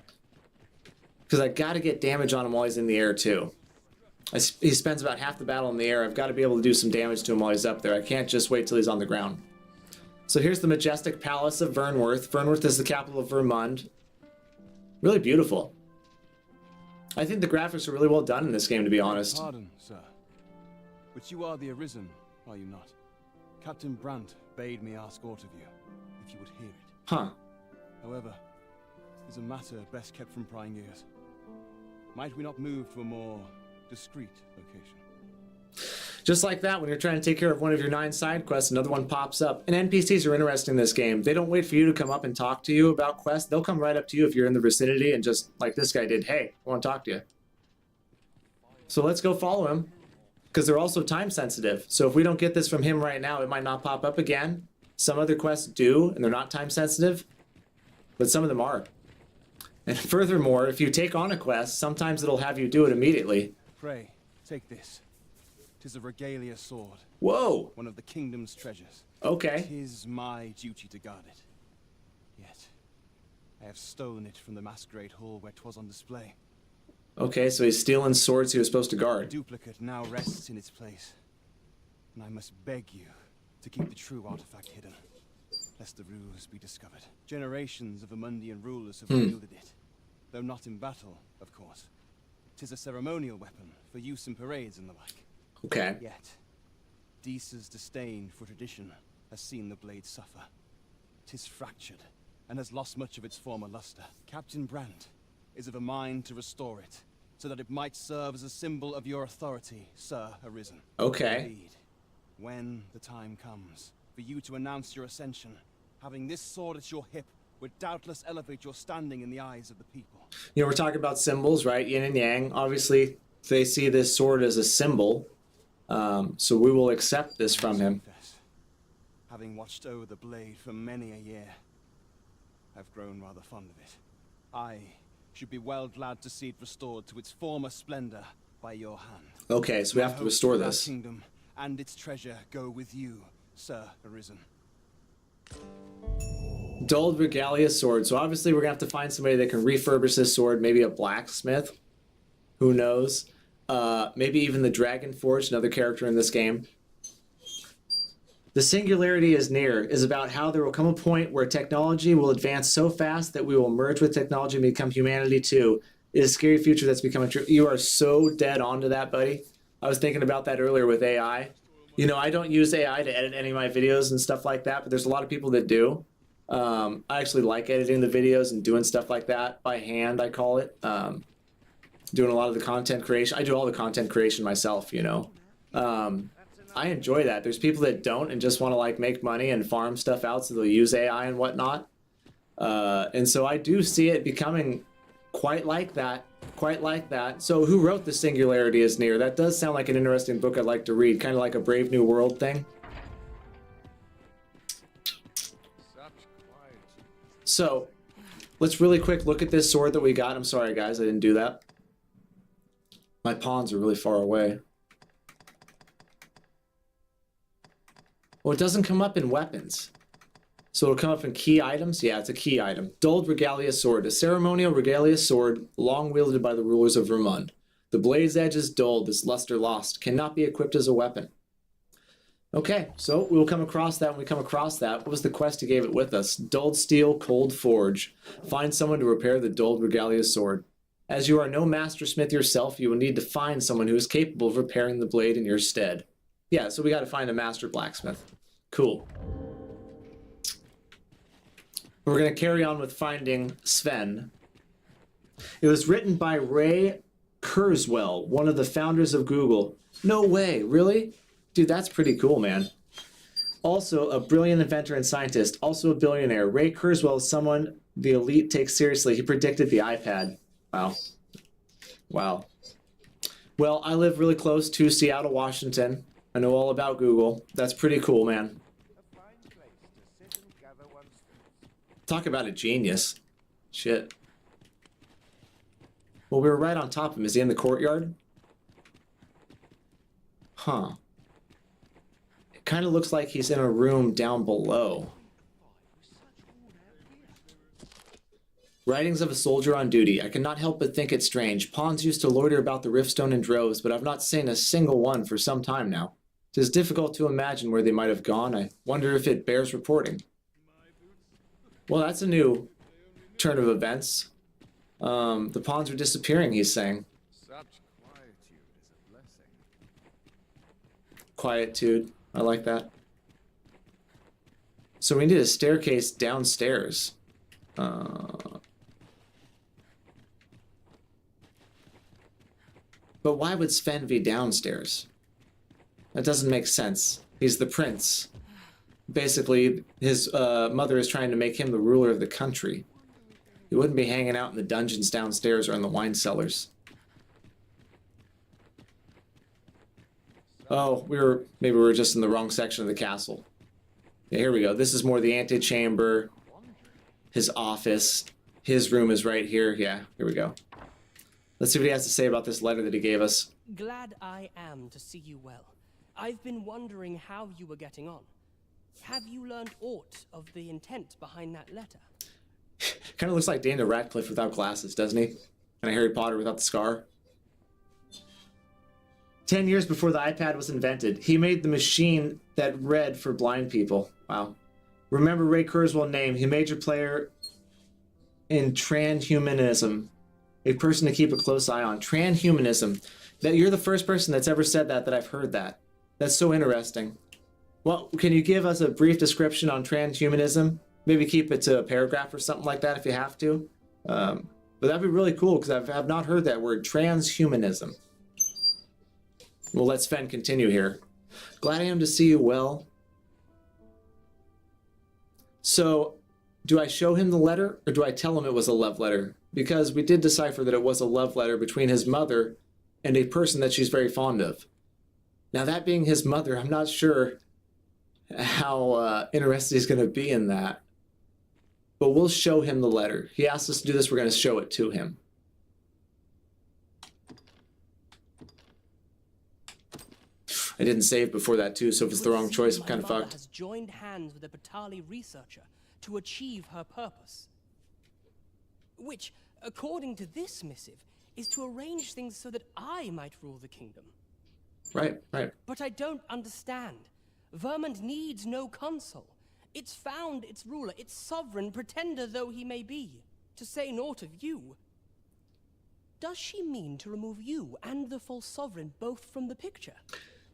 Because I gotta get damage on him while he's in the air, too. He spends about half the battle in the air. I've got to be able to do some damage to him while he's up there. I can't just wait till he's on the ground. So here's the majestic palace of Vernworth. Vernworth is the capital of Vermund. Really beautiful. I think the graphics are really well done in this game, to be honest. Pardon, sir. But you are the Arisen, are you not? Captain Brandt bade me ask aught of you, if you would hear it. Huh. However, it's a matter best kept from prying ears. Might we not move to a more discreet location? Just like that, when you're trying to take care of one of your 9 side quests, another one pops up. And NPCs are interesting in this game. They don't wait for you to come up and talk to you about quests. They'll come right up to you if you're in the vicinity and just, like this guy did, hey, I want to talk to you. So let's go follow him, because they're also time sensitive. So if we don't get this from him right now, it might not pop up again. Some other quests do, and they're not time sensitive, but some of them are. And furthermore, if you take on a quest, sometimes it'll have you do it immediately. Pray, take this. 'Tis a regalia sword. Whoa! One of the kingdom's treasures. Okay. 'Tis my duty to guard it. Yet, I have stolen it from the masquerade hall where 'twas on display. Okay, so he's stealing swords he was supposed to A guard. duplicate now rests in its place. And I must beg you to keep the true artifact hidden, lest the ruse be discovered. Generations of Amundian rulers have wielded it, though not in battle, of course. 'Tis a ceremonial weapon for use in parades and the like. Okay. Yet, Deesa's disdain for tradition has seen the blade suffer. 'Tis fractured, and has lost much of its former luster. Captain Brandt is of a mind to restore it, so that it might serve as a symbol of your authority, Sir Arisen. Okay. Indeed, when the time comes for you to announce your ascension, having this sword at your hip would doubtless elevate your standing in the eyes of the people. You know, we're talking about symbols, right? Yin and yang. Obviously, they see this sword as a symbol. So we will accept this from him. Confess, having watched over the blade for many a year, I've grown rather fond of it. I should be well glad to see it restored to its former splendor by your hand. Okay, so we have to restore My this. kingdom and its treasure go with you, Sir Arisen. Dulled Regalia sword. So obviously we're going to have to find somebody that can refurbish this sword. Maybe a blacksmith. Who knows? Maybe even the Dragon Forge, another character in this game. The singularity is near is about how there will come a point where technology will advance so fast that we will merge with technology and become humanity too. It is a scary future that's becoming true. You are so dead on to that, buddy. I was thinking about that earlier with AI. You know, I don't use AI to edit any of my videos and stuff like that, but there's a lot of people that do. I actually like editing the videos and doing stuff like that by hand, I call it. Doing a lot of the content creation. I do all the content creation myself, you know. I enjoy that. There's people that don't and just want to like make money and farm stuff out, so they'll use AI and whatnot. And so I do see it becoming quite like that. Quite like that. So who wrote The Singularity is Near? That does sound like an interesting book I'd like to read. Kind of like a Brave New World thing. So let's really quick look at this sword that we got. I'm sorry, guys. I didn't do that. My pawns are really far away. Well, it doesn't come up in weapons. So it'll come up in key items? Yeah, it's a key item. Dulled Regalia Sword. A ceremonial regalia sword long wielded by the rulers of Vermund. The blade's edge is dulled, its luster lost. Cannot be equipped as a weapon. Okay, so we'll come across that when we come across that. What was the quest he gave it with us? Dulled Steel, Cold Forge. Find someone to repair the Dulled Regalia Sword. As you are no master smith yourself, you will need to find someone who is capable of repairing the blade in your stead. Yeah, so we got to find a master blacksmith. Cool. We're going to carry on with finding Sven. It was written by Ray Kurzweil, one of the founders of Google. No way, really? Dude, that's pretty cool, man. Also, a brilliant inventor and scientist, also a billionaire. Ray Kurzweil is someone the elite takes seriously. He predicted the iPad. Wow. Wow. Well, I live really close to Seattle, Washington. I know all about Google. That's pretty cool, man. Talk about a genius. Shit. Well, we were right on top of him. Is he in the courtyard? Huh. It kind of looks like he's in a room down below. Writings of a soldier on duty. I cannot help but think it strange. Pawns used to loiter about the Riftstone in droves, but I've not seen a single one for some time now. It is difficult to imagine where they might have gone. I wonder if it bears reporting. Well, that's a new turn of events. The pawns are disappearing, he's saying. Such quietude is a blessing. Quietude. I like that. So we need a staircase downstairs. But why would Sven be downstairs? That doesn't make sense. He's the prince. Basically, his mother is trying to make him the ruler of the country. He wouldn't be hanging out in the dungeons downstairs or in the wine cellars. Oh, maybe we were just in the wrong section of the castle. Yeah, here we go. This is more the antechamber. His office. His room is right here. Yeah, here we go. Let's see what he has to say about this letter that he gave us. Glad I am to see you well. I've been wondering how you were getting on. Have you learned aught of the intent behind that letter? Kind of looks like Daniel Radcliffe without glasses, doesn't he? And Harry Potter without the scar. 10 years before the iPad was invented, he made the machine that read for blind people. Wow. Remember Ray Kurzweil's name. He made your player in transhumanism. A person to keep a close eye on. Transhumanism. That you're the first person that's ever said that I've heard that. That's so interesting. Well, can you give us a brief description on transhumanism? Maybe keep it to a paragraph or something like that if you have to. But that'd be really cool because I've not heard that word, transhumanism. Well, let Sven continue here. Glad I am to see you well. So, do I show him the letter or do I tell him it was a love letter? Because we did decipher that it was a love letter between his mother and a person that she's very fond of. Now, that being his mother, I'm not sure how interested he's going to be in that. But we'll show him the letter. He asked us to do this, we're going to show it to him. I didn't save before that too, so if it's the wrong choice, I'm kind of fucked. Has joined hands with a Patali researcher to achieve her purpose. Which, according to this missive, is to arrange things so that I might rule the kingdom. Right. But I don't understand. Vermund needs no consul. It's found its ruler, its sovereign, pretender though he may be, to say naught of you. Does she mean to remove you and the false sovereign both from the picture?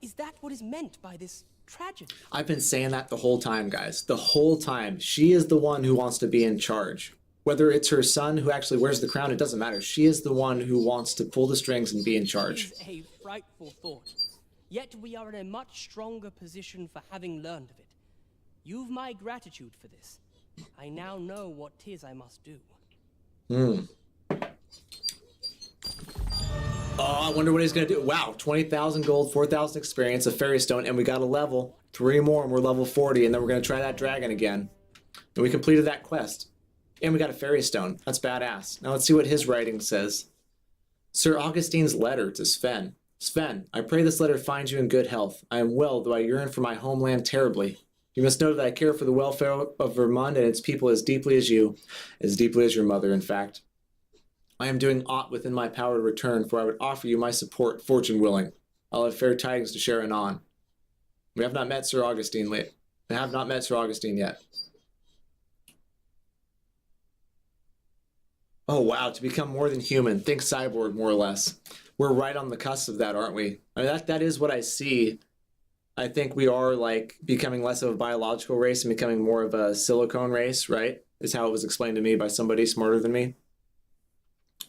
Is that what is meant by this tragedy? I've been saying that the whole time, guys. The whole time. She is the one who wants to be in charge. Whether it's her son who actually wears the crown, it doesn't matter. She is the one who wants to pull the strings and be in charge. It is a frightful thought. Yet we are in a much stronger position for having learned of it. You've my gratitude for this. I now know what 'tis I must do. Oh, I wonder what he's going to do. Wow, 20,000 gold, 4,000 experience, a fairy stone, and we got a level. 3 more, and we're level 40, and then we're going to try that dragon again. And we completed that quest. And we got a fairy stone. That's badass. Now let's see what his writing says. Sir Augustine's letter to Sven. Sven, I pray this letter finds you in good health. I am well, though I yearn for my homeland terribly. You must know that I care for the welfare of Vermund and its people as deeply as you, as deeply as your mother, in fact. I am doing aught within my power to return, for I would offer you my support, fortune willing. I'll have fair tidings to share anon. We have not met Sir Augustine yet. We have not met Sir Augustine yet. Oh wow, to become more than human. Think cyborg, more or less. We're right on the cusp of that, aren't we? I mean, that is what I see. I think we are like becoming less of a biological race and becoming more of a silicone race, right? Is how it was explained to me by somebody smarter than me.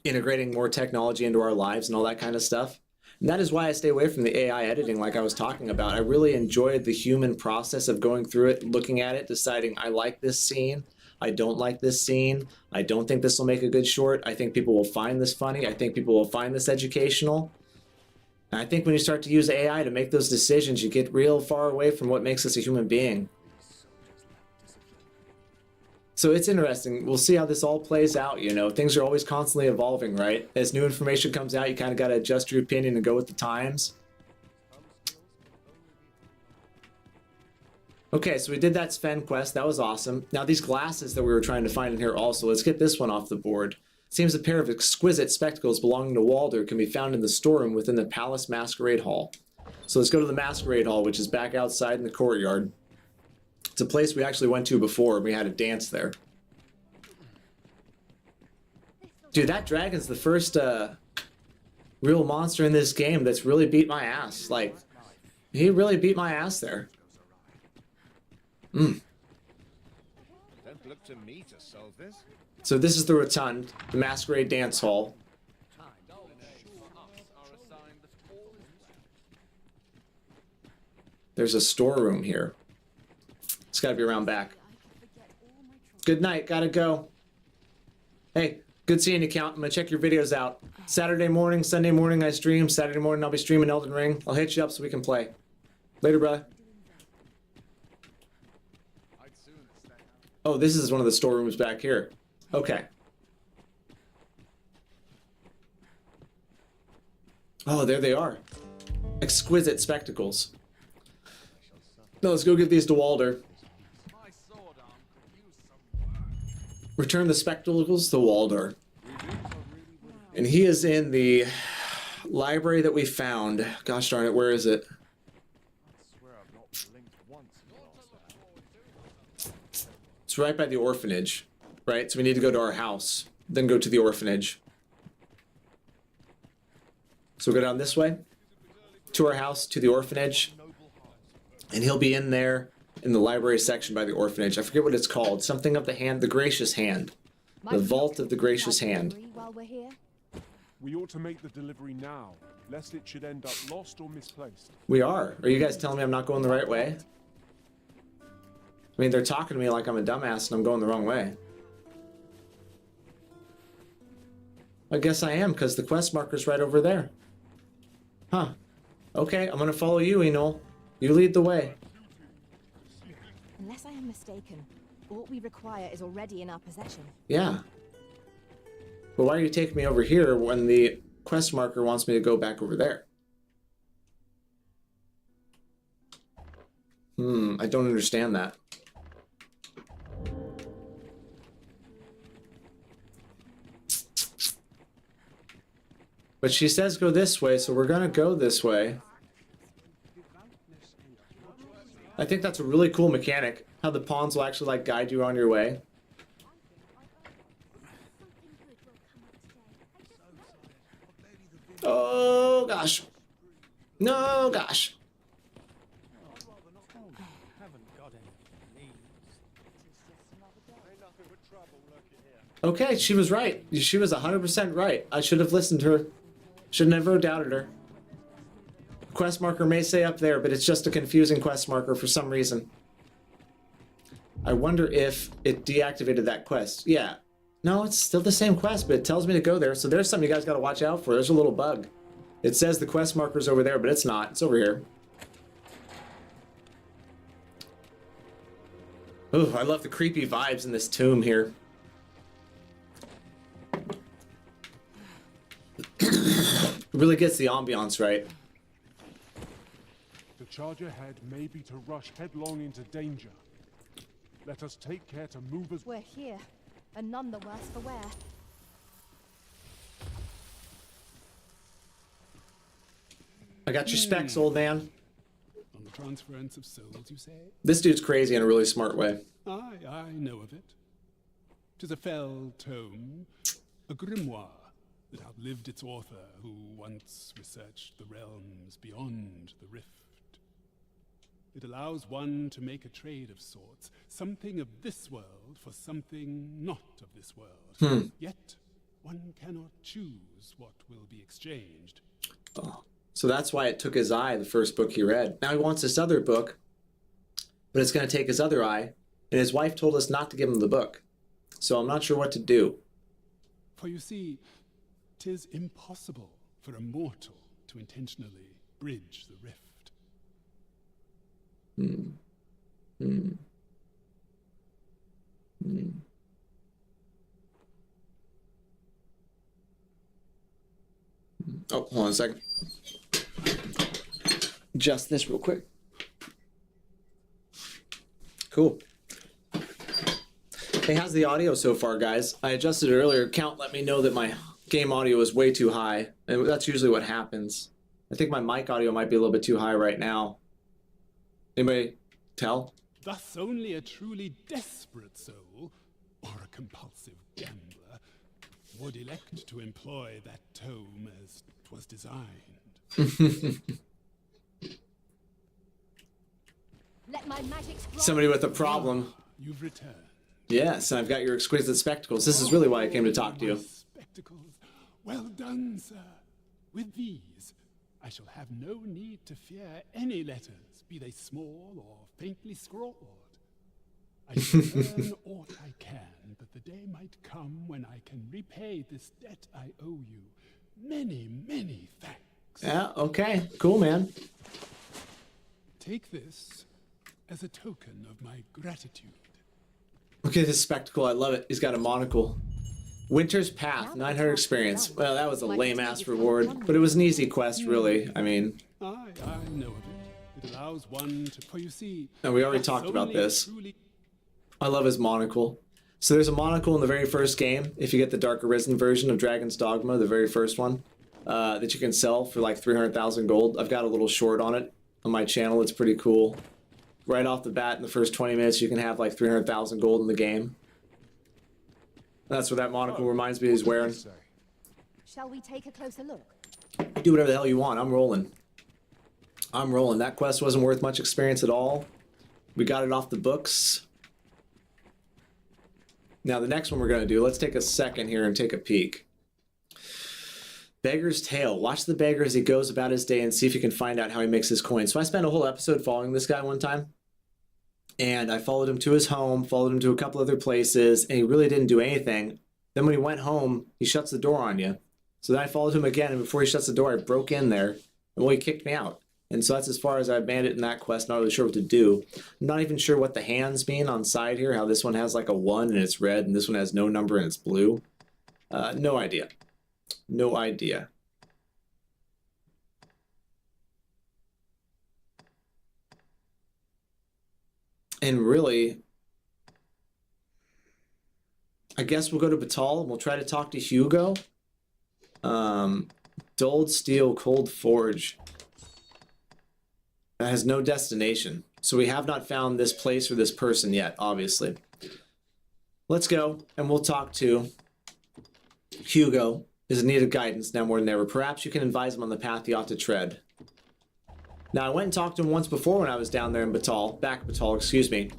Integrating more technology into our lives and all that kind of stuff. And that is why I stay away from the AI editing like I was talking about. I really enjoyed the human process of going through it, looking at it, deciding I like this scene, I don't like this scene, I don't think this will make a good short, I think people will find this funny, I think people will find this educational. And I think when you start to use AI to make those decisions, you get real far away from what makes us a human being. So it's interesting. We'll see how this all plays out, you know. Things are always constantly evolving, right? As new information comes out, you kind of got to adjust your opinion and go with the times. Okay, so we did that Sven quest. That was awesome. Now these glasses that we were trying to find in here also, let's get this one off the board. It seems a pair of exquisite spectacles belonging to Walder can be found in the storeroom within the Palace Masquerade Hall. So let's go to the Masquerade Hall, which is back outside in the courtyard. It's a place we actually went to before. We had a dance there. Dude, that dragon's the first real monster in this game that's really beat my ass. Like, he really beat my ass there. Don't look to me to solve this. So this is the Rotund, the Masquerade Dance Hall. There's a storeroom here. It's got to be around back. Good night. Gotta go. Hey, good seeing you, Count. I'm gonna check your videos out. Saturday morning, Sunday morning I stream. Saturday morning I'll be streaming Elden Ring. I'll hit you up so we can play. Later, brother. Oh, this is one of the storerooms back here. Okay. Oh, there they are. Exquisite spectacles. No, let's go give these to Walder. Return the spectacles to Walder. And he is in the library that we found. Gosh darn it, where is it? It's right by the orphanage, right? So we need to go to our house, then go to the orphanage. So we'll go down this way, to our house, to the orphanage, and he'll be in there in the library section by the orphanage. I forget what it's called. Something of the hand, the gracious hand. The vault of the gracious hand. While we're here. We ought to make the delivery now, lest it should end up lost or misplaced. We are. Are you guys telling me I'm not going the right way? I mean, they're talking to me like I'm a dumbass and I'm going the wrong way. I guess I am, because the quest marker's right over there. Huh. Okay, I'm gonna follow you, Enol. You lead the way. Unless I am mistaken, all we require is already in our possession. Yeah. But why are you taking me over here when the quest marker wants me to go back over there? I don't understand that. But she says go this way, so we're gonna go this way. I think that's a really cool mechanic, how the pawns will actually like guide you on your way. Oh gosh. No gosh. Okay, she was right. She was 100% right. I should have listened to her. Should never have doubted her. Quest marker may say up there, but it's just a confusing quest marker for some reason. I wonder if it deactivated that quest. Yeah. No, it's still the same quest, but it tells me to go there. So there's something you guys got to watch out for. There's a little bug. It says the quest marker's over there, but it's not. It's over here. Ooh, I love the creepy vibes in this tomb here. It really gets the ambiance right. To charge ahead may be to rush headlong into danger. Let us take care to move as... We're here, and none the worse for wear. I got your specs, old man. On the transference of souls, you say? This dude's crazy in a really smart way. Aye, I know of it. 'Tis a fell tome, a grimoire that outlived its author, who once researched the realms beyond the rift. It allows one to make a trade of sorts, something of this world for something not of this world. Yet, one cannot choose what will be exchanged. Oh. So that's why it took his eye, the first book he read. Now he wants this other book, but it's going to take his other eye, and his wife told us not to give him the book. So I'm not sure what to do. For you see, 'tis impossible for a mortal to intentionally bridge the rift. Oh, hold on a second. Adjust this real quick. Cool. Hey, how's the audio so far, guys? I adjusted it earlier. Count let me know that my game audio is way too high, and that's usually what happens. I think my mic audio might be a little bit too high right now. Anybody tell? Thus only a truly desperate soul, or a compulsive gambler, would elect to employ that tome as 'twas designed. Let my magic Somebody with a problem. You've returned. Yes, I've got your exquisite spectacles. This is really why I came to talk to you. Spectacles. Well done, sir. With these, I shall have no need to fear any letters, be they small or faintly scrawled. I shall learn aught I can, that the day might come when I can repay this debt I owe you. Many, many thanks. Yeah, okay. Cool, man. Take this as a token of my gratitude. Look at this spectacle. I love it. He's got a monocle. Winter's Path, 900 experience. Well, that was a lame-ass reward, but it was an easy quest, really. I mean... I know of it. It allows one to... For you see... And we already talked about this. I love his monocle. So there's a monocle in the very first game, if you get the Dark Arisen version of Dragons Dogma, the very first one, that you can sell for like 300,000 gold. I've got a little short on it on my channel. It's pretty cool. Right off the bat, in the first 20 minutes, you can have like 300,000 gold in the game. That's what that monocle reminds me he's wearing. Shall we take a closer look? Do whatever the hell you want. I'm rolling. I'm rolling. That quest wasn't worth much experience at all. We got it off the books. Now the next one we're going to do, let's take a second here and take a peek. Beggar's Tale. Watch the beggar as he goes about his day and see if you can find out how he makes his coins. So I spent a whole episode following this guy one time. And I followed him to his home, followed him to a couple other places, and he really didn't do anything. Then when he went home, he shuts the door on you. So then I followed him again, and before he shuts the door, I broke in there. And well, he kicked me out. And so that's as far as I've made it in that quest. Not really sure what to do. I'm not even sure what the hands mean on side here, how this one has like a 1 and it's red, and this one has no number and it's blue. No idea. No idea. And really, I guess we'll go to Batal and we'll try to talk to Hugo. Dulled Steel Cold Forge. That has no destination. So we have not found this place or this person yet, obviously. Let's go and we'll talk to Hugo. Is in need of guidance now more than ever. Perhaps you can advise him on the path he ought to tread. Now, I went and talked to him once before when I was down there in Batal, excuse me.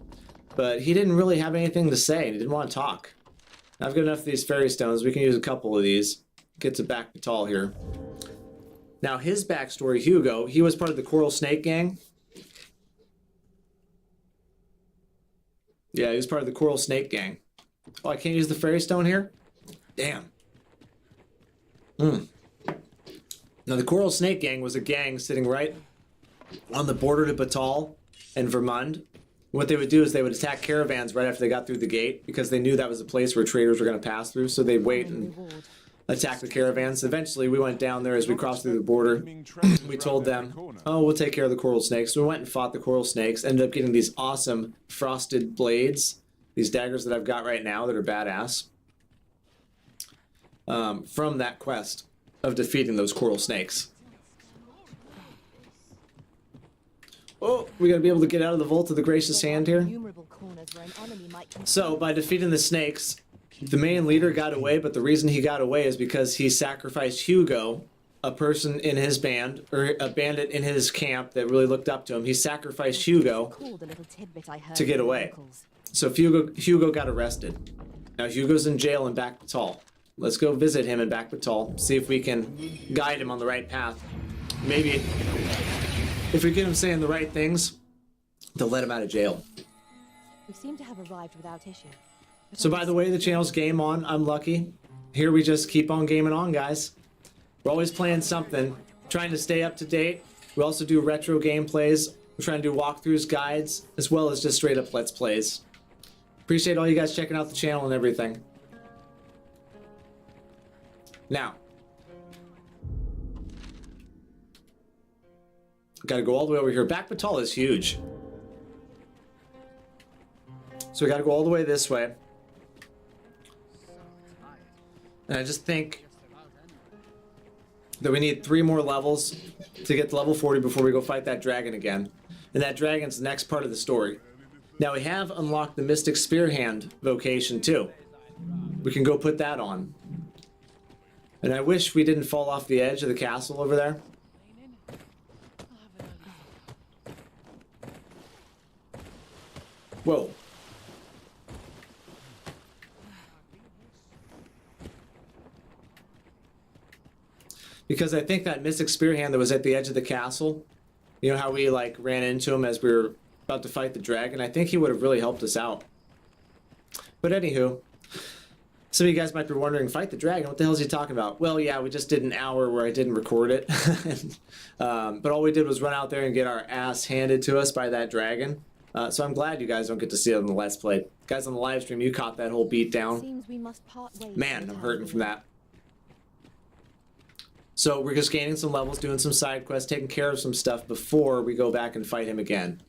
But he didn't really have anything to say, and he didn't want to talk. I've got enough of these fairy stones. We can use a couple of these. Get to Batal here. Now, his backstory, Hugo, he was part of the Coral Snake Gang. Yeah, he was part of the Coral Snake Gang. Oh, I can't use the fairy stone here? Damn. Now, the Coral Snake Gang was a gang sitting right on the border to Batal and Vermund. What they would do is they would attack caravans right after they got through the gate because they knew that was a place where traders were going to pass through, so they'd wait and attack the caravans. Eventually, we went down there as we crossed through the border. We told them, oh, we'll take care of the coral snakes. So we went and fought the coral snakes, ended up getting these awesome frosted blades, these daggers that I've got right now that are badass, from that quest of defeating those coral snakes. Oh, we gotta be able to get out of the Vault of the Gracious Hand here. So, by defeating the snakes, the main leader got away, but the reason he got away is because he sacrificed Hugo, a person in his band, or a bandit in his camp that really looked up to him. He sacrificed Hugo to get away. So Hugo got arrested. Now Hugo's in jail in Batal. Let's go visit him in Batal, see if we can guide him on the right path. Maybe if we get him saying the right things, they'll let him out of jail. We seem to have arrived without issue. So by the way, the channel's Game On. I'm lucky. Here we just keep on gaming on, guys. We're always playing something, trying to stay up to date. We also do retro gameplays. We're trying to do walkthroughs, guides, as well as just straight up Let's Plays. Appreciate all you guys checking out the channel and everything. Now, gotta go all the way over here. Batal is huge. So we gotta go all the way this way. And I just think that we need 3 more levels to get to level 40 before we go fight that dragon again. And that dragon's the next part of the story. Now we have unlocked the Mystic Spear Hand vocation too. We can go put that on. And I wish we didn't fall off the edge of the castle over there. Whoa. Because I think that Mystic Spear Hand that was at the edge of the castle, you know how we like ran into him as we were about to fight the dragon? I think he would have really helped us out. But anywho, some of you guys might be wondering, fight the dragon, what the hell is he talking about? Well, yeah, we just did an hour where I didn't record it. But all we did was run out there and get our ass handed to us by that dragon. So I'm glad you guys don't get to see it on the Let's Play. Guys on the live stream, you caught that whole beat down. Seems we must part ways. Man, I'm hurting from that. So we're just gaining some levels, doing some side quests, taking care of some stuff before we go back and fight him again.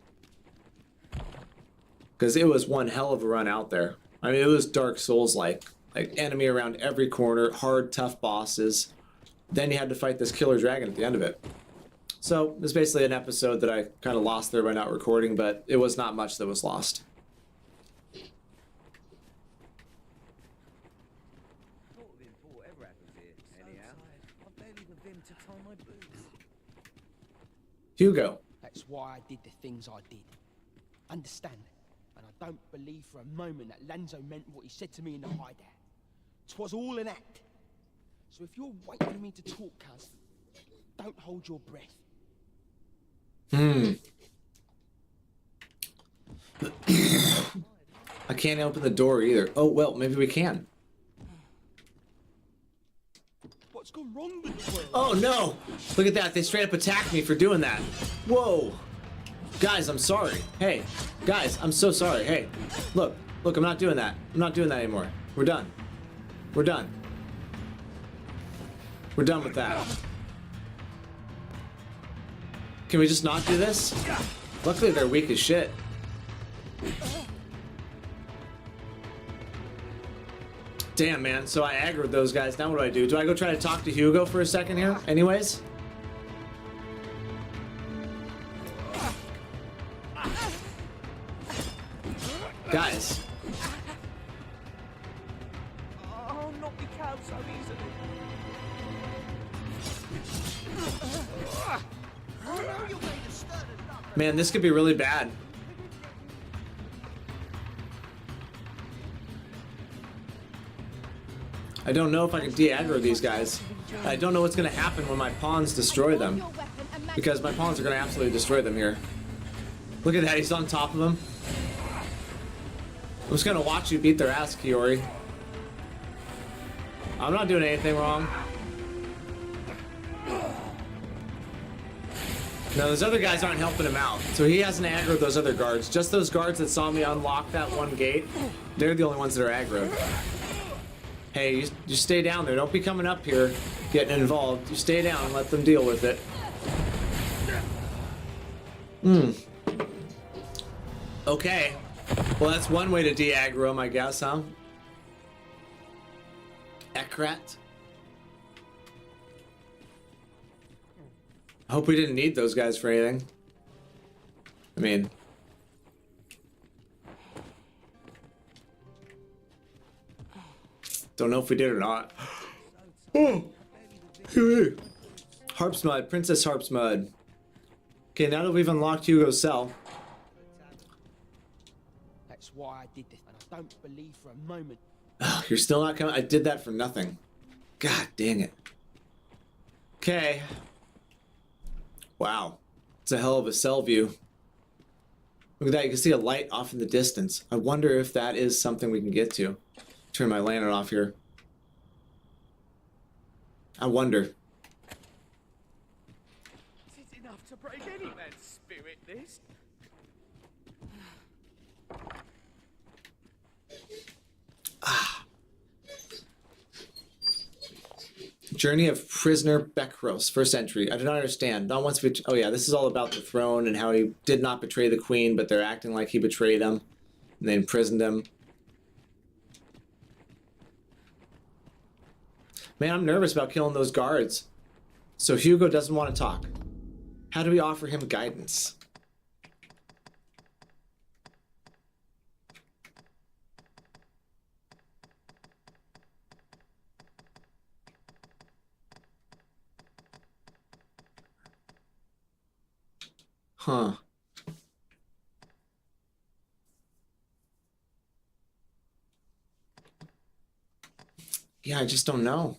Because it was one hell of a run out there. I mean, it was Dark Souls-like. Like, enemy around every corner, hard, tough bosses. Then you had to fight this killer dragon at the end of it. So, it's basically an episode that I kind of lost there by not recording, but it was not much that was lost. Hugo. That's why I did the things I did. Understand? And I don't believe for a moment that Lanzo meant what he said to me in the hideout. 'Twas all an act. So if you're waiting for me to talk, cuz, don't hold your breath. I can't open the door either. Oh, well, maybe we can. What's gone wrong with the world? Oh, no! Look at that. They straight up attacked me for doing that. Whoa. Guys, I'm sorry. Hey. Guys, I'm so sorry. Hey. Look. Look, I'm not doing that. I'm not doing that anymore. We're done. We're done. We're done with that. Can we just not do this? Luckily, they're weak as shit. Damn, man. So I aggroed those guys. Now what do I do? Do I go try to talk to Hugo for a second here? Anyways? Guys. Oh, not be cowed so easily. Man, this could be really bad. I don't know if I can de-aggro these guys. I don't know what's going to happen when my pawns destroy them. Because my pawns are going to absolutely destroy them here. Look at that, he's on top of them. I'm just going to watch you beat their ass, Kiori. I'm not doing anything wrong. No, those other guys aren't helping him out. So he hasn't aggroed those other guards. Just those guards that saw me unlock that one gate, they're the only ones that are aggroed. Hey, you stay down there. Don't be coming up here getting involved. You stay down and let them deal with it. Okay. Well, that's one way to de-aggro him, I guess, huh? Ekrat. I hope we didn't need those guys for anything. I mean... Don't know if we did or not. Oh! Harpsmud, Princess Harpsmud. Okay, now that we've unlocked Hugo's cell. That's why I did this, and I don't believe for a moment. Oh, you're still not coming? I did that for nothing. God dang it. Okay. Wow. It's a hell of a cell view. Look at that, you can see a light off in the distance. I wonder if that is something we can get to. Turn my lantern off here. I wonder. Is it enough to break any man's spirit, this? Journey of Prisoner Bekros, first entry. I do not understand. Not once we... Oh yeah, this is all about the throne and how he did not betray the queen, but they're acting like he betrayed them. And they imprisoned him. Man, I'm nervous about killing those guards. So Hugo doesn't want to talk. How do we offer him guidance? Huh. Yeah, I just don't know.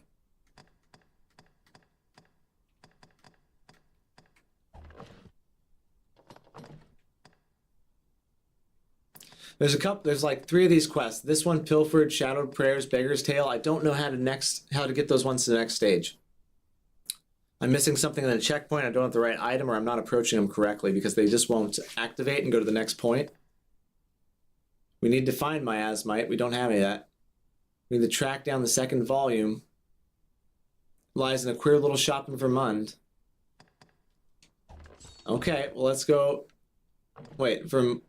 There's like 3 of these quests. This one, Pilfered, Shadowed Prayers, Beggar's Tale. I don't know how to get those ones to the next stage. I'm missing something in the checkpoint. I don't have the right item, or I'm not approaching them correctly because they just won't activate and go to the next point. We need to find Miasmite. We don't have any of that. We need to track down the second volume. Lies in a queer little shop in Vermund. Okay, well, let's go. Wait, from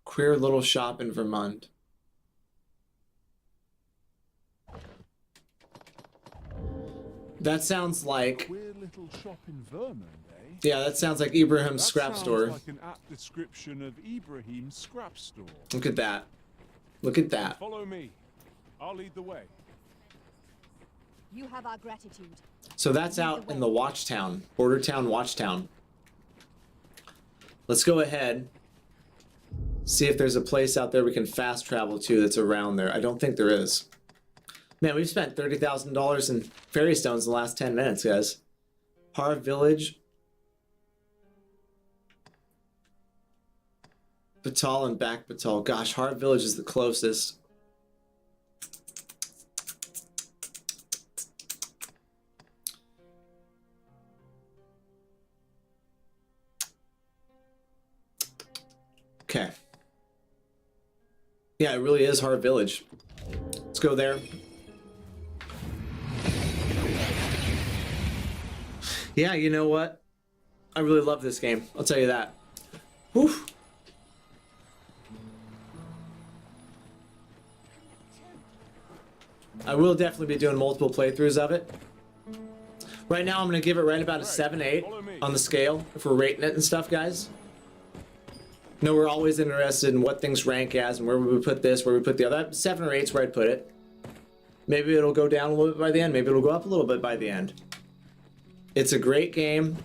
queer little shop in Vermund. That sounds like. Queer little shop in Vermund, eh? Yeah, that sounds like Ibrahim's scrap store. Like an apt description of Ibrahim's scrap store. Look at that. Look at that. Follow me. I'll lead the way. You have our gratitude. So that's out in the Watchtown, Border Town, Watchtown. Let's go ahead. See if there's a place out there we can fast travel to that's around there. I don't think there is. Man, we've spent $30,000 in fairy stones in the last 10 minutes, guys. Harv Village. Batal and back Batal. Gosh, Harv Village is the closest. Okay. Yeah, it really is Harv Village. Let's go there. Yeah, you know what? I really love this game. I'll tell you that. Whew. I will definitely be doing multiple playthroughs of it. Right now, I'm going to give it right about a 7-8 on the scale if we're rating it and stuff, guys. No, we're always interested in what things rank as and where we would put this, where we put the other. 7 or 8 is where I'd put it. Maybe it'll go down a little bit by the end. Maybe it'll go up a little bit by the end. It's a great game,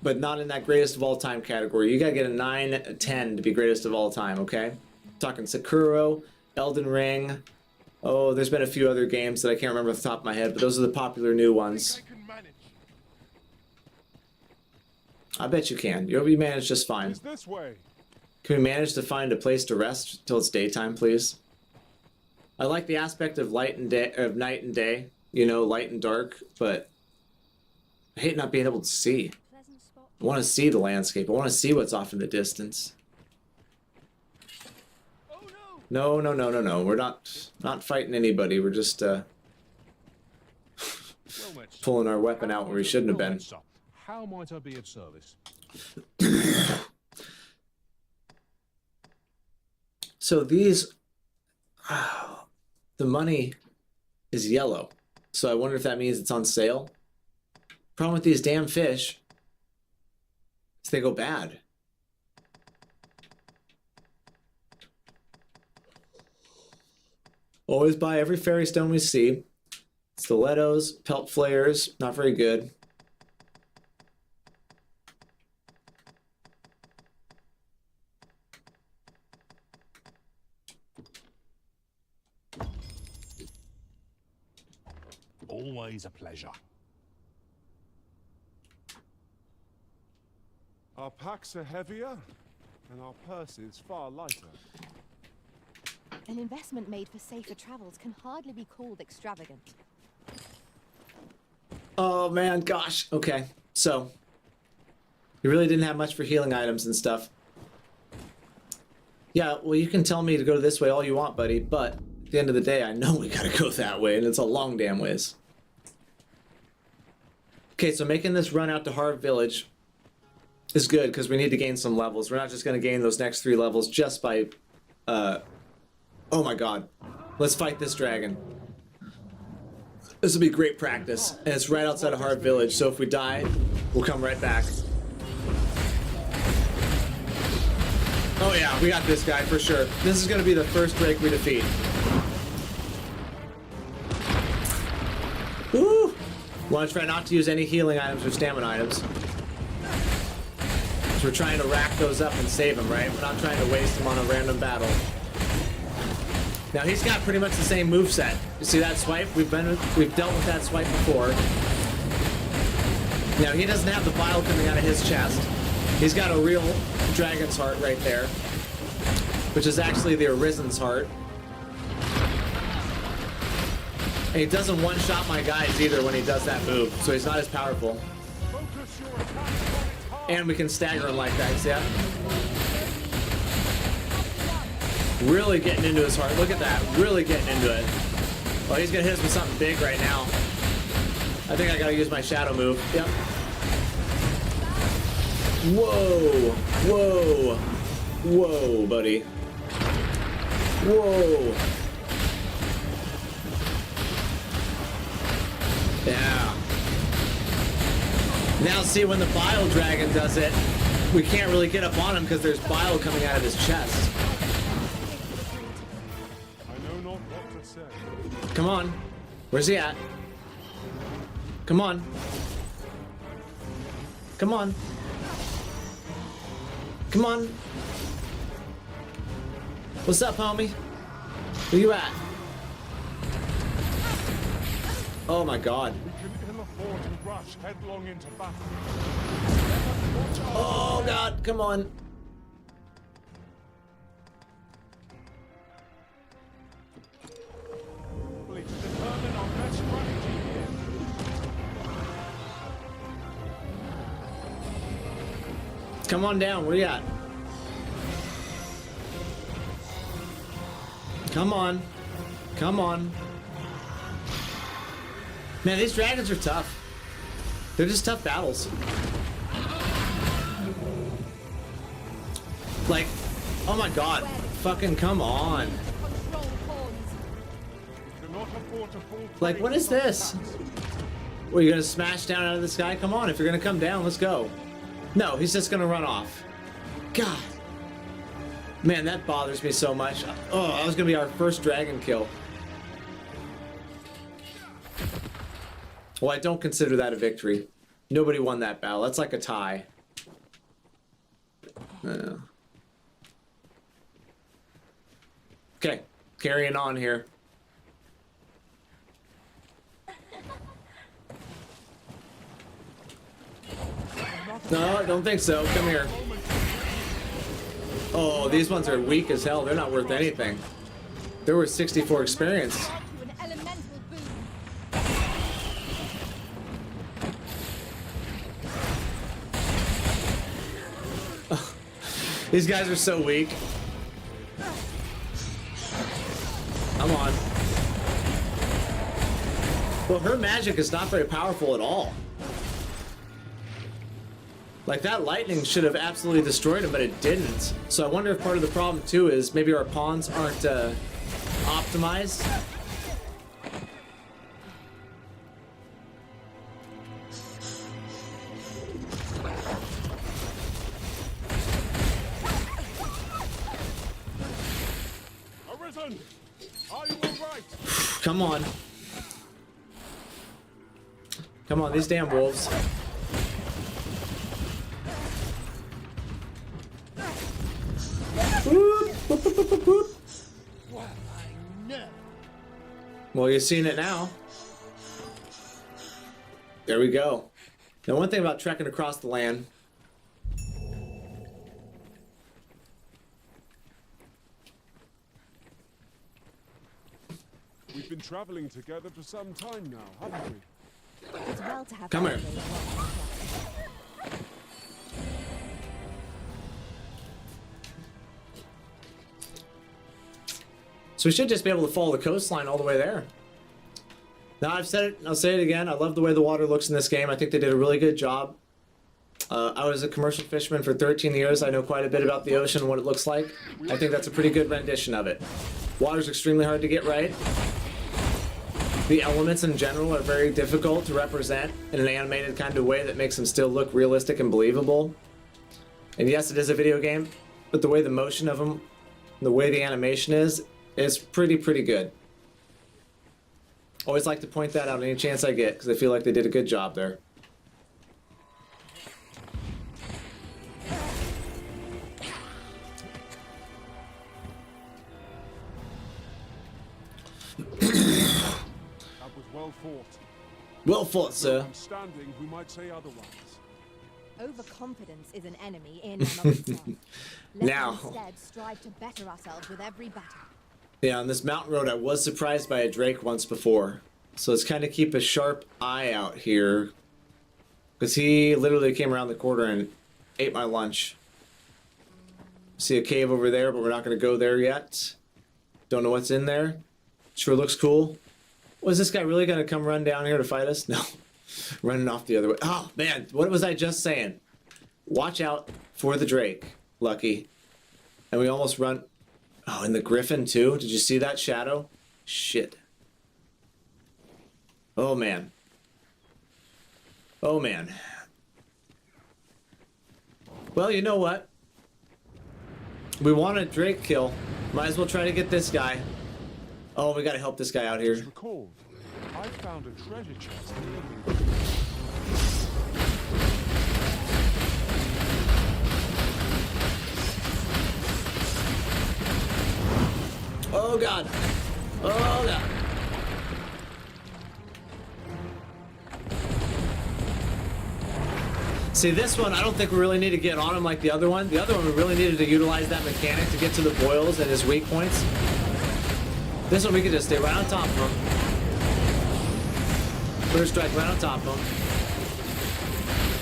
but not in that greatest of all time category. You gotta get a 9, a 10 to be greatest of all time, okay? Talking Sekiro, Elden Ring. Oh, there's been a few other games that I can't remember off the top of my head, but those are the popular new ones. I bet you can. You'll be managed just fine. It's this way. Can we manage to find a place to rest till it's daytime, please? I like the aspect of light and day, of night and day. You know, light and dark, but I hate not being able to see. I want to see the landscape. I want to see what's off in the distance. No, no, no, no, no. We're not fighting anybody. We're just pulling our weapon out where we shouldn't have been. How might I be of service? So these, the money is yellow. So I wonder if that means it's on sale. Problem with these damn fish is they go bad. Always buy every fairy stone we see. Stilettos, pelt flares, not very good. Always a pleasure. Our packs are heavier, and our purses far lighter. An investment made for safer travels can hardly be called extravagant. Oh man, gosh. Okay, so you really didn't have much for healing items and stuff. Yeah, well, you can tell me to go this way all you want, buddy, but at the end of the day, I know we gotta go that way, and it's a long damn ways. Okay, so making this run out to Harv Village is good, because we need to gain some levels. We're not just going to gain those next 3 levels just by... oh my god. Let's fight this dragon. This will be great practice. And it's right outside of Harv Village, so if we die, we'll come right back. Oh yeah, we got this guy for sure. This is going to be the first Drake we defeat. Woo! Want to try not to use any healing items or stamina items. So we're trying to rack those up and save them, right? We're not trying to waste them on a random battle. Now he's got pretty much the same moveset. You see that swipe? We've dealt with that swipe before. Now he doesn't have the bile coming out of his chest. He's got a real dragon's heart right there. which is actually the Arisen's heart. And he doesn't one-shot my guys either when he does that move, so he's not as powerful. And we can stagger him like that, see that? Really getting into his heart. Look at that, really getting into it. Oh, he's gonna hit us with something big right now. I think I gotta use my shadow move. Yep. Whoa, whoa, whoa, buddy. Whoa. Yeah. Now see, when the Bile Dragon does it, we can't really get up on him because there's bile coming out of his chest. I know not what to say. Come on. Where's he at? Come on. Come on. Come on. What's up, homie? Where you at? Oh my god. We can ill afford to rush headlong into battle. Oh god, come on. Please determine our best strategy here. Come on down, where you at? Come on. Come on. Man, these dragons are tough. They're just tough battles. Like, oh my god. Fucking come on. Like, what is this? What, are you gonna smash down out of the sky? Come on, if you're gonna come down, let's go. No, he's just gonna run off. God. Man, that bothers me so much. Oh, that was gonna be our first dragon kill. Well, I don't consider that a victory. Nobody won that battle. That's like a tie. Okay, carrying on here. No, I don't think so. Come here. Oh, these ones are weak as hell. They're not worth anything. They're worth 64 experience. These guys are so weak. Come on. Well, her magic is not very powerful at all. Like, that lightning should have absolutely destroyed him, but it didn't. So I wonder if part of the problem, too, is maybe our pawns aren't optimized. Arisen! Are you all right? Come on. Come on, these damn wolves. Well, you've seen it now. There we go. Now, one thing about trekking across the land. We've been traveling together for some time now, haven't we? It's well to have. Come here. So we should just be able to follow the coastline all the way there. Now, I've said it, I'll say it again. I love the way the water looks in this game. I think they did a really good job. I was a commercial fisherman for 13 years. I know quite a bit about the ocean and what it looks like. I think that's a pretty good rendition of it. Water's extremely hard to get right. The elements in general are very difficult to represent in an animated kind of way that makes them still look realistic and believable. And yes, it is a video game, but the way the motion of them, the way the animation is pretty good. Always like to point that out any chance I get, because I feel like they did a good job there. That was well fought. Well fought, sir. Standing, who might say otherwise. Overconfidence is an enemy in and of itself. Let's Now. instead strive to better ourselves with every battle. Yeah, on this mountain road, I was surprised by a drake once before. So let's kind of keep a sharp eye out here. Because he literally came around the corner and ate my lunch. See a cave over there, but we're not going to go there yet. Don't know what's in there. Sure looks cool. Was this guy really going to come run down here to fight us? No. Running off the other way. Oh, man. What was I just saying? Watch out for the drake, Lucky. And we almost run... Oh, and the griffin, too? Did you see that shadow? Shit. Oh, man. Oh, man. Well, you know what? We want a drake kill. Might as well try to get this guy. Oh, we gotta help this guy out here. Recall, I found a treasure chest. Oh god. Oh god. See, this one, I don't think we really need to get on him like the other one. The other one, we really needed to utilize that mechanic to get to the boils and his weak points. This one, we could just stay right on top of him. First strike right on top of him.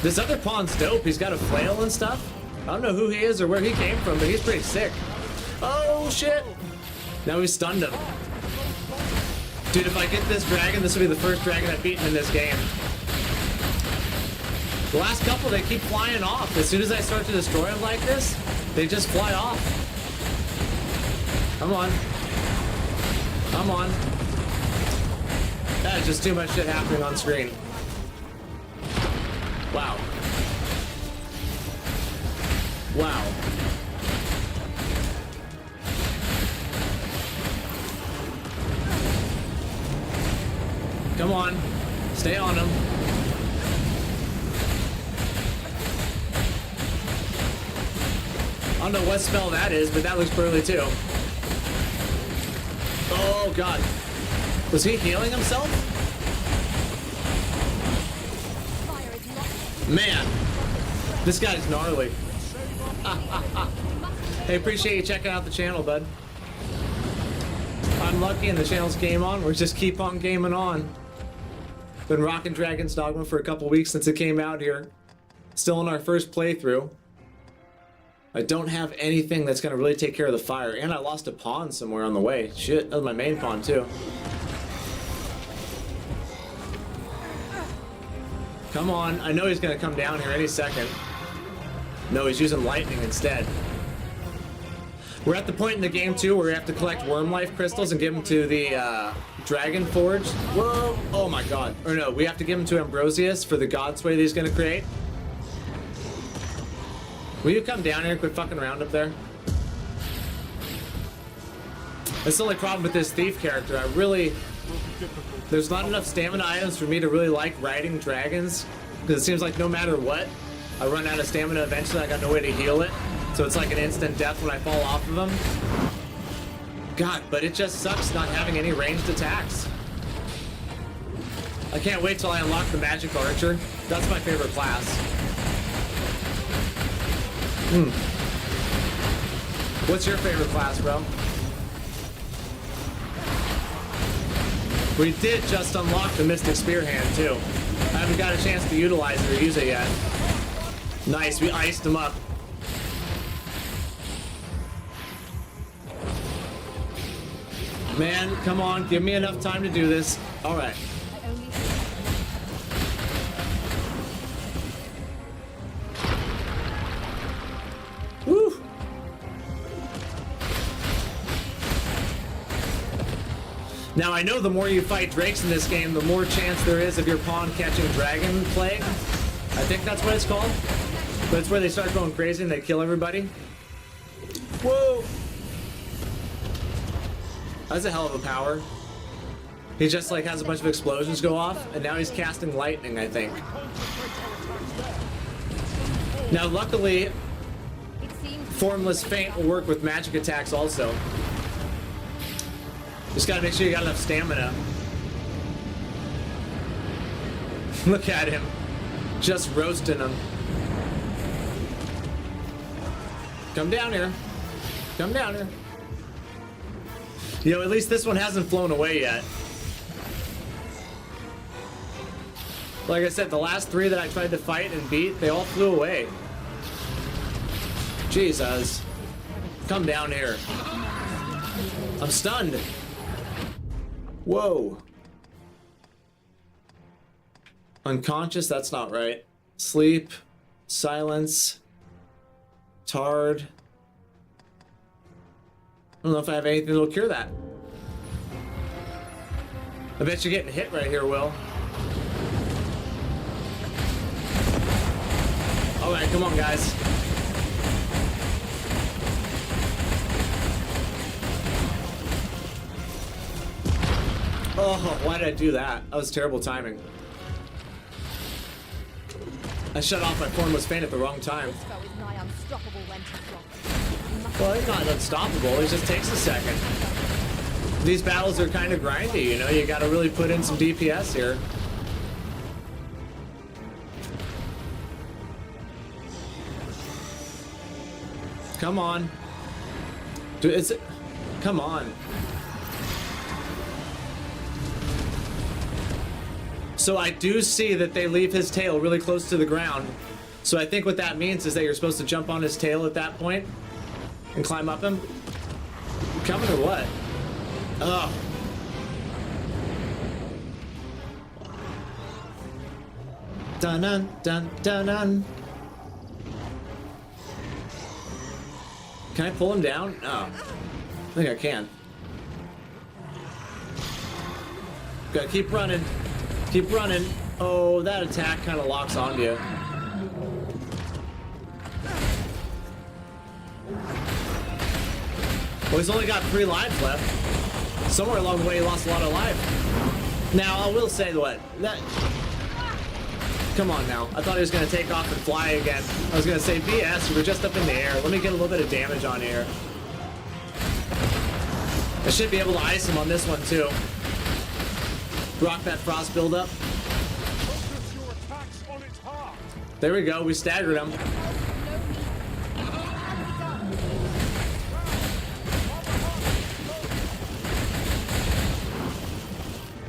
This other pawn's dope. He's got a flail and stuff. I don't know who he is or where he came from, but he's pretty sick. Oh, shit. Now we stunned him. Dude, if I get this dragon, this will be the first dragon I've beaten in this game. The last couple, they keep flying off. As soon as I start to destroy them like this, they just fly off. Come on. Come on. That is just too much shit happening on screen. Wow. Wow. Come on. Stay on him. I don't know what spell that is, but that looks burly too. Oh god. Was he healing himself? Man, this guy's gnarly. Hey, appreciate you checking out the channel, bud. I'm lucky and the channel's game on. We're just keep on gaming on. Been rocking Dragons Dogma for a couple weeks since it came out here. Still in our first playthrough. I don't have anything that's going to really take care of the fire. And I lost a pawn somewhere on the way. Shit, that was my main pawn too. Come on. I know he's going to come down here any second. No, he's using lightning instead. We're at the point in the game too where we have to collect worm life crystals and give them to the dragon forge. Whoa. Oh my god. Or no, we have to give them to Ambrosius for the god sway that he's going to create. Will you come down here and quit fucking around up there? That's the only problem with this thief character. There's not enough stamina items for me to really like riding dragons. Because it seems like no matter what, I run out of stamina eventually. I got no way to heal it. So it's like an instant death when I fall off of them. God, but it just sucks not having any ranged attacks. I can't wait till I unlock the magic archer. That's my favorite class. What's your favorite class, bro? We did just unlock the Mystic Spear Hand, too. I haven't got a chance to utilize it or use it yet. Nice, we iced him up. Man, come on, give me enough time to do this. All right. Woo! Now I know the more you fight drakes in this game, the more chance there is of your pawn catching Dragon Plague. I think that's what it's called. But it's where they start going crazy and they kill everybody. Whoa! That's a hell of a power. He just like has a bunch of explosions go off, and now he's casting lightning, I think. Now luckily, Formless Feint will work with magic attacks also. Just gotta make sure you got enough stamina. Look at him. Just roasting him. Come down here. Come down here. You know, at least this one hasn't flown away yet. Like I said, the last 3 that I tried to fight and beat, they all flew away. Jesus. Come down here. I'm stunned. Whoa. Unconscious? That's not right. Sleep. Silence. Tarred. I don't know if I have anything that'll cure that. I bet you're getting hit right here, Will. Alright, come on, guys. Oh, why did I do that? That was terrible timing. I shut off my formless feint at the wrong time. Well, he's not unstoppable. It just takes a second. These battles are kind of grindy, you know? You gotta really put in some DPS here. Come on. Dude, it's... Come on. So I do see that they leave his tail really close to the ground. So I think what that means is that you're supposed to jump on his tail at that point and climb up him. You coming or what? Ugh. Dun dun dun dun dun. Can I pull him down? Oh. I think I can. Gotta keep running. Keep running. Oh, that attack kind of locks onto you. Well, he's only got 3 lives left. Somewhere along the way, he lost a lot of life. Now, I will say what that. Come on now. I thought he was going to take off and fly again. I was going to say, BS, you were just up in the air. Let me get a little bit of damage on here. I should be able to ice him on this one, too. Rock that frost buildup. There we go. We staggered him.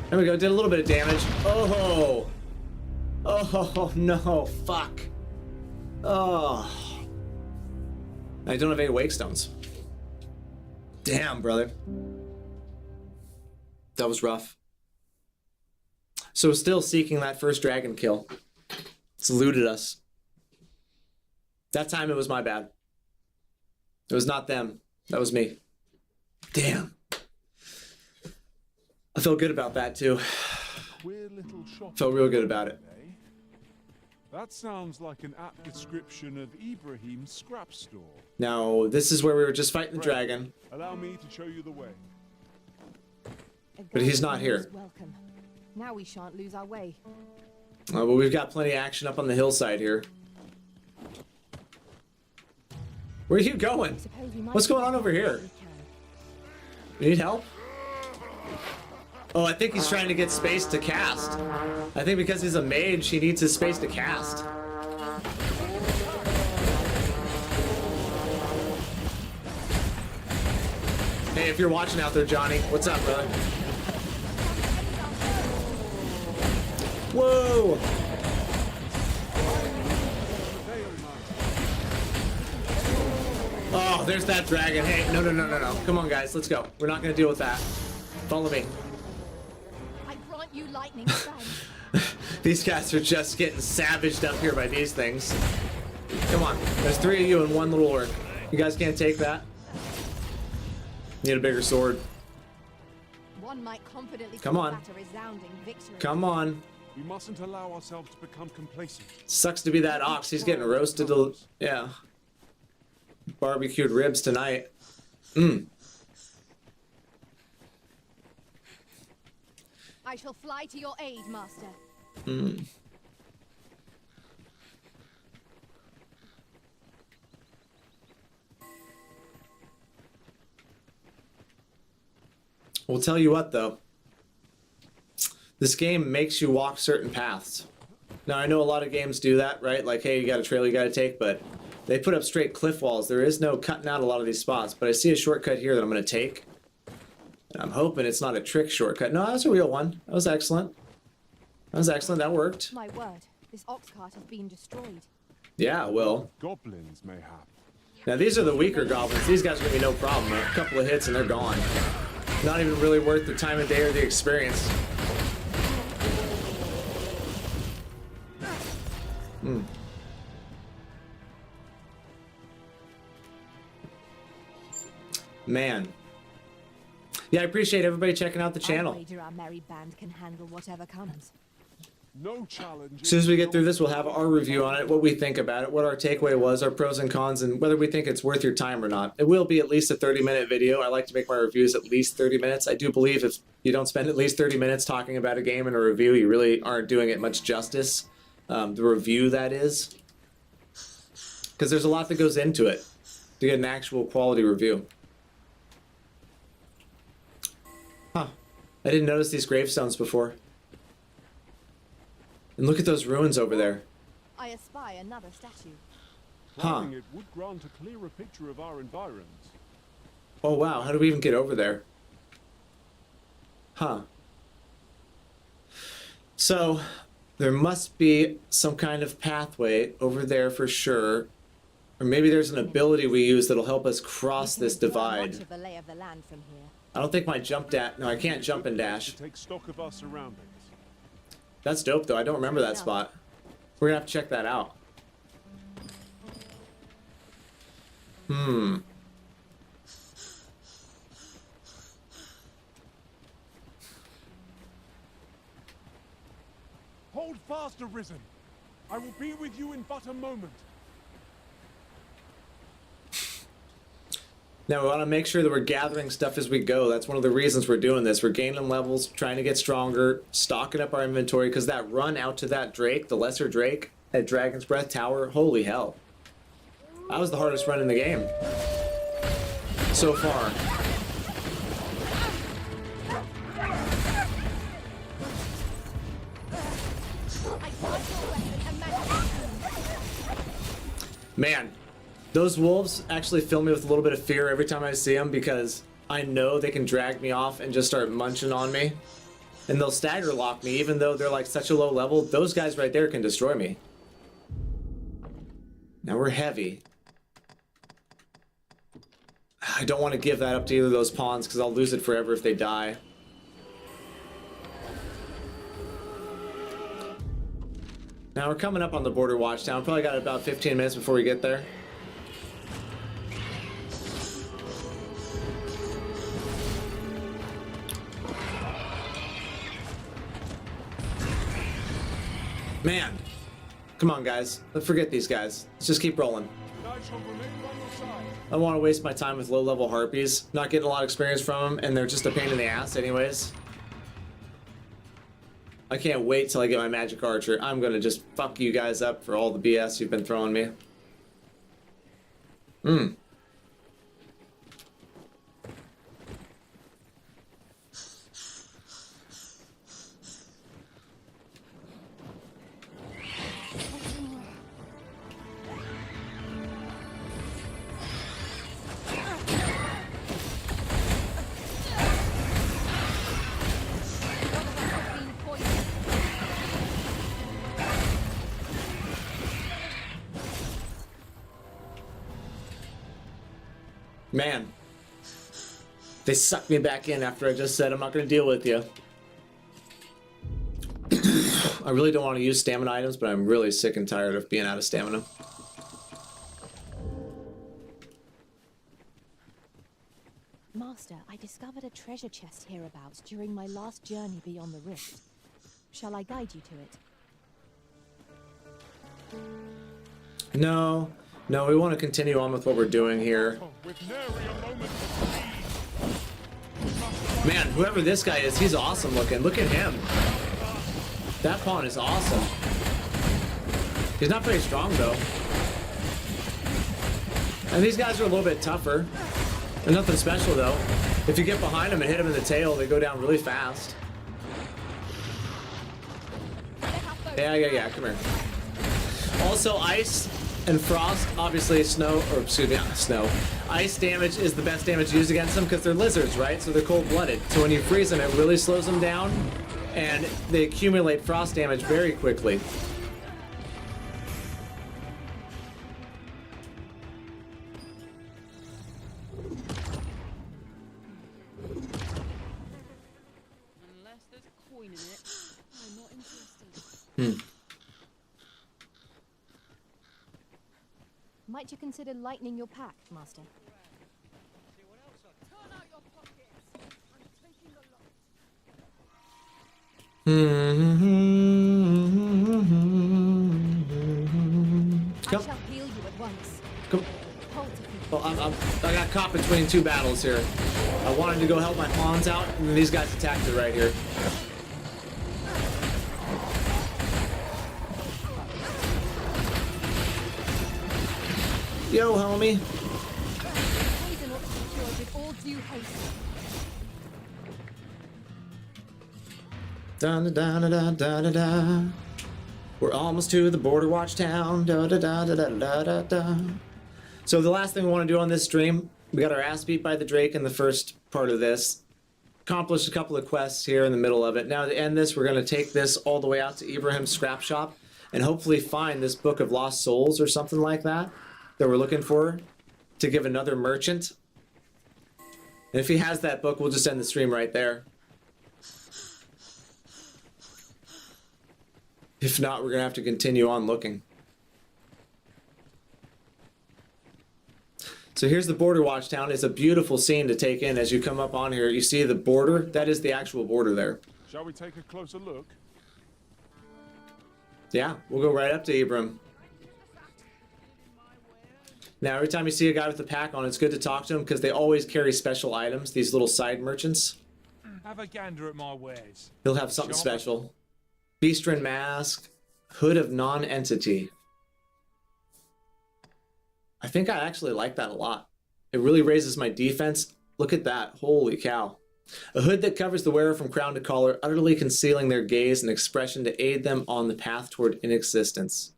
There we go. Did a little bit of damage. Oh. Oh, no. Fuck. Oh. I don't have any wake stones. Damn, brother. That was rough. So still seeking that first dragon kill. It's eluded us. That time it was my bad. It was not them. That was me. Damn. I felt good about that too. Felt real good about it. That sounds like an apt description of Ibrahim's scrap store. Now, this is where we were just fighting the dragon. Allow me to show you the way. But he's not here. Welcome. Now we shan't lose our way. But we've got plenty of action up on the hillside here. Where are you going? What's going on over here? You need help? Oh, I think he's trying to get space to cast. I think because he's a mage, he needs his space to cast. Hey, if you're watching out there, Johnny, what's up, brother? Whoa! Oh, there's that dragon. Hey, no. Come on, guys, let's go. We're not gonna deal with that. Follow me. I grant you lightning strike. These guys are just getting savaged up here by these things. Come on, there's 3 of you and 1 little orc. You guys can't take that? Need a bigger sword. One might confidently Come on. a resounding victory. Come on. We mustn't allow ourselves to become complacent. Sucks to be that ox. He's getting roasted. Yeah. Barbecued ribs tonight. I shall fly to your aid, master. We'll tell you what, though. This game makes you walk certain paths. Now, I know a lot of games do that, right? Like, hey, you got a trail you got to take, but They put up straight cliff walls. There is no cutting out a lot of these spots, but I see a shortcut here that I'm going to take. And I'm hoping it's not a trick shortcut. No, that's a real one. That was excellent. That was excellent. That worked. My word, this ox cart has been destroyed. Yeah, well. Goblins, mayhap. Now these are the weaker goblins. These guys are gonna be no problem. A couple of hits and they're gone. Not even really worth the time of day or the experience. Man. Yeah, I appreciate everybody checking out the channel. I wager our merry band can handle whatever comes. No challenge. As soon as we get through this, we'll have our review on it, what we think about it, what our takeaway was, our pros and cons, and whether we think it's worth your time or not. It will be at least a 30-minute video. I like to make my reviews at least 30 minutes. I do believe if you don't spend at least 30 minutes talking about a game in a review, you really aren't doing it much justice. The review, that is. Because there's a lot that goes into it to get an actual quality review. Huh. I didn't notice these gravestones before. And look at those ruins over there. I espy another statue. Climbing it would grant a clearer picture of our environs. Oh wow, how do we even get over there? Huh. So, there must be some kind of pathway over there for sure. Or maybe there's an ability we use that'll help us cross this divide. Much of the lay of the land from here. I don't think my jump dash... No, I can't jump and dash. To take stock of our surroundings. That's dope, though. I don't remember that spot. We're gonna have to check that out. Hold fast, Arisen. I will be with you in but a moment. Now, we want to make sure that we're gathering stuff as we go. That's one of the reasons we're doing this. We're gaining levels, trying to get stronger, stocking up our inventory, because that run out to that Drake, the Lesser Drake, at Dragon's Breath Tower, holy hell. That was the hardest run in the game. So far. Man. Those wolves actually fill me with a little bit of fear every time I see them because I know they can drag me off and just start munching on me. And they'll stagger lock me even though they're like such a low level. Those guys right there can destroy me. Now we're heavy. I don't want to give that up to either of those pawns because I'll lose it forever if they die. Now we're coming up on the border watchtown. Probably got about 15 minutes before we get there. Man, come on guys, let's forget these guys. Let's just keep rolling. I don't want to waste my time with low-level harpies. Not getting a lot of experience from them, and they're just a pain in the ass anyways. I can't wait till I get my magic archer. I'm gonna just fuck you guys up for all the BS you've been throwing me. Man, they sucked me back in after I just said I'm not going to deal with you. I really don't want to use stamina items, but I'm really sick and tired of being out of stamina. Master, I discovered a treasure chest hereabouts during my last journey beyond the rift. Shall I guide you to it? No, we want to continue on with what we're doing here. Man, whoever this guy is, he's awesome looking. Look at him. That pawn is awesome. He's not very strong though. And these guys are a little bit tougher. They're nothing special though. If you get behind them and hit them in the tail, they go down really fast. Yeah, come here. Also, ice And frost, obviously snow, or excuse me, not snow. Ice damage is the best damage used against them because they're lizards, right? So they're cold-blooded. So when you freeze them, it really slows them down, and they accumulate frost damage very quickly. Unless there's a coin in it, I'm not interested. Might you consider lightening your pack, Master? I shall heal you at once. Come. Well, I got caught between two battles here. I wanted to go help my pawns out, and then these guys attacked it right here. Yo, homie. Poison ought to be cured with all due haste. Da da da da da da da. We're almost to the border watch town. Da da da da da da da. So the last thing we want to do on this stream, we got our ass beat by the Drake in the first part of this. Accomplished a couple of quests here in the middle of it. Now to end this, we're going to take this all the way out to Ibrahim's scrap shop and hopefully find this Book of Lost Souls or something like that we're looking for to give another merchant. And if he has that book, we'll just end the stream right there. If not, we're going to have to continue on looking. So here's the border watch town. It's a beautiful scene to take in as you come up on here. You see the border? That is the actual border there. Shall we take a closer look? Yeah, we'll go right up to Ibrahim. Now, every time you see a guy with a pack on, it's good to talk to him because they always carry special items, these little side merchants. Have a gander at my wares. He'll have something special. Beastren Mask, Hood of Non-Entity. I think I actually like that a lot. It really raises my defense. Look at that. Holy cow. A hood that covers the wearer from crown to collar, utterly concealing their gaze and expression to aid them on the path toward inexistence.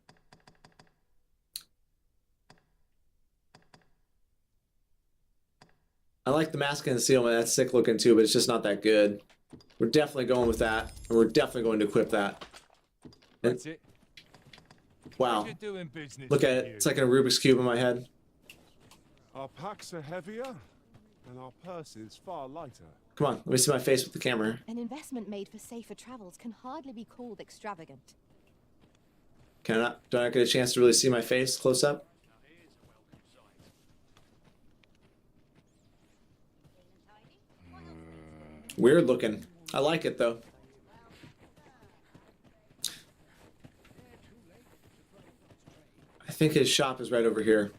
I like the mask and concealment. That's sick looking too, but it's just not that good. We're definitely going with that, and we're definitely going to equip that. And, That's it. wow. Doing business Look at it. It's like a Rubik's Cube in my head. Our packs are heavier, and our purses far lighter. Come on, let me see my face with the camera. An investment made for safer travels can hardly be called extravagant. Do I not get a chance to really see my face close up? Weird looking. I like it though. I think his shop is right over here.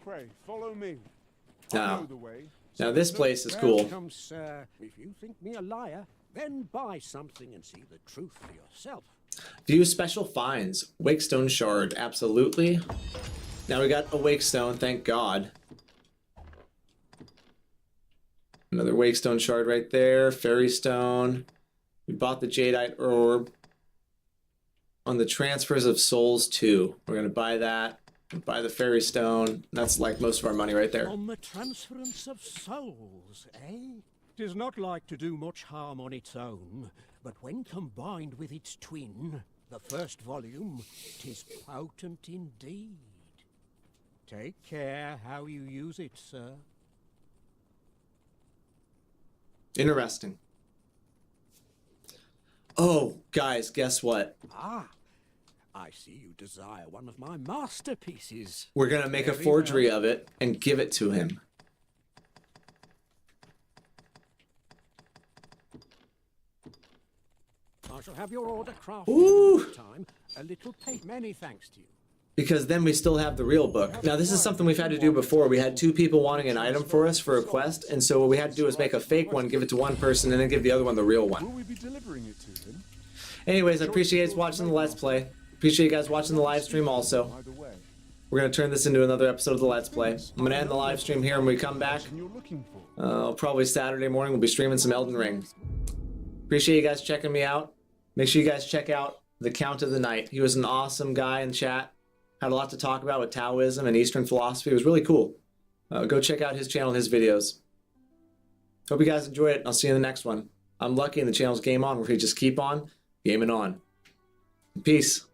Pray, follow me. Now this place is cool. Welcome, sir. If you think me a liar, then buy something and see the truth for yourself. View special finds. Wakestone shard, absolutely. Now we got a Wakestone, thank God. Another Wakestone shard right there. Fairy stone. We bought the Jadeite orb. On the transfers of souls too. We're gonna buy that. Buy the fairy stone. That's like most of our money right there. On the transference of souls, eh? 'Tis not like to do much harm on its own, but when combined with its twin, the first volume, 'tis potent indeed. Take care how you use it, sir. Interesting. Oh, guys, guess what? Ah, I see you desire one of my masterpieces. We're gonna make a Very forgery well. of it and give it to him. I shall have your order crafted Ooh. in time. A little pay. Many thanks to you. Because then we still have the real book. Now this is something we've had to do before. We had two people wanting an item for us for a quest, and so what we had to do was make a fake one, give it to one person, and then give the other one the real one. Will we be delivering it to him? Anyways, I appreciate you guys watching the Let's Play. Appreciate you guys watching the live stream also. We're going to turn this into another episode of the Let's Play. I'm going to end the live stream here when we come back. Probably Saturday morning, we'll be streaming some Elden Ring. Appreciate you guys checking me out. Make sure you guys check out the Count of the Night. He was an awesome guy in chat. Had a lot to talk about with Taoism and Eastern philosophy. It was really cool. Go check out his channel and his videos. Hope you guys enjoy it. I'll see you in the next one. I'm lucky and the channel's Game On, where we just keep on gaming on. Peace.